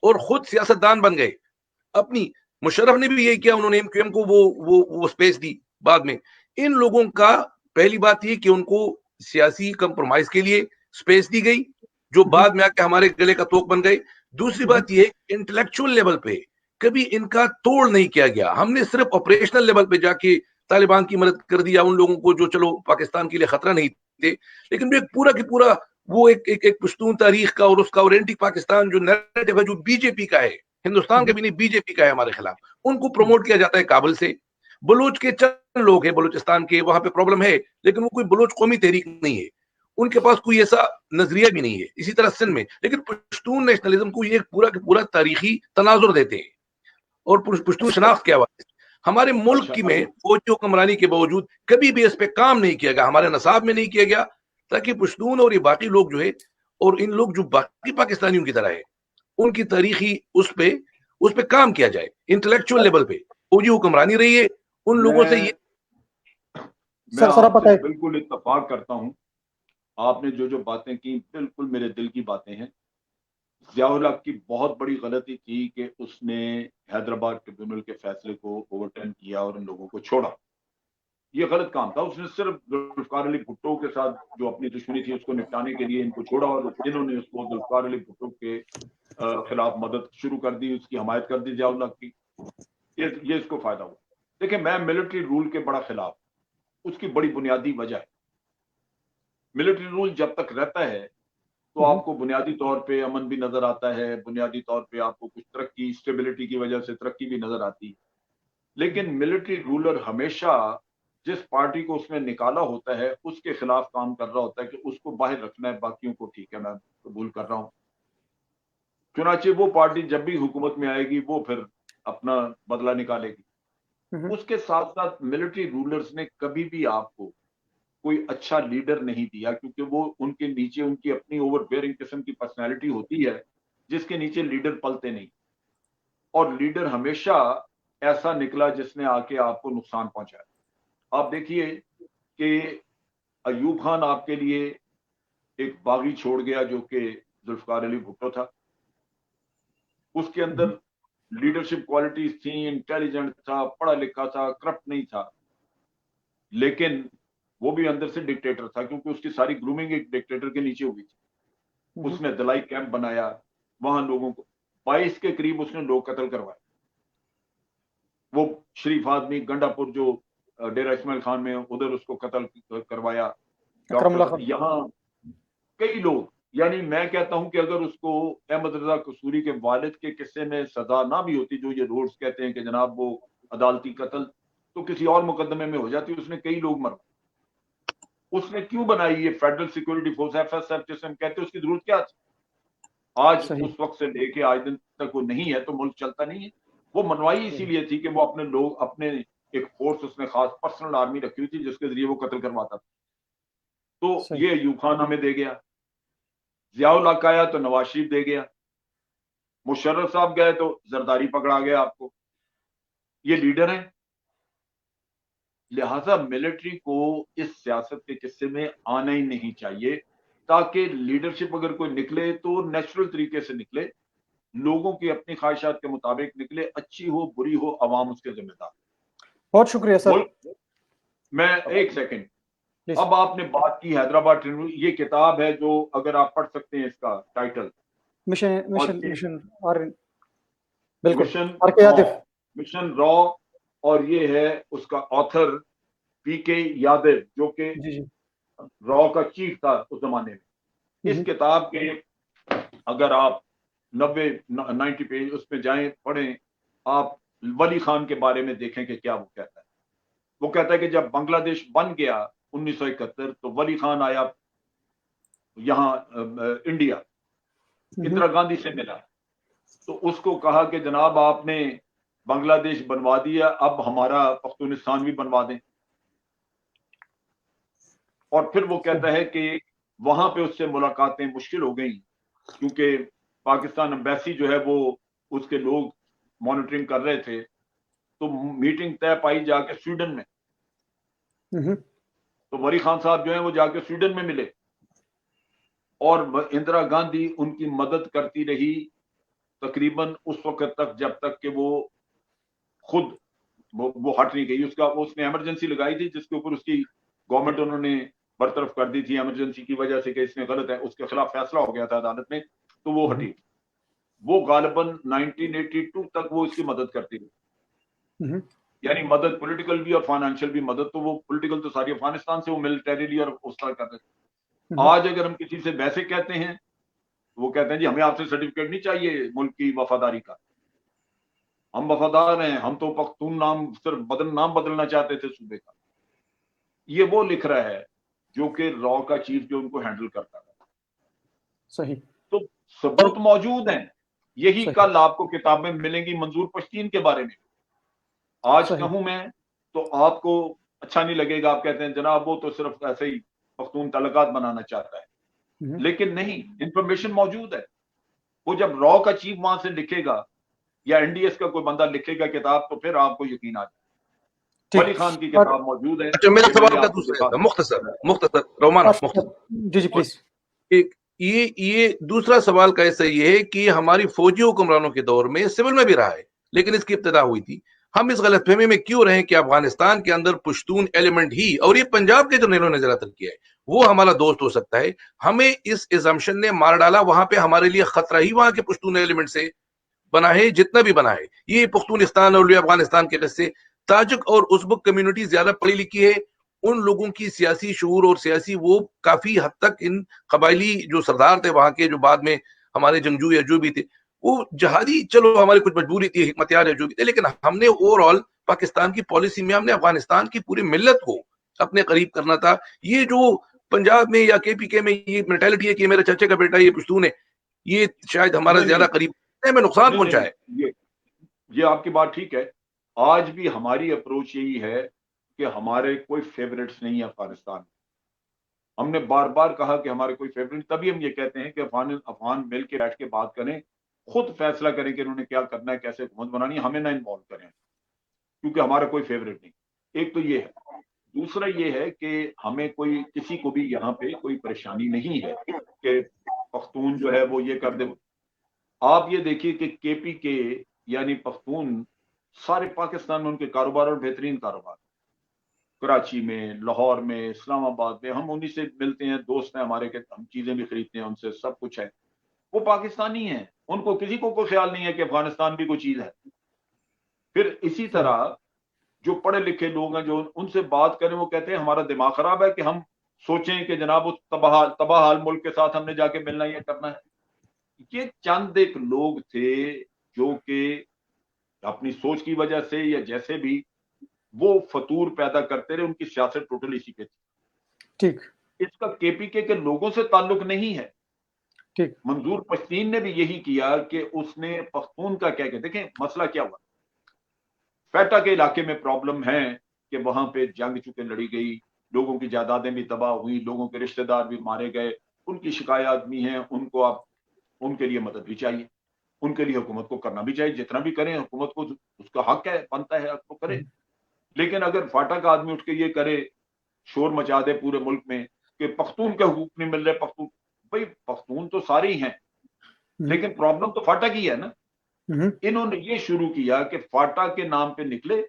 Speaker 3: और खुद सियासतदान बन गए। अपनी मुशर्रफ ने भी यही किया, उन्होंने एमक्यूएम को वो स्पेस दी बाद में। इन लोगों का पहली बात ये कि उनको सियासी कंप्रोमाइज के लिए स्पेस दी गई, जो बाद में आके हमारे गले का तोक बन गए। दूसरी बात ये, इंटेलेक्चुअल लेवल पे कभी इनका तोड़ नहीं किया गया। हमने सिर्फ ऑपरेशनल लेवल पे जाके तालिबान की मदद कर दिया उन लोगों को जो चलो पाकिस्तान के लिए खतरा नहीं थे, लेकिन वो एक पूरा की पूरा वो एक पश्तून तारीख का और उसका और एंटी पाकिस्तान जो नैरेटिव है, जो बीजेपी का है, हिंदुस्तान का भी नहीं बीजेपी का है हमारे खिलाफ, उनको प्रमोट किया जाता है काबुल से। बलूच के चंद लोग हैं बलूचिस्तान के, वहां पे प्रॉब्लम है, लेकिन वो कोई बलूच कौमी तहरीक नहीं है, उनके पास कोई ऐसा नजरिया भी नहीं है। इसी तरह सिंध में, लेकिन पश्तून नेशनलिज्म को ये पूरा का पूरा तारीखी तनाजुर देते हैं और पश्तून शनाख्त के हवाले से हमारे मुल्क की में फौजी हुक्मरानी के बावजूद कभी भी इस पे काम नहीं किया गया, हमारे नसाब में नहीं किया गया, ताकि पश्तून और ये बाकी लोग जो है, और इन लोग जो बाकी पाकिस्तानियों की तरह है, उनकी तारीखी उस पे काम किया जाए। इंटेलेक्चुअल लेवल पे फौजी हुक्मरानी रही है, उन लोगों से ये
Speaker 2: मैं आपसे बिल्कुल इत्तफाक करता हूं। आपने जो जो बातें की बिल्कुल मेरे दिल की बातें हैं। ज़ियाउल हक की बहुत बड़ी गलती थी कि उसने हैदराबाद ट्रिब्यूनल के फैसले को ओवरटर्न किया और उन लोगों को छोड़ा। ये गलत काम था। उसने सिर्फ जुल्फ़िकार अली भुट्टो के साथ जो अपनी दुश्मनी थी उसको निपटाने के लिए इनको छोड़ा, और जिन्होंने उसको जुल्फ़िकार अली भुट्टो के खिलाफ मदद शुरू कर दी, उसकी हमायत कर दी ज़ियाउल हक की, ये इसको फायदा हुआ। देखिए, मैं मिलिट्री रूल के बड़ा खिलाफ हूं। उसकी बड़ी बुनियादी वजह है, मिलिट्री रूल जब तक रहता है तो आपको बुनियादी तौर पे अमन भी नजर आता है, बुनियादी तौर पे आपको कुछ तरक्की, स्टेबिलिटी की वजह से तरक्की भी नजर आती है। लेकिन मिलिट्री रूलर हमेशा जिस पार्टी को उसने निकाला होता है उसके खिलाफ काम कर रहा होता है कि उसको बाहर रखना है, बाकियों को ठीक है, मैं कबूल कर रहा हूं। चुनाचे वो पार्टी जब भी हुकूमत में आएगी वो फिर अपना बदला निकालेगी। उसके साथ साथ मिलिट्री रूलर्स ने कभी भी आपको कोई अच्छा लीडर नहीं दिया, क्योंकि वो उनके नीचे उनकी अपनी ओवरबेयरिंग किस्म की पर्सनैलिटी होती है जिसके नीचे लीडर पलते नहीं। और लीडर हमेशा ऐसा निकला जिसने आके आपको नुकसान पहुंचाया। आप देखिए कि अयूब खान आपके लिए एक बागी छोड़ गया जो कि जुल्फकार अली भुट्टो था। उसके अंदर लीडरशिप क्वालिटीज थी, इंटेलिजेंट था, पढ़ा लिखा था, करप्ट नहीं था, लेकिन वो भी अंदर से डिक्टेटर था क्योंकि उसकी सारी ग्रूमिंग एक डिक्टेटर के नीचे हुई थी। उसने दलाई कैंप बनाया, वहां लोगों को 22 के करीब उसने लोग कत्ल करवाए। वो शरीफ आदमी गंडापुर जो डेरा इस्माइल खान में उधर उसको कत्ल करवाया।
Speaker 1: अकरमुल्लाह
Speaker 2: डॉक्टर
Speaker 1: खान।
Speaker 2: यहाँ कई लोग, यानी मैं कहता हूं कि अगर उसको अहमद रजा कसूरी के वालिद के किस्से में सजा ना भी होती, जो ये रोड्स कहते हैं कि जनाब वो अदालती कत्ल, तो किसी और मुकदमे में हो जाती। उसने कई लोग मरवाए। उसने क्यों बनाई ये फेडरल सिक्योरिटी फोर्स, एफएसएफ जिसे हम कहते हैं, उसकी जरूरत क्या थी? आज
Speaker 1: सही।
Speaker 2: उस वक्त से लेके आज दिन तक वो नहीं है तो मुल्क चलता नहीं है। वो मनवाई इसीलिए थी कि वो अपने लोग, अपने एक फोर्स, उसने खास पर्सनल आर्मी रखी हुई थी जिसके जरिए वो कत्ल करवाता था। तो
Speaker 1: सही।
Speaker 2: ये अयूब खान हमें दे गया, जियाउल हक आया तो नवाज शरीफ दे गया, मुशर्रफ साहब गए तो जरदारी पकड़ा गया आपको। ये लीडर है। लिहाजा मिलिट्री को इस सियासत के किस्से में आना ही नहीं चाहिए, ताकि लीडरशिप अगर कोई निकले तो नेचुरल तरीके से निकले, लोगों की अपनी ख्वाहिशात के मुताबिक निकले, अच्छी हो बुरी हो अवाम उसके जिम्मेदार।
Speaker 1: बहुत शुक्रिया सर।
Speaker 2: मुल्क, मैं एक सेकंड,
Speaker 1: प्लीज।
Speaker 2: अब आपने बात की हैदराबाद ट्रिब्यून, ये किताब है जो अगर आप पढ़ सकते हैं इसका टाइटल,
Speaker 1: मिशन
Speaker 2: और
Speaker 1: मिशन मिशन आर बिल्कुल।
Speaker 2: मिशन
Speaker 1: आर के
Speaker 2: रॉ,
Speaker 1: यादव।
Speaker 2: मिशन रॉ, और ये है उसका ऑथर पीके यादव जो कि
Speaker 1: जी जी।
Speaker 2: रॉ का चीफ था उस जमाने में। इस किताब के अगर आप 90 पेज उसमें जाएं, पढ़ें, आप वली खान के बारे में देखें कि क्या वो कहता है। वो कहता है कि जब बांग्लादेश बन गया 1971 तो वली खान आया यहाँ इंडिया, इंदिरा गांधी से मिला, तो उसको कहा कि जनाब आपने बांग्लादेश बनवा दिया, अब हमारा पख्तूनिस्तान भी बनवा दें। और फिर वो कहता है कि वहां पे उससे मुलाकातें मुश्किल हो गई क्योंकि पाकिस्तान एम्बेसी जो है वो उसके लोग मॉनिटरिंग कर रहे थे। तो मीटिंग तय पाई जाके स्वीडन में। तो वली खान साहब जो है वो जाके स्वीडन में मिले और इंदिरा गांधी उनकी मदद करती रही तकरीबन उस वक्त तक, जब तक कि वो खुद वो हट नहीं गई। उसका उसने इमरजेंसी लगाई थी जिसके ऊपर उसकी गवर्नमेंट उन्होंने बरतरफ कर दी थी इमरजेंसी की वजह से कि इसमें गलत है, उसके खिलाफ फैसला हो गया था अदालत में, तो वो हटी। वो गालिबन 1982 तक वो इसकी मदद करती रही, यानी मदद पॉलिटिकल भी और फाइनेंशियल भी मदद। तो वो पॉलिटिकल तो सारी अफगानिस्तान से, वो मिलिटरीली और उस तरह कर रहे थे। आज अगर हम किसी से वैसे कहते हैं, वो कहते हैं जी हमें आपसे सर्टिफिकेट नहीं चाहिए मुल्क की वफादारी का, हम वफादार हैं, हम तो पख्तून नाम सिर्फ नाम बदलना चाहते थे सूबे का। ये वो लिख रहा है जो कि रॉ का चीफ जो उनको हैंडल करता था।
Speaker 1: सही।
Speaker 2: तो सबूत मौजूद हैं, यही
Speaker 1: सही।
Speaker 2: कल आपको किताबें मिलेंगी मंजूर पश्तीन के बारे में। आज
Speaker 1: सही।
Speaker 2: कहूं मैं तो आपको अच्छा नहीं लगेगा, आप कहते हैं जनाब वो तो सिर्फ ऐसे ही पख्तून तलकात बनाना चाहता है, लेकिन नहीं, इंफॉर्मेशन मौजूद है। वो जब रॉ का चीफ वहां से लिखेगा या एनडीएस का कोई बंदा लिखेगा किताब, तो फिर आपको यकीन आ जाए। वली खान की किताब मौजूद है।
Speaker 3: अच्छा, मेरा
Speaker 2: मैंने
Speaker 3: सवाल का
Speaker 2: आपको
Speaker 3: दूसरा
Speaker 2: दिखा
Speaker 3: हिस्सा, मुख्तसर रोमाना मुख्तसर।
Speaker 1: जी जी प्लीज।
Speaker 3: एक ये दूसरा सवाल का ऐसा ये है कि हमारी फौजी हुक्मरानों के दौर में सिविल में भी रहा है, लेकिन इसकी इब्तिदा हुई थी। हम इस गलतफहमी में क्यों रहे कि अफगानिस्तान के अंदर पश्तून एलिमेंट ही, और ये पंजाब के जो इन्होंने ज्यादातर किया है, वो हमारा दोस्त हो सकता है। हमें इस एजम्पशन ने मार डाला, वहां पे हमारे लिए खतरा ही वहां के पश्तून एलिमेंट से बना है, जितना भी बना है। ये पख्तूनिस्तान और अफगानिस्तान के किस्से ताजिक और उज़्बेक कम्युनिटी ज्यादा पढ़ी लिखी है, उन लोगों की सियासी शऊर और सियासी वो काफी हद तक इन कबायली जो सरदार थे वहां के, जो बाद में हमारे जंगजू या जो भी थे, वो जहादी, चलो हमारी कुछ मजबूरी थी, हिकमतयार है जो भी थे, लेकिन हमने ओवरऑल पाकिस्तान की पॉलिसी में हमने अफगानिस्तान की पूरी मिल्लत को अपने करीब करना था। ये जो पंजाब में या केपीके में ये मेंटालिटी है कि मेरे चाचे का बेटा ये पश्तून है, ये शायद हमारा
Speaker 2: नहीं
Speaker 3: ज्यादा
Speaker 2: नहीं
Speaker 3: करीब में नुकसान
Speaker 2: नहीं
Speaker 3: पहुंचा
Speaker 2: नहीं,
Speaker 3: है।
Speaker 2: ये आपकी बात ठीक है। आज भी हमारी अप्रोच यही है कि हमारे कोई फेवरेट्स नहीं है अफगानिस्तान में। हमने बार बार कहा कि हमारे कोई फेवरेट, तभी हम ये कहते हैं कि अफगान अफगान मिल के बैठ के बात करें, खुद फैसला करें कि उन्होंने क्या करना है, कैसे हुकूमत बनानी है, हमें ना इन्वॉल्व करें, क्योंकि हमारा कोई फेवरेट नहीं। एक तो ये है। दूसरा ये है कि हमें कोई, किसी को भी यहाँ पे कोई परेशानी नहीं है कि पख्तून जो है वो ये कर दे। आप ये देखिए कि केपीके यानी पख्तून सारे पाकिस्तान में उनके कारोबार और बेहतरीन कारोबार, कराची में, लाहौर में, इस्लामाबाद में, हम उन्हीं से मिलते हैं, दोस्त हैं हमारे के, हम चीजें भी खरीदते हैं उनसे, सब कुछ है। वो पाकिस्तानी हैं, उनको किसी को कोई ख्याल नहीं है कि अफगानिस्तान भी कोई चीज है। फिर इसी तरह जो पढ़े लिखे लोग हैं जो उनसे बात करें, वो कहते हैं हमारा दिमाग खराब है कि हम सोचें कि जनाब उस तबाहाल मुल्क के साथ हमने जाके मिलना, ये करना है। ये चंद एक लोग थे जो कि अपनी सोच की वजह से या जैसे भी वो फतूर पैदा करते रहे, उनकी सियासत टोटल इसी पे थी।
Speaker 1: ठीक
Speaker 2: इसका केपीके के लोगों से ताल्लुक नहीं है।
Speaker 1: ठीक
Speaker 2: मंजूर पश्तीन ने भी यही किया कि उसने पख्तून का क्या, देखें मसला क्या हुआ, फेटा के इलाके में प्रॉब्लम है कि वहां पे जंग चुके लड़ी गई, लोगों की जायदादें भी तबाह हुई, लोगों के रिश्तेदार भी मारे गए, उनकी शिकायत भी है, उनको आप उनके लिए मदद भी चाहिए, उनके लिए हुकूमत को करना भी चाहिए, जितना भी करें हुकूमत को उसका हक है, बनता है, आपको करे। लेकिन अगर फाटा का आदमी उठ के ये करे, शोर मचा दे पूरे मुल्क में कि पख्तून के हुकूक नहीं मिल रहे, पख्तून, भाई पख्तून तो सारे ही हैं, लेकिन प्रॉब्लम तो फाटा की है ना। इन्होंने ये शुरू किया कि फाटा के नाम पे निकले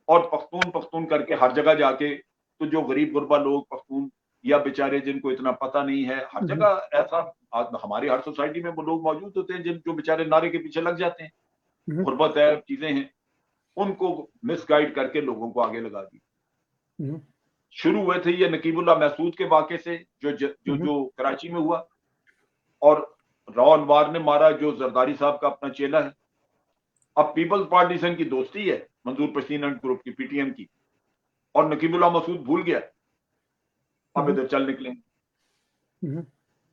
Speaker 2: और पख्तून पख्तून करके हर जगह जाके, तो जो गरीब गुरबा लोग पख्तून या बेचारे जिनको इतना पता नहीं है, हर जगह ऐसा हमारी हर सोसाइटी में वो लोग मौजूद होते हैं जिन जो बेचारे नारे के पीछे लग जाते हैं, गुर्बत है, चीजें हैं, उनको मिसगाइड करके लोगों को आगे लगा दी। शुरू हुए थे ये नकीबुल्लाह महसूद के वाक़े से, जो कराची में हुआ, और रॉ अनवार ने मारा जो जरदारी साहब का अपना चेला है। अब पीपल्स पार्टी से इनकी दोस्ती है, मंजूर पश्तीन एंड ग्रुप की, पीटीएम की, और नकीबुल्लाह महसूद भूल गया, अब इधर चल निकले।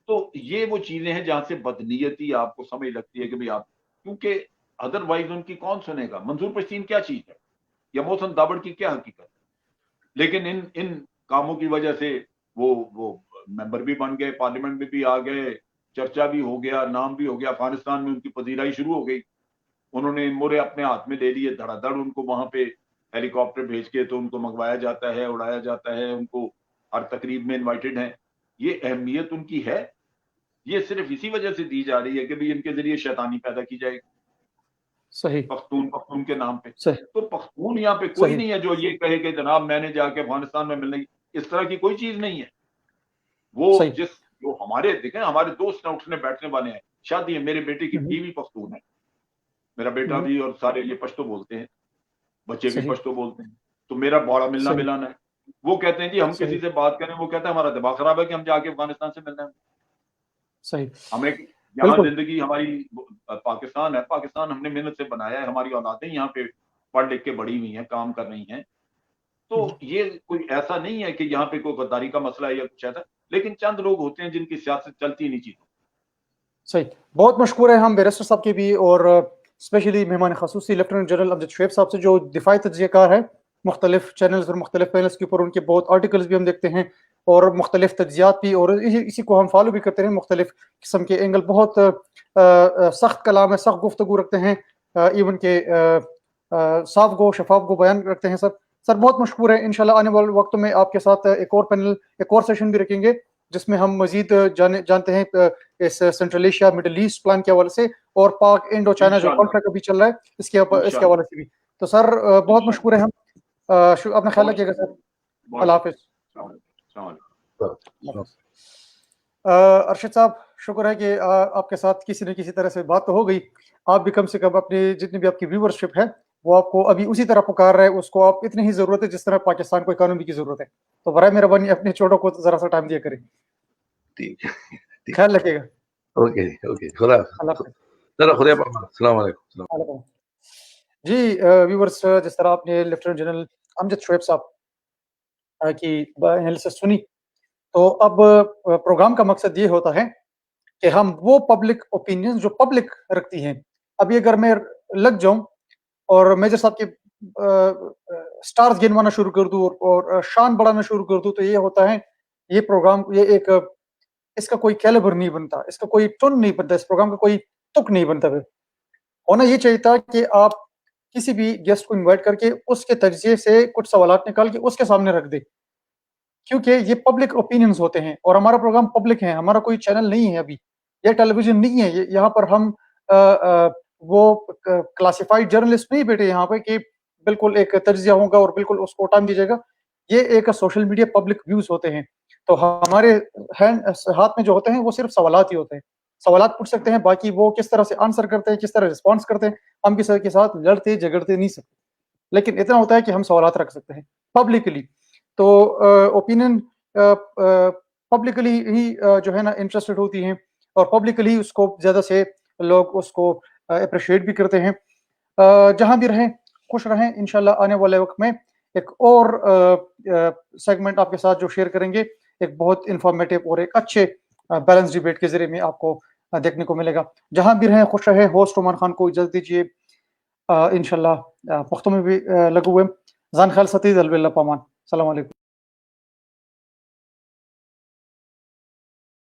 Speaker 2: तो ये वो चीजें हैं जहां से बदनीयती आपको समझ लगती है कि भाई आप, क्योंकि अदरवाइज उनकी कौन सुनेगा। मंजूर पश्तीन क्या चीज है या मोहसन दाबड़ की क्या हकीकत है, लेकिन इन इन कामों की वजह से वो मेंबर भी बन गए, पार्लियामेंट में भी आ गए, चर्चा भी हो गया, नाम भी हो गया, अफगानिस्तान में उनकी पजीराई शुरू हो गई, उन्होंने मोरे अपने हाथ में ले लिए, धड़ाधड़ उनको वहां पे हेलीकॉप्टर भेज के तो उनको मंगवाया जाता है, उड़ाया जाता है, उनको हर तकरीब में इन्वाइटेड है। ये अहमियत उनकी है, ये सिर्फ इसी वजह से दी जा रही है कि भाई इनके जरिए शैतानी पैदा की जाएगी,
Speaker 1: सही
Speaker 2: पख्तून पख्तून के नाम पे।
Speaker 1: सही
Speaker 2: तो पख्तून यहाँ पे कोई
Speaker 1: सही
Speaker 2: नहीं है जो ये कहे कि जनाब मैंने जाके अफगानिस्तान में मिलने, इस तरह की कोई चीज नहीं है। वो
Speaker 1: सही
Speaker 2: जो हमारे देखें, हमारे दोस्त हैं, उठने बैठने वाले हैं, शादी है, मेरे बेटे की बीवी पख्तून है, मेरा बेटा भी, और सारे ये पश्तो बोलते हैं, बच्चे भी
Speaker 1: सही
Speaker 2: पश्तो बोलते हैं, तो मेरा बड़ा मिलना
Speaker 1: सही
Speaker 2: मिलाना है। वो कहते हैं जी हम
Speaker 1: सही
Speaker 2: किसी से बात करें, वो कहता है हमारा दिमाग खराब है कि हम जाके अफगानिस्तान से मिलना है,
Speaker 1: सही
Speaker 2: हमें यहाँ
Speaker 1: बिल्कुल
Speaker 2: जिंदगी हमारी पाकिस्तान है, पाकिस्तान हमने मेहनत से बनाया है, हमारी औलादें यहाँ पे पढ़ लिख के बड़ी हुई हैं, काम कर रही हैं। तो ये कोई ऐसा नहीं है कि यहाँ पे कोई गद्दारी का मसला है या कुछ ऐसा, लेकिन चंद लोग होते हैं जिनकी सियासत चलती नहीं चीजों।
Speaker 1: सही बहुत मशकूर है हम बैरिस्टर साहब के भी, और स्पेशली मेहमान खसूसी लेफ्टिनेंट जनरल अमजद शुएब साहब से जो दिफाई तज्ज़ियाकार है, मुख्तलिफ चैनल्स और मुख्तलिफ पैनल्स के ऊपर उनके बहुत आर्टिकल्स भी हम देखते हैं और मुख्तलिफ तज्ज़ियात भी, और इसी को हम फॉलो भी करते हैं। मुख्तलिफ किस्म के एंगल, बहुत सख्त कलाम है, सख्त गुफ्तगू रखते हैं, इवन के साफ गो शफाफ गो बयान रखते हैं सर बहुत मशहूर है। इंशाल्लाह आने वाले वक्त में आपके साथ एक और पैनल, एक और सेशन भी रखेंगे जिसमें हम मजीद जानते हैं इस central Asia middle east plan के हवाले से, और पाक इंडो चाइना जो कॉन्फ्लिक्ट अभी चल रहा है इसके हवाले से भी। तो सर बहुत मशहूर है हम, अपना ख्याल रखिएगा सर, अल्लाह हाफिज। अरशद साहब शुक्र है कि आपके साथ किसी न किसी तरह से बात तो हो गई, आप भी कम से कम अपनी जितनी भी आपकी व्यूवरशिप है वो आपको अभी उसी तरह पुकार रहा है, उसको आप इतनी ही जरूरत है जिस तरह पाकिस्तान को इकोनॉमी की जरूरत है। तो बराए मेहरबानी अपने छोटों को जरा सा टाइम दिया करें।
Speaker 3: ठीक है।
Speaker 1: ख्याल रखिएगा।
Speaker 3: ओके ओके, खुदा
Speaker 1: अल्लाह हाफिज।
Speaker 3: जरा खुदा पाक, अस्सलाम वालेकुम।
Speaker 1: वालेकुम। जी व्यूवर्स, जिस तरह आपने लेफ्टिनेंट जनरल अमजद शोएब साहब की एनालिसिस सुनी, तो अब प्रोग्राम का मकसद ये होता है कि हम वो पब्लिक ओपिनियन जो पब्लिक रखती हैं, अभी अगर मैं लग जाऊं और मेजर साहब के स्टार्स गिनवाना शुरू कर दूं और शान बढ़ाना शुरू कर दूं, तो ये होता है, ये प्रोग्राम ये एक इसका कोई कैलिबर नहीं बनता, इसका कोई टोन नहीं बनता, इस प्रोग्राम का कोई तुक नहीं बनता। फिर होना ये चाहिए था कि आप किसी भी गेस्ट को इनवाइट करके उसके तजिए से कुछ सवालात निकाल के उसके सामने रख दे, क्योंकि ये पब्लिक ओपिनियंस होते हैं और हमारा प्रोग्राम पब्लिक है, हमारा कोई चैनल नहीं है अभी, ये टेलीविजन नहीं है, ये यहाँ पर हम वो क्लासिफाइड जर्नलिस्ट नहीं बैठे यहाँ पे कि बिल्कुल एक तजिया होगा और बिल्कुल उसको टाइम दीजिएगा। ये एक सोशल मीडिया पब्लिक व्यूज होते हैं, तो हमारे हाथ में जो होते हैं वो सिर्फ सवालात ही होते हैं, सवालात पूछ सकते हैं, बाकी वो किस तरह से आंसर करते हैं, किस तरह रिस्पॉन्स करते हैं, हम किसी के साथ लड़ते झगड़ते नहीं सकते, लेकिन इतना होता है कि हम सवालात रख सकते हैं पब्लिकली। तो ओपिनियन पब्लिकली ही जो है ना इंटरेस्टेड होती हैं और पब्लिकली उसको ज्यादा से लोग उसको अप्रिशिएट भी करते हैं। जहां भी रहें खुश रहें, इंशाल्लाह आने वाले वक्त में एक और सेगमेंट आपके साथ जो शेयर करेंगे, एक बहुत इंफॉर्मेटिव और एक अच्छे बैलेंस डिबेट के जरिए में आपको देखने को मिलेगा। जहां भी रहें खुश रहे। होस्ट रोमान खान को इजाजत दीजिए, इंशाल्लाह पुख्तों में भी लगू हुए जान ख्याल सतीद अलविल्ला पामान। सलाम अलैकुम।